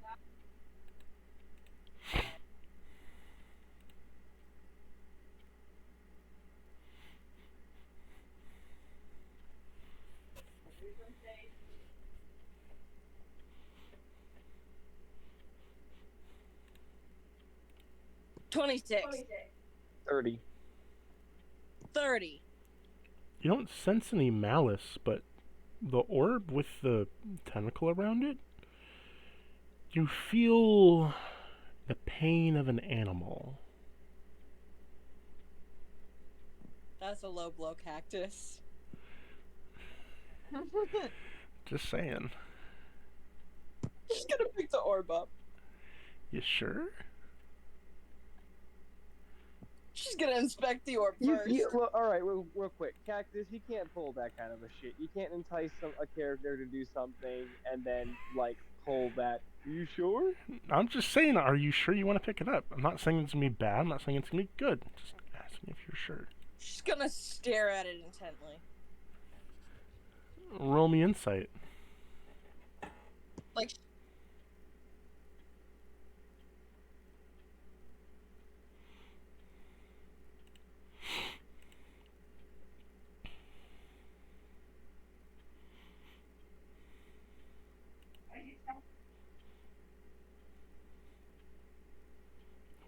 S5: $26.
S2: 30.
S5: 30.
S6: You don't sense any malice, but the orb with the tentacle around it, you feel the pain of an animal.
S5: That's a low blow cactus.
S6: Just saying.
S5: She's gonna pick the orb up.
S6: You sure?
S5: She's gonna inspect the orb first.
S2: Well, all right, real quick. Cactus, you can't pull that kind of a shit. You can't entice a character to do something and then, like, pull that. You sure?
S6: I'm just saying, are you sure you want to pick it up? I'm not saying it's going to be bad. I'm not saying it's going to be good. Just asking if you're sure.
S5: She's gonna stare at it intently.
S6: Roll me insight.
S5: Like,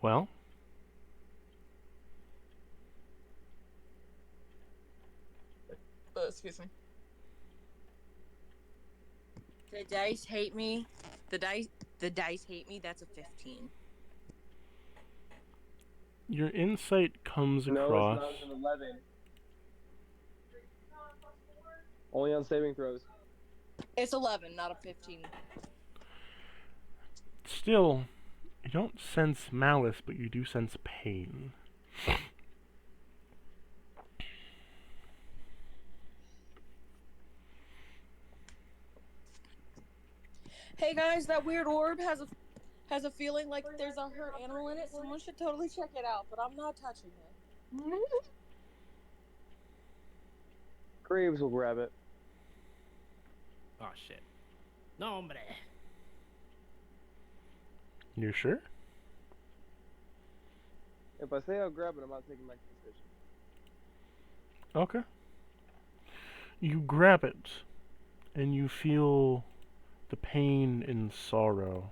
S6: Well,
S3: Excuse me.
S5: the dice hate me. The dice hate me. That's a 15.
S6: your insight comes
S2: No,
S6: across.
S2: it's not. It's an 11. Only on saving throws.
S5: It's 11, not a 15.
S6: Still, you don't sense malice, but you do sense pain.
S5: Hey guys, that weird orb has a feeling like there's a hurt animal in it. Someone should totally check it out, but I'm not touching it.
S2: Graves will grab it.
S4: Oh shit. No, hombre.
S6: You sure?
S2: If I say I'll grab it, I'm not taking my decision.
S6: Okay. You grab it, and you feel the pain and sorrow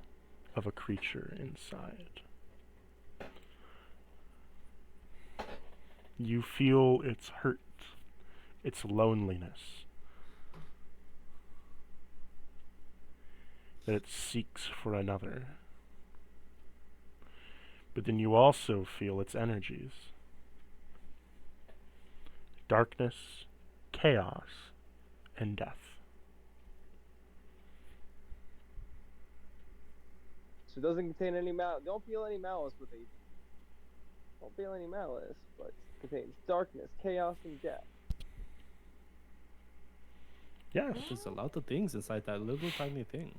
S6: of a creature inside. You feel its hurt, its loneliness, that it seeks for another. But then you also feel its energies. Darkness, chaos, and death.
S2: So it doesn't contain any malice. Don't feel any malice with it. Don't feel any malice, but it contains darkness, chaos, and death.
S6: Yes.
S4: There's a lot of things inside that little tiny thing.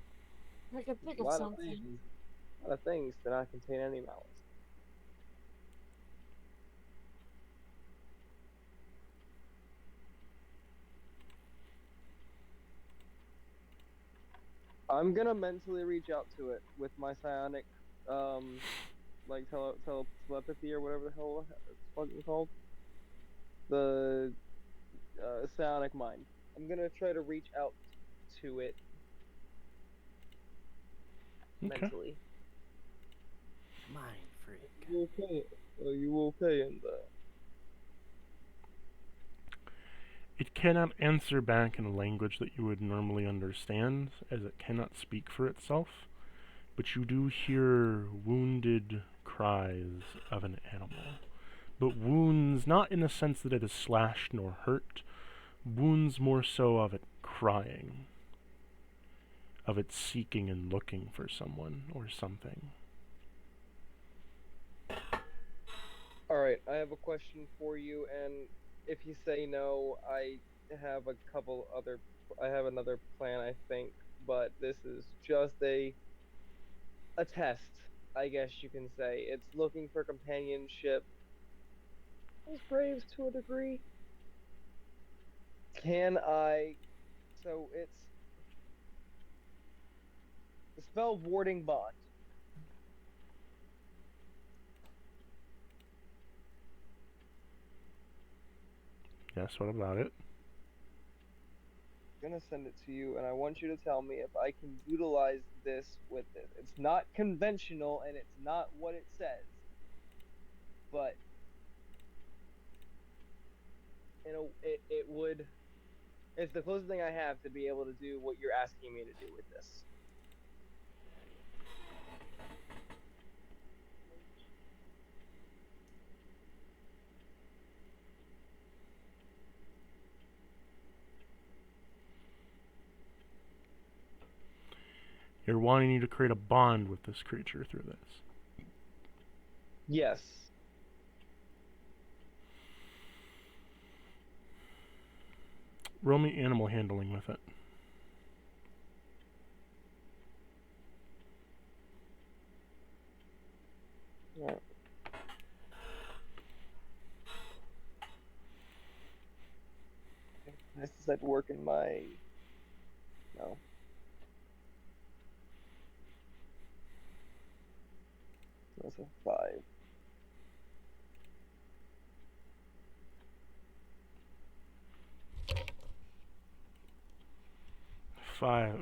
S5: I can think
S2: A
S5: of
S2: lot of
S5: something.
S2: things. A lot of things do not contain any malice. I'm gonna mentally reach out to it with my psionic, like telepathy or whatever the hell it's fucking called. The psionic mind. I'm gonna try to reach out to it mentally.
S4: Mind freak.
S2: You okay? Are you okay in that?
S6: It cannot answer back in a language that you would normally understand, as it cannot speak for itself, but you do hear wounded cries of an animal. But wounds not in the sense that it is slashed nor hurt, wounds more so of it crying, of it seeking and looking for someone or something.
S2: Alright, I have a question for you, and if you say no, I have another plan, I think, but this is just a test, I guess you can say. It's looking for companionship. As Graves to a degree. So it's the spell Warding Bond.
S6: Yes, what about it?
S2: I'm gonna send it to you, and I want you to tell me if I can utilize this with it. It's not conventional, and it's not what it says, but it would. It's the closest thing I have to be able to do what you're asking me to do with this.
S6: You're wanting you to create a bond with this creature through this.
S2: Yes.
S6: Roll me animal handling with it.
S2: Yeah. This is at work in my. No. That's a 5.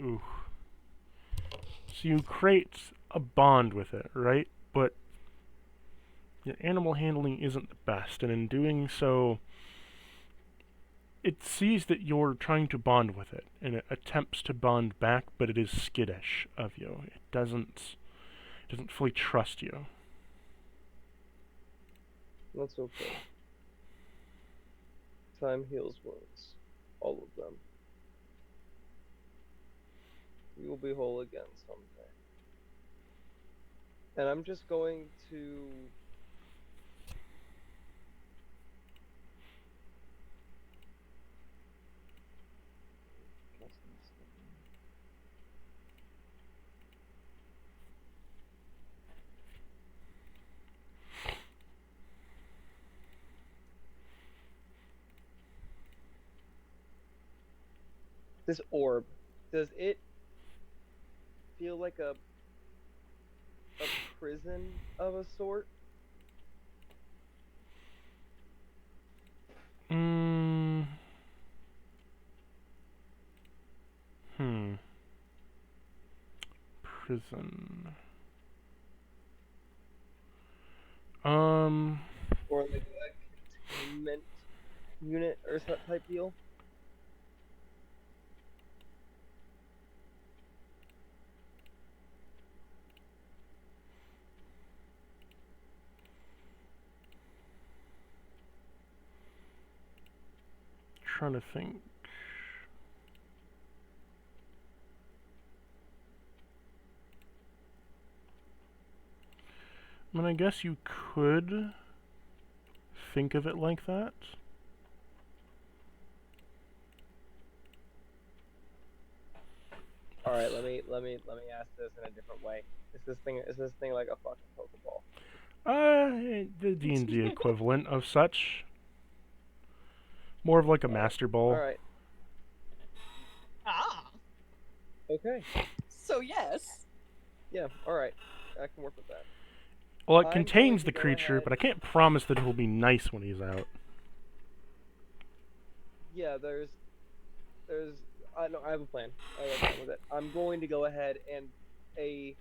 S6: Ooh. So you create a bond with it, right? But your animal handling isn't the best, and in doing so, it sees that you're trying to bond with it, and it attempts to bond back, but it is skittish of you. It doesn't fully trust you.
S2: That's okay. Time heals wounds. All of them. You will be whole again someday. And I'm just going to... This orb, does it feel like a prison of a sort?
S6: Prison.
S2: Or like a containment unit or some type deal?
S6: Trying to think. I mean, I guess you could think of it like that.
S2: All right, let me ask this in a different way. Is this thing like a fucking Pokeball?
S6: The D&D equivalent of such. More of like a Master Ball.
S2: All right.
S3: Ah.
S2: Okay.
S5: So yes.
S2: Yeah, alright. I can work with that.
S6: Well, it
S2: I'm
S6: contains
S2: going
S6: the
S2: to go
S6: creature,
S2: ahead-
S6: but I can't promise that it will be nice when he's out.
S2: Yeah, I have a plan. I have a plan with it. I'm going to go ahead and a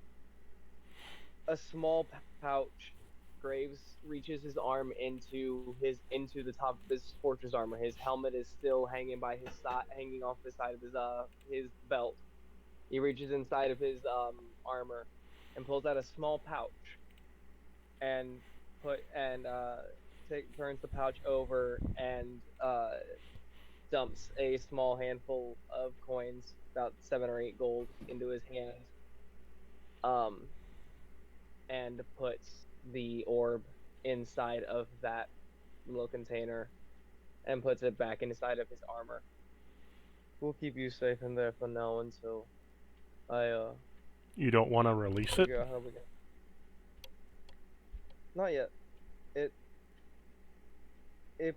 S2: small pouch. Graves reaches his arm into the top of his fortress armor. His helmet is still hanging by his side, hanging off the side of his belt. He reaches inside of his armor and pulls out a small pouch and turns the pouch over and dumps a small handful of coins, about 7 or 8 gold, into his hand. And puts the orb inside of that little container and puts it back inside of his armor. We'll keep you safe in there for now until I
S6: You don't want to release it?
S2: figure out how we can. Not yet. If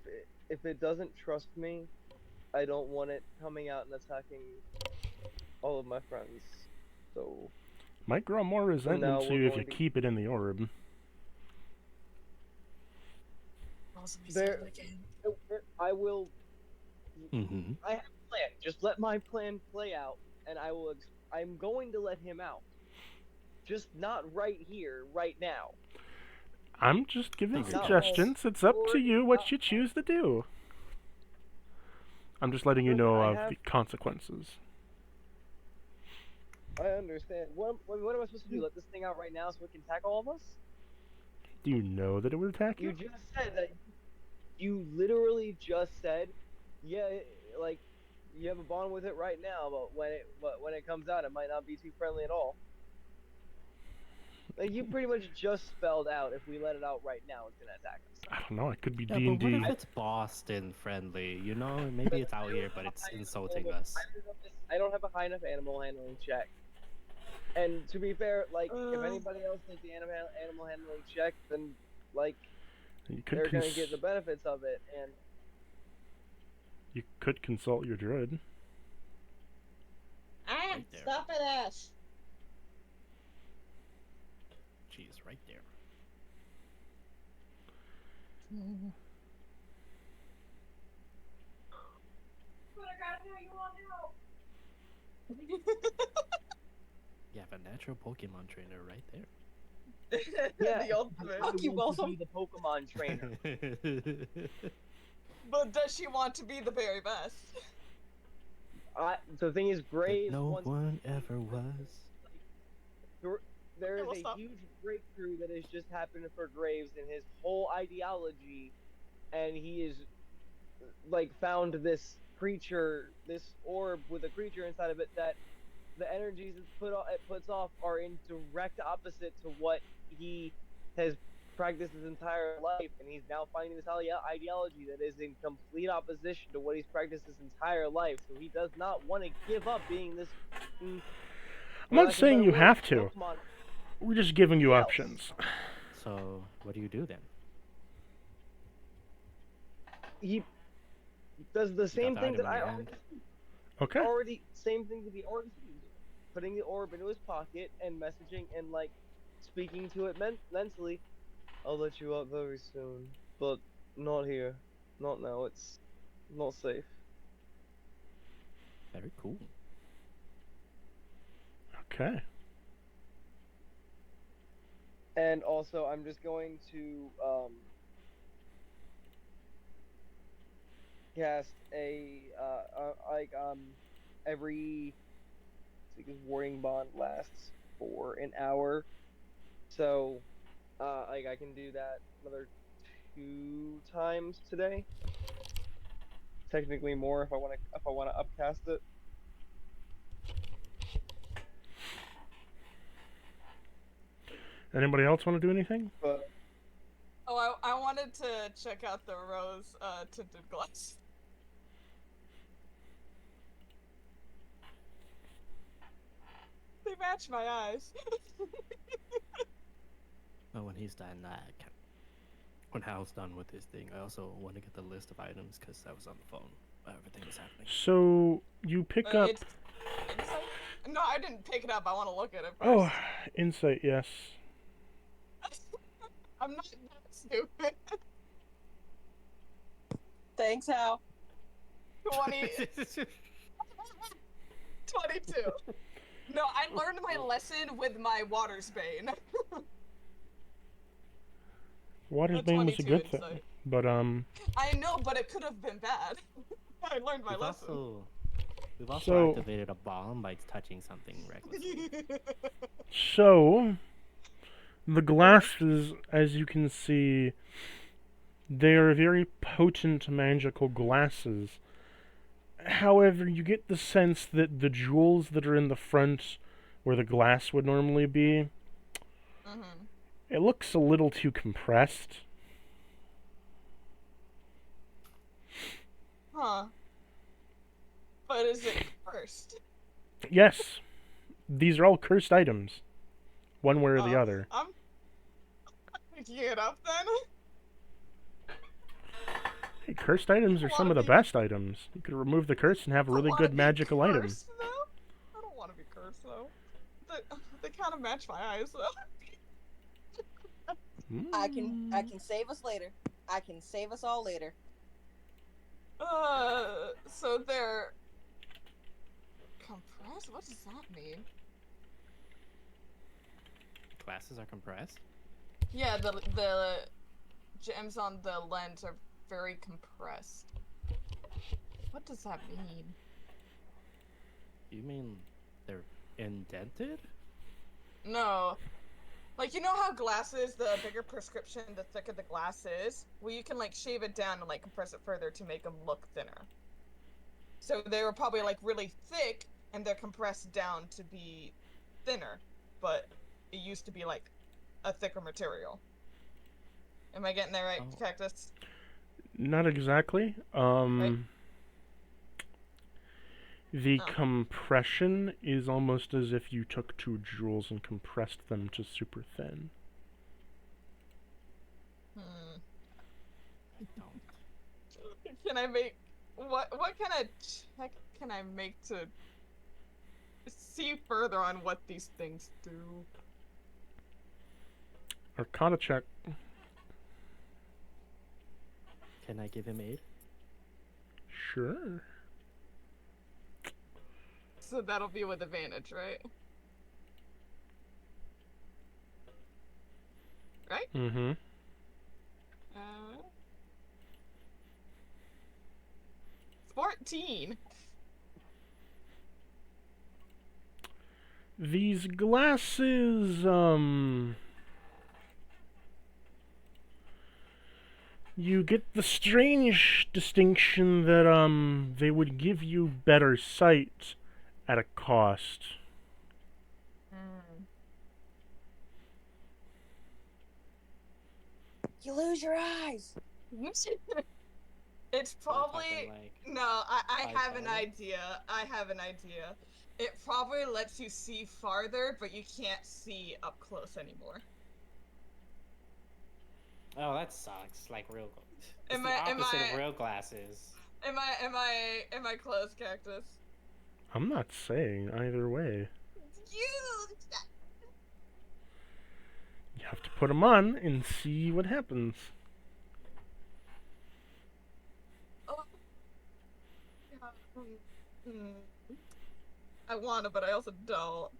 S2: it doesn't trust me, I don't want it coming out and attacking all of my friends. So
S6: Might grow more resentment to
S2: we're
S6: you if you
S2: going to-
S6: keep it in the orb.
S3: Also, be
S2: There-
S3: sad again.
S2: I will.
S4: Mm-hmm.
S2: I have a plan. Just let my plan play out, and I'm going to let him out. Just not right here, right now.
S6: I'm just giving
S4: Not
S6: suggestions. It's up to you what you choose to do. I'm just letting you
S2: Listen,
S6: know
S2: I
S6: of
S2: have-
S6: the consequences.
S2: I understand. What am I supposed to do? Let this thing out right now so it can attack all of us?
S6: Do you know that it would attack
S2: You
S6: you?
S2: just said that. You literally just said, yeah, like you have a bond with it right now, but when it comes out, it might not be too friendly at all. Like you pretty much just spelled out if we let it out right now, it's gonna attack us.
S6: I don't know. It could be
S4: Yeah,
S6: D&D.
S4: but what if it's Boston friendly? You know, maybe it's out here, but it's insulting us.
S2: I don't have a high enough animal handling check. And to be fair, like if
S3: Uh.
S2: anybody else does the animal handling check, then like
S6: You could
S2: they're gonna get the benefits of it. And
S6: you could consult your druid.
S5: Ah,
S4: Right there.
S5: stop it, Ash.
S4: Jeez, right there.
S5: But I gotta know you want help.
S4: You have a natural Pokemon trainer right there.
S2: yeah,
S3: The ultimate.
S2: I
S5: Fuck you,
S2: want to
S5: Balsam.
S2: be the Pokemon trainer.
S3: But does she want to be the very best?
S2: The thing is, Graves
S4: no
S2: wants.
S4: one ever was.
S2: There is
S3: we'll
S2: a
S3: stop.
S2: huge breakthrough that has just happened for Graves in his whole ideology, and he is like found this creature, this orb with a creature inside of it that the energies it puts off are in direct opposite to what he has practiced his entire life, and he's now finding this ideology that is in complete opposition to what he's practiced his entire life. So he does not want to give up being this.
S6: I'm not saying you have to.
S2: Pokemon.
S6: We're just giving you
S2: Yes.
S6: options.
S4: So, what do you do then?
S2: He does the same
S4: the
S2: thing that
S4: item in
S2: I
S4: your
S2: already,
S4: hand?
S6: Okay.
S2: same thing that he already did. Putting the orb into his pocket and messaging and like speaking to it mentally. I'll let you out very soon, but not here, not now. It's not safe.
S4: Very cool.
S6: Okay.
S2: And also, I'm just going to cast a every because warding bond lasts for an hour, so I can do that another 2 times today. Technically more if I want to upcast it.
S6: Anybody else want to do anything?
S2: But
S3: Oh, I wanted to check out the rose tinted glass. They match my eyes.
S4: Oh, when he's done when Hal's done with his thing, I also want to get the list of items because I was on the phone while everything was happening.
S6: So you pick up.
S3: It's inside. No, I didn't pick it up. I want to look at it first.
S6: Oh, insight, yes.
S3: I'm not that stupid.
S5: Thanks, Hal.
S3: 22. No, I learned my lesson with my Watersbane.
S6: Watersbane was a
S3: 22
S6: good thing,
S3: insight.
S6: but
S3: I know, but it could have been bad. I learned my lesson.
S4: We've also
S6: So-
S4: activated a bomb by touching something recklessly.
S6: so the glasses, as you can see, they are very potent magical glasses. However, you get the sense that the jewels that are in the front, where the glass would normally be,
S3: Mm-hmm.
S6: it looks a little too compressed.
S3: Huh. But is it cursed?
S6: Yes, these are all cursed items, one way or the other.
S3: I'm picking it up then.
S6: Hey, cursed items are some of the best items. You could remove the curse and have a
S3: I
S6: really
S3: wanna
S6: good
S3: be
S6: magical item.
S3: cursed, though. I don't want to be cursed though. They kind of match my eyes though.
S5: I can save us later. I can save us all later.
S3: So they're compressed. What does that mean?
S4: Glasses are compressed?
S3: Yeah, the gems on the lens are very compressed. What does that mean?
S4: You mean they're indented?
S3: No. Like, you know how glasses, the bigger prescription, the thicker the glass is? Well, you can, like, shave it down and, like, compress it further to make them look thinner. So they were probably, like, really thick, and they're compressed down to be thinner. But it used to be, like, a thicker material. Am I getting that right,
S4: Oh.
S3: Cactus?
S6: Not exactly.
S3: Right.
S6: The
S3: Oh.
S6: compression is almost as if you took two jewels and compressed them to super thin.
S4: I don't.
S3: Can I make... What kind of check can I make to see further on what these things do?
S6: Arcana check.
S4: Can I give him aid?
S6: Sure.
S3: So that'll be with advantage, right? Right?
S6: Mm-hmm.
S3: 14.
S6: These glasses, you get the strange distinction that, they would give you better sight at a cost.
S5: You lose your eyes.
S3: It's probably...
S4: talking, like,
S3: No, I have an
S4: $5?
S3: idea. I have an idea. It probably lets you see farther, but you can't see up close anymore.
S4: Oh, that sucks. Like real. It's
S3: Am
S4: the
S3: I- am
S4: opposite
S3: I-
S4: of real glasses.
S3: Am I close, Cactus?
S6: I'm not saying either way.
S3: You...
S6: You have to put them on and see what happens.
S3: Oh. I wanna, but I also don't.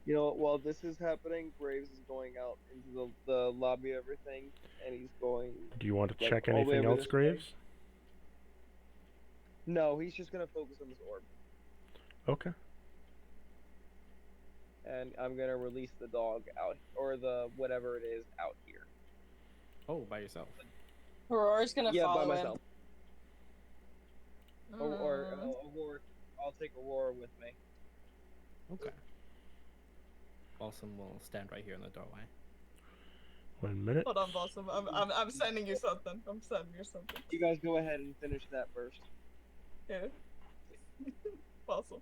S2: You know, while this is happening, Graves is going out into the lobby of everything, and he's going...
S6: Do you want to
S2: Like,
S6: check
S2: all the way
S6: anything
S2: over
S6: else,
S2: this way?
S6: Graves?
S2: No, he's just gonna focus on this orb.
S6: Okay.
S2: And I'm gonna release the dog out, or the whatever it is, out here.
S4: Oh, by yourself.
S5: Aurora's gonna
S2: Yeah, by
S5: follow
S2: myself.
S3: Mm.
S2: Aurora, I'll take Aurora with me.
S4: Okay. Balsam will stand right here in the doorway.
S6: 1 minute.
S3: Hold on, Balsam. I'm sending you something. I'm sending you something.
S2: You guys go ahead and finish that first.
S3: Yeah. Balsam.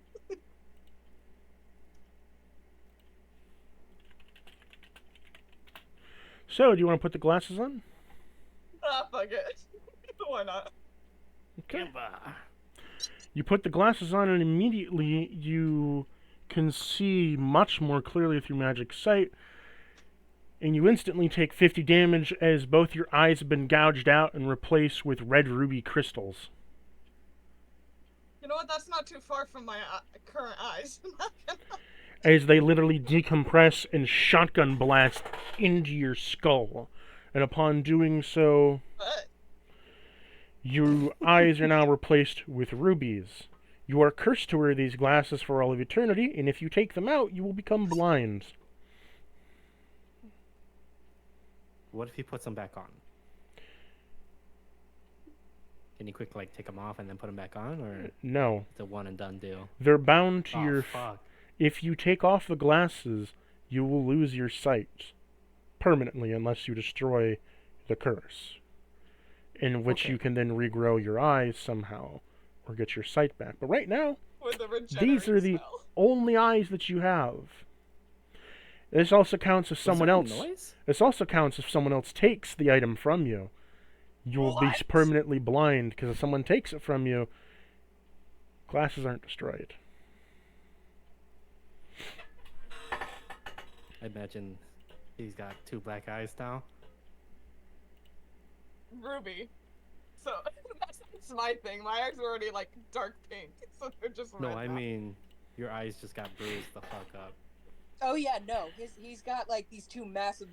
S6: So, do you want to put the glasses on?
S3: Ah, fuck it. Why not?
S6: Okay.
S4: Kimba.
S6: You put the glasses on, and immediately you can see much more clearly through magic sight, and you instantly take 50 damage as both your eyes have been gouged out and replaced with red ruby crystals.
S3: You know what? That's not too far from my current eyes.
S6: As they literally decompress and shotgun blast into your skull. And upon doing so,
S3: But
S6: your eyes are now replaced with rubies. You are cursed to wear these glasses for all of eternity, and if you take them out, you will become blind.
S4: What if he puts them back on? Can you quick like take them off and then put them back on, or
S6: No.
S4: it's a one and done deal?
S6: They're bound to
S4: Oh,
S6: your...
S4: fuck.
S6: If you take off the glasses, you will lose your sight permanently unless you destroy the curse, in which
S4: Okay.
S6: you can then regrow your eyes somehow or get your sight back. But right now,
S3: with the
S6: these are the
S3: spell.
S6: only eyes that you have. This also counts if someone
S4: Was
S6: else.
S4: that a noise?
S6: This also counts if someone else takes the item from you. You will be
S3: What?
S6: permanently blind because if someone takes it from you, glasses aren't destroyed.
S4: I imagine he's got 2 black eyes now.
S3: Ruby. So that's my thing. My eyes are already like dark pink, so they're just
S4: No,
S3: red
S4: I
S3: now.
S4: mean, your eyes just got bruised the fuck up.
S5: Oh yeah, no. He's got like these 2 massive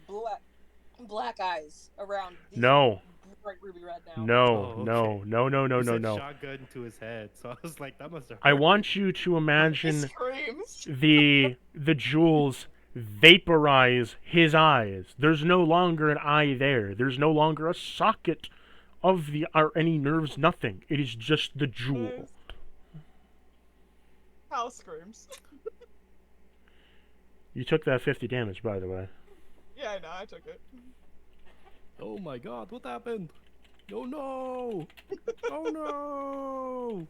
S5: black eyes around these
S6: No.
S5: bright ruby red now.
S6: No,
S4: Oh,
S6: no,
S4: okay.
S6: no, no, no,
S4: You
S6: no,
S4: said
S6: no.
S4: shotgun to his head, so I was like, that must have.
S6: I
S4: hurt.
S6: want you to
S3: He
S6: imagine
S3: screams.
S6: the jewels vaporize his eyes. There's no longer an eye there. There's no longer a socket of the or any nerves, nothing. It is just the jewel.
S3: Hal screams.
S6: You took that 50 damage, by the way.
S3: Yeah, I know. I took it.
S4: Oh my god, what happened? Oh no! Oh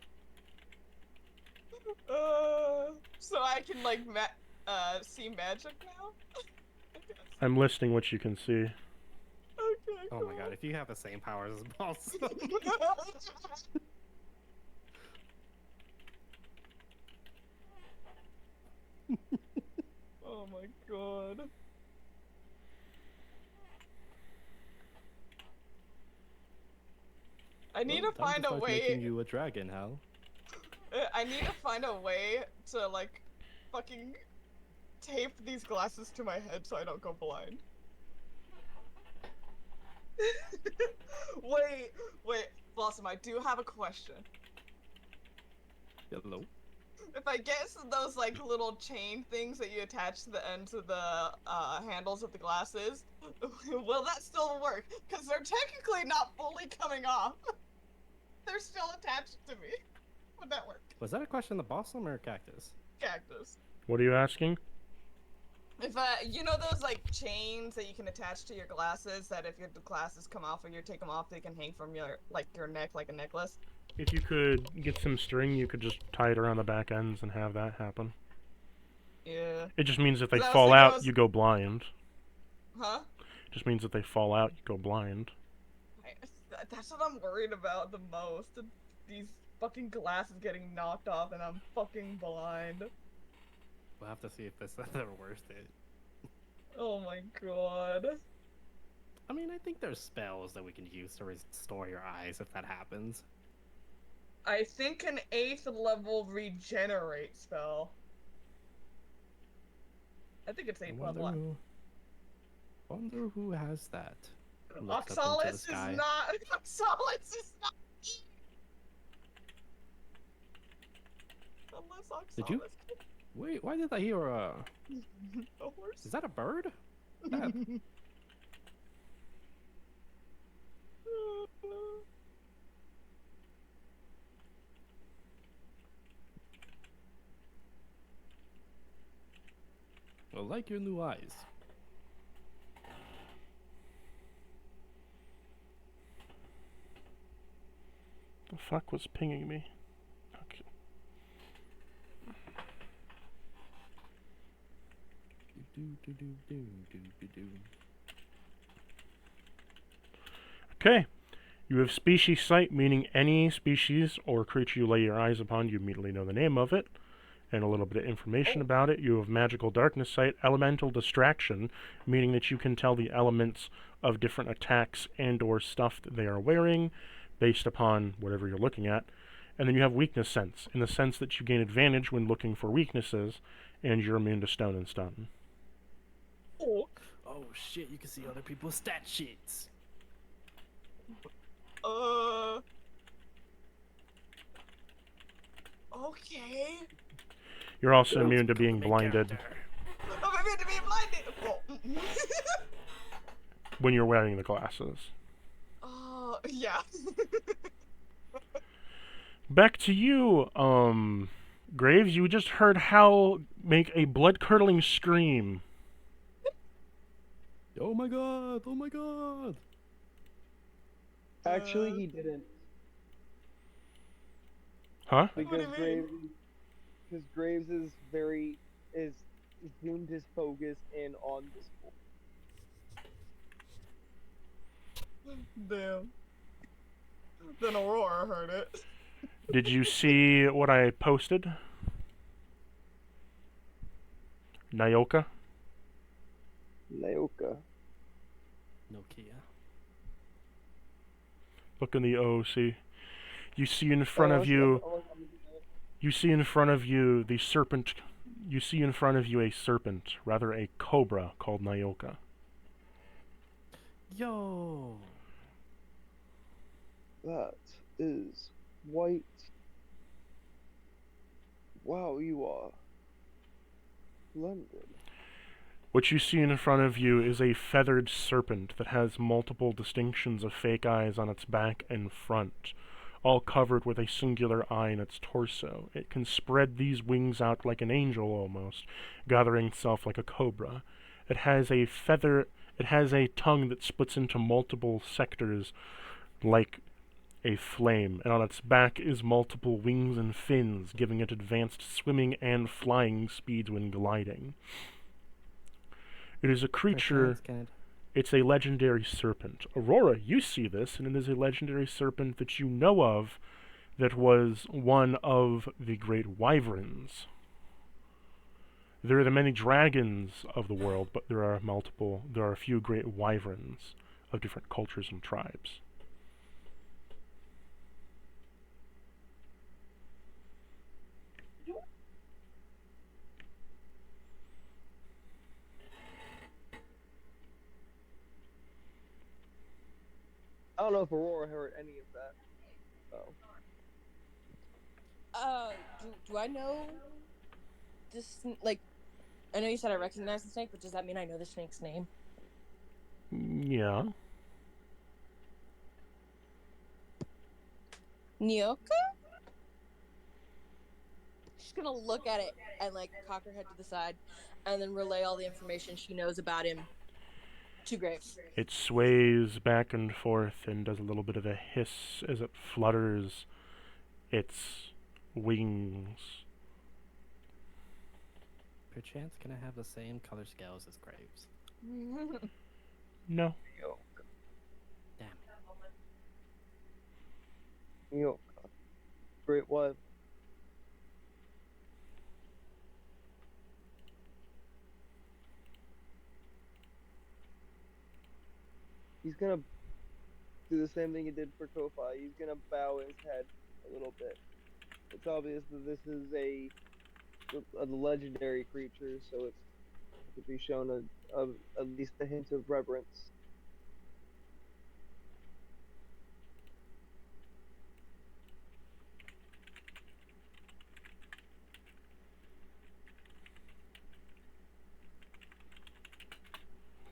S4: no!
S3: So I can like see magic now. I guess.
S6: I'm listing what you can see.
S3: Okay.
S4: Oh my god, if you have the same powers as boss.
S3: Oh my god. I need to
S4: Time
S3: find a
S4: start
S3: way.
S4: making you a dragon, Hal.
S3: I need to find a way to like fucking tape these glasses to my head so I don't go blind. wait, Blossom, I do have a question.
S4: Hello.
S3: If I get those like little chain things that you attach to the ends of the handles of the glasses, will that still work? Because they're technically not fully coming off. They're still attached to me. Would that work?
S4: Was that a question of Blossom or Cactus?
S3: Cactus.
S6: What are you asking?
S3: If you know those like chains that you can attach to your glasses that if your glasses come off or you take them off, they can hang from your neck like a necklace.
S6: If you could get some string, you could just tie it around the back ends and have that happen.
S3: Yeah.
S6: It just means if they
S3: I was
S6: fall
S3: thinking
S6: out, you go blind.
S3: Huh?
S6: It just means if they fall out, you go blind.
S3: That's what I'm worried about the most. These fucking glasses getting knocked off and I'm fucking blind.
S4: We'll have to see if this ever worth it.
S3: Oh my god.
S4: I mean, I think there's spells that we can use to restore your eyes if that happens.
S3: I think an 8th level regenerate spell. I think it's 8th level.
S4: Wonder who has that. Looks up into the
S3: Oxalis is
S4: sky.
S3: not. Oxalis is not. Unless Oxalis.
S4: Did you? Wait, why did I hear a...
S3: A horse?
S4: Is that a bird? That... I like your new eyes.
S6: The fuck was pinging me? Okay. Okay. You have species sight, meaning any species or creature you lay your eyes upon, you immediately know the name of it, and a little bit of information about it. You have magical darkness sight, elemental distraction, meaning that you can tell the elements of different attacks and or stuff that they are wearing, based upon whatever you're looking at. And then you have weakness sense, in the sense that you gain advantage when looking for weaknesses, and you're immune to stone and stun.
S3: Oh.
S4: Oh shit, you can see other people's stat sheets.
S3: Okay.
S6: You're also
S4: Let's
S6: immune to
S4: become the
S6: being
S4: main
S6: blinded
S4: character.
S3: I'm immune to being blinded.
S6: when you're wearing the glasses.
S3: Yeah.
S6: Back to you, Graves. You just heard Hal make a blood-curdling scream.
S4: Oh my god! Oh my god!
S2: Actually, he didn't.
S6: Huh?
S3: What do
S2: Because
S3: you mean?
S2: Graves is zoomed his focus in on this.
S3: Damn. Then Aurora heard it.
S6: Did you see what I posted? Nyoka?
S2: Naoka.
S4: Nokia.
S6: Look in the OOC. You see in front of you... You see in front of you the serpent... You see in front of you a serpent, rather a cobra, called Nyoka.
S4: Yo!
S2: That is white. Wow, you are splendid.
S6: What you see in front of you is a feathered serpent that has multiple distinctions of fake eyes on its back and front, all covered with a singular eye in its torso. It can spread these wings out like an angel almost, gathering itself like a cobra. It has a tongue that splits into multiple sectors like a flame, and on its back is multiple wings and fins, giving it advanced swimming and flying speeds when gliding. It is a creature... It's a legendary serpent. Aurora, you see this, and it is a legendary serpent that you know of that was one of the great wyverns. There are the many dragons of the world, but there are a few great wyverns of different cultures and tribes.
S2: I don't know if Aurora heard any of that. Oh.
S5: Do I know this? Like, I know you said I recognize the snake, but does that mean I know the snake's name?
S6: Yeah.
S5: Nyoka? She's gonna look at it and like cock her head to the side, and then relay all the information she knows about him to Graves.
S6: It sways back and forth and does a little bit of a hiss as it flutters its wings.
S4: Perchance, can I have the same color scales as Graves?
S6: No.
S4: Damn it.
S2: Nyoka. Great wife. He's gonna do the same thing he did for Kofi. He's gonna bow his head a little bit. It's obvious that this is a legendary creature, so it could be shown at least a hint of reverence.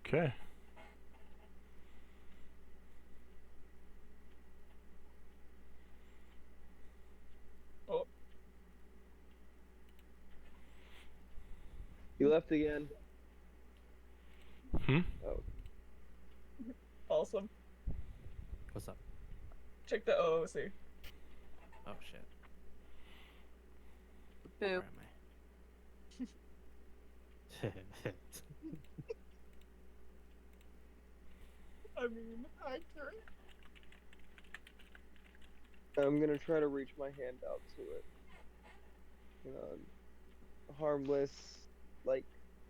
S6: Okay.
S2: He left again. Oh.
S3: Awesome.
S4: What's up?
S3: Check the OOC.
S4: Oh shit.
S5: Boo.
S4: Where am I?
S3: I mean, accurate.
S2: I'm gonna try to reach my hand out to it. You know, harmless, like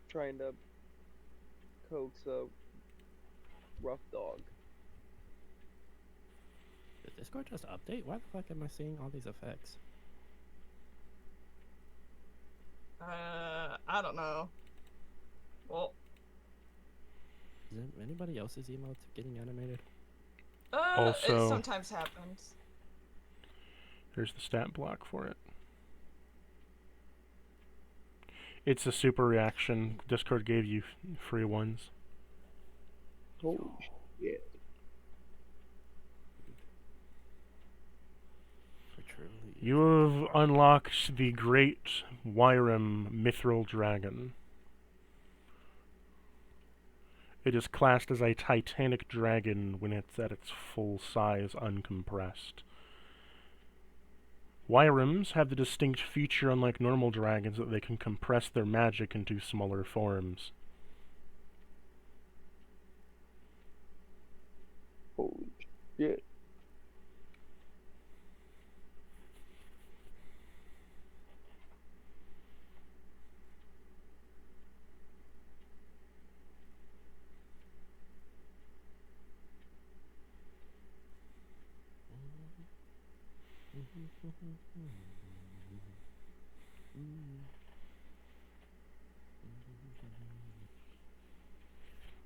S2: trying to coax a rough dog.
S4: Did Discord just update? Why the fuck am I seeing all these effects?
S3: I don't know. Well,
S4: Is it anybody else's emotes getting animated?
S3: it
S6: Also-
S3: sometimes happens.
S6: There's the stat block for it. It's a super reaction. Discord gave you free ones.
S2: Holy shit.
S6: You have unlocked the Great Wyram Mithril Dragon. It is classed as a titanic dragon when it's at its full size uncompressed. Wyrams have the distinct feature, unlike normal dragons, that they can compress their magic into smaller forms.
S2: Holy shit.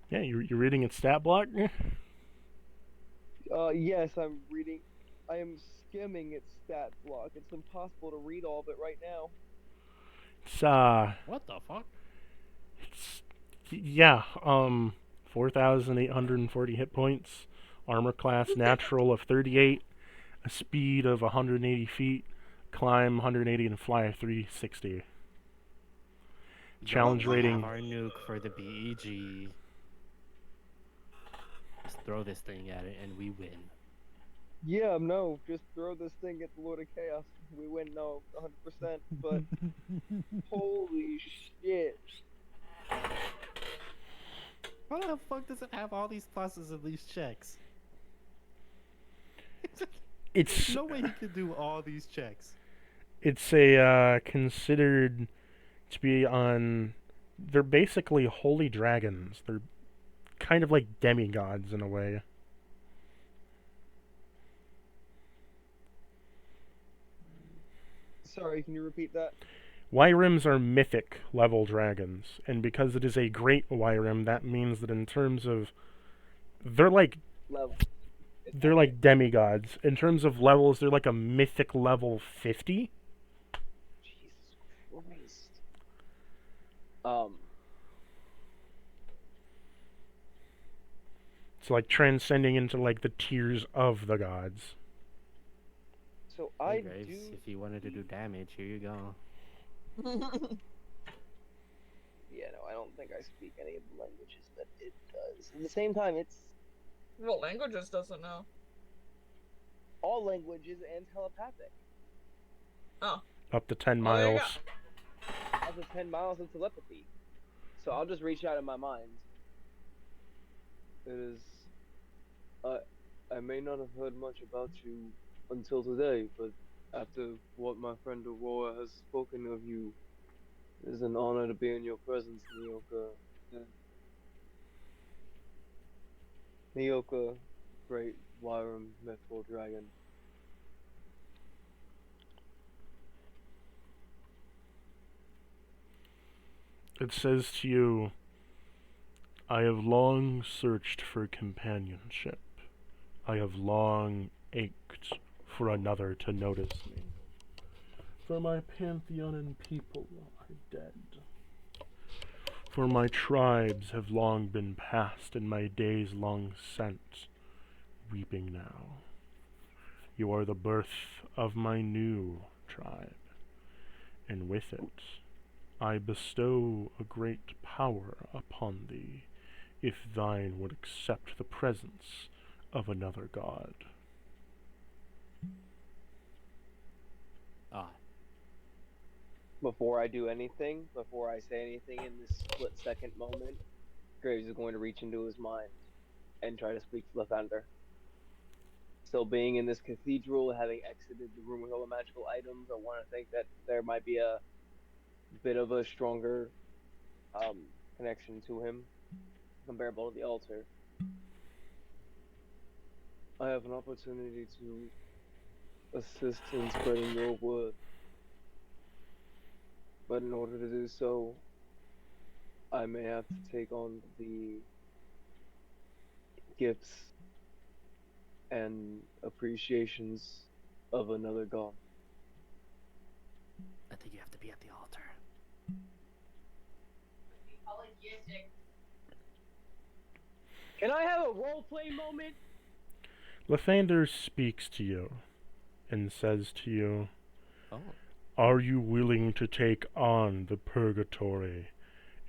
S6: Yeah, you're reading its stat block?
S2: Yes, I'm reading. I am skimming its stat block. It's impossible to read all of it right now.
S6: It's,
S4: What the fuck?
S6: it's, yeah, 4,840 hit points, armor class natural of 38, a speed of 180 feet, climb 180, and fly 360. Challenge
S4: We have
S6: rating.
S4: our nuke for the BEG. Just throw this thing at it and we win.
S2: Yeah, no, just throw this thing at the Lord of Chaos. We win, no, 100%. But holy shit.
S4: Why the fuck does it have all these pluses and these checks?
S6: It's
S4: No way he can do all these checks.
S6: it's a considered to be on. They're basically holy dragons. They're kind of like demigods in a way.
S2: Sorry, can you repeat that?
S6: Wyrams are mythic level dragons, and because it is a great Wyram, that means that in terms of they're like
S2: Level.
S6: demigods. In terms of levels, they're like a mythic level 50.
S2: Jesus Christ.
S6: It's like transcending into like the tiers of the gods.
S2: So
S4: Hey,
S2: I
S4: Graves,
S2: do.
S4: if you wanted to do damage, here you go.
S2: Yeah, no, I don't think I speak any of the languages that it does. At the same time, it's
S3: What languages doesn't know?
S2: all languages and telepathic.
S3: Oh.
S6: Up to 10
S3: Oh, there you
S6: miles.
S2: Up to 10 miles of telepathy. So I'll just reach out in my mind. It is. I may not have heard much about you until today, but after what my friend Aurora has spoken of you, it is an honor to be in your presence, Nyoka. Nyoka, great Wyram Mithril Dragon.
S6: It says to you, I have long searched for companionship. I have long ached for another to notice me. For my pantheon and people are dead. For my tribes have long been past, and my days long sent, weeping now. You are the birth of my new tribe, and with it I bestow a great power upon thee, if thine would accept the presence of another god.
S4: Ah,
S2: Before I do anything, before I say anything in this split-second moment, Graves is going to reach into his mind and try to speak to the Thunder. Still being in this cathedral, having exited the room with all the magical items, I want to think that there might be a bit of a stronger connection to him comparable to the altar. I have an opportunity to assist in spreading your word, but in order to do so, I may have to take on the gifts and appreciations of another god.
S4: I think you have to be at the altar.
S2: Can I have a roleplay moment?
S6: Lathander speaks to you and says to you,
S4: Oh.
S6: "Are you willing to take on the purgatory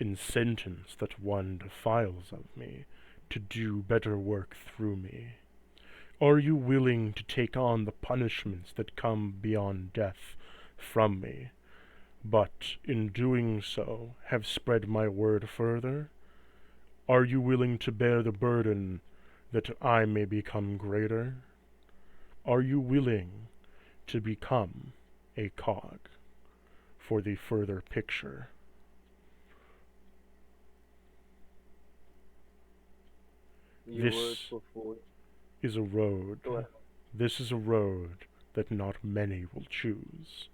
S6: in sentence that one defiles of me, to do better work through me? Are you willing to take on the punishments that come beyond death from me, but in doing so have spread my word further? Are you willing to bear the burden that I may become greater? Are you willing to become a cog for the further picture?"
S2: Your
S6: This
S2: words before.
S6: is a road.
S2: Go ahead.
S6: This is a road that not many will choose.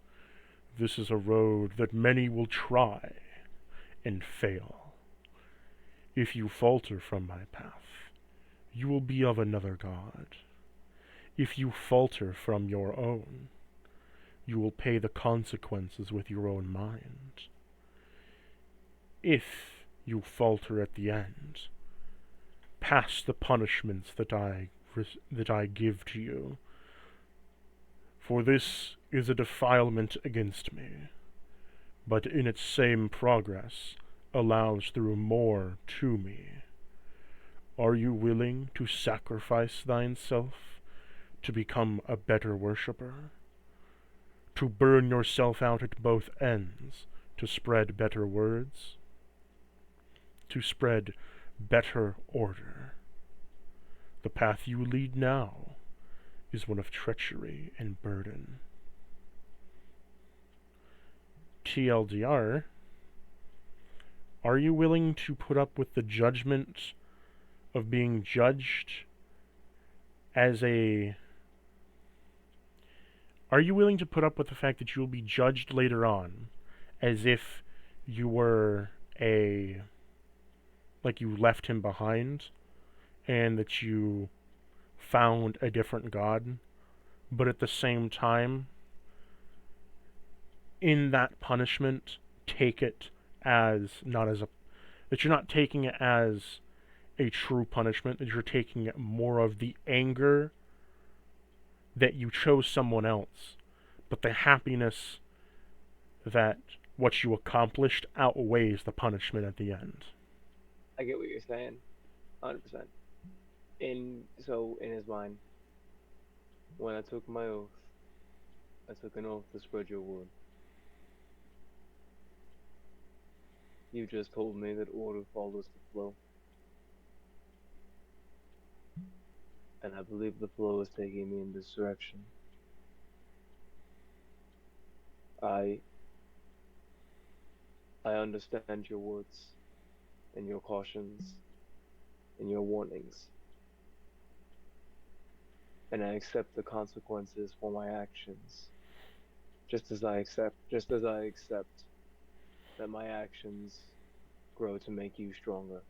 S6: This is a road that many will try and fail. If you falter from my path, you will be of another god. If you falter from your own, you will pay the consequences with your own mind. If you falter at the end, pass the punishments that I give to you, for this is a defilement against me, but in its same progress allows through more to me. Are you willing to sacrifice thyself to become a better worshipper? To burn yourself out at both ends to spread better words? To spread better order? The path you lead now is one of treachery and burden. TLDR, are you willing to put up with the judgment of being judged as a... Are you willing to put up with the fact that you'll be judged later on as if you were like you left him behind and that you found a different god, but at the same time, in that punishment, take it as that you're not taking it as a true punishment, that you're taking it more of the anger that you chose someone else, but the happiness that what you accomplished outweighs the punishment at the end.
S2: I get what you're saying, 100%. In his mind, when I took my oath, I took an oath to spread your word. You just told me that order follows the flow. And I believe the flow is taking me in this direction. I understand your words and your cautions and your warnings. And I accept the consequences for my actions. Just as I accept that my actions grow to make you stronger.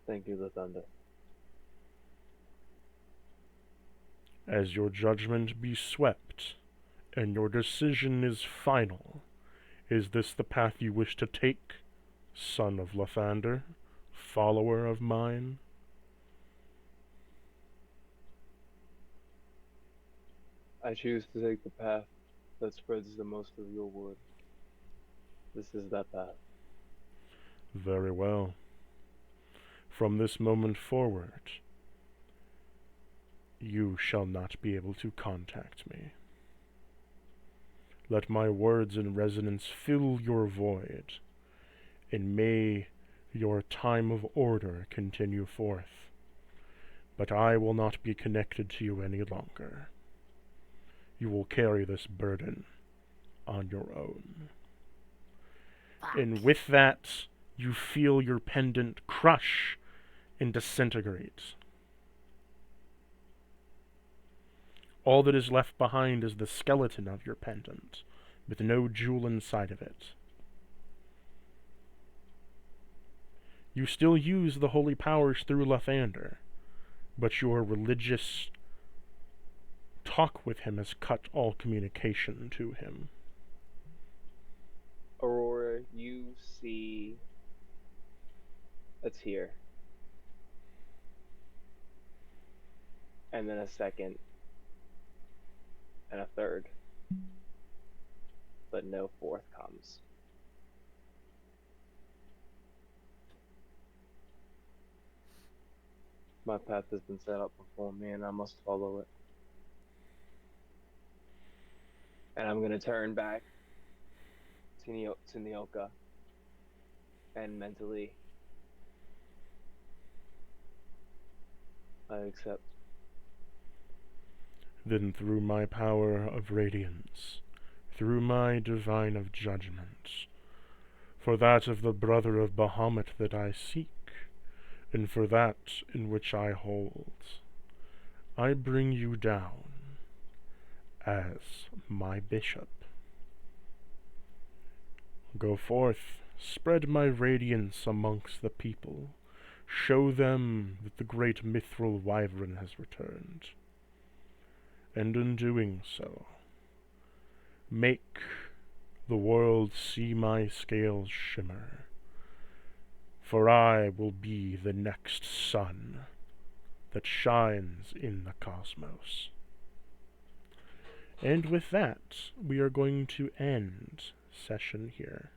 S2: Thank you, Lathander.
S6: As your judgment be swept, and your decision is final, is this the path you wish to take, son of Lathander, follower of mine?
S2: I choose to take the path that spreads the most of your word. This is that path.
S6: Very well. From this moment forward, you shall not be able to contact me. Let my words and resonance fill your void, and may your time of order continue forth. but I will not be connected to you any longer. You will carry this burden on your own. And with that, you feel your pendant crush and disintegrate. All that is left behind is the skeleton of your pendant, with no jewel inside of it. You still use the holy powers through Lathander, but your religious talk with him has cut all communication to him.
S2: Aurora, you see a tear. And then a second. And a third. But no fourth comes. My path has been set up before me, and I must follow it. And I'm gonna turn back to Nyoka and mentally I accept.
S6: Then through my power of radiance, through my divine of judgment, for that of the brother of Bahamut that I seek, and for that in which I hold, I bring you down as my bishop. Go forth, spread my radiance amongst the people, show them that the great mithril wyvern has returned, and in doing so, make the world see my scales shimmer, for I will be the next sun that shines in the cosmos. And with that, we are going to end session here.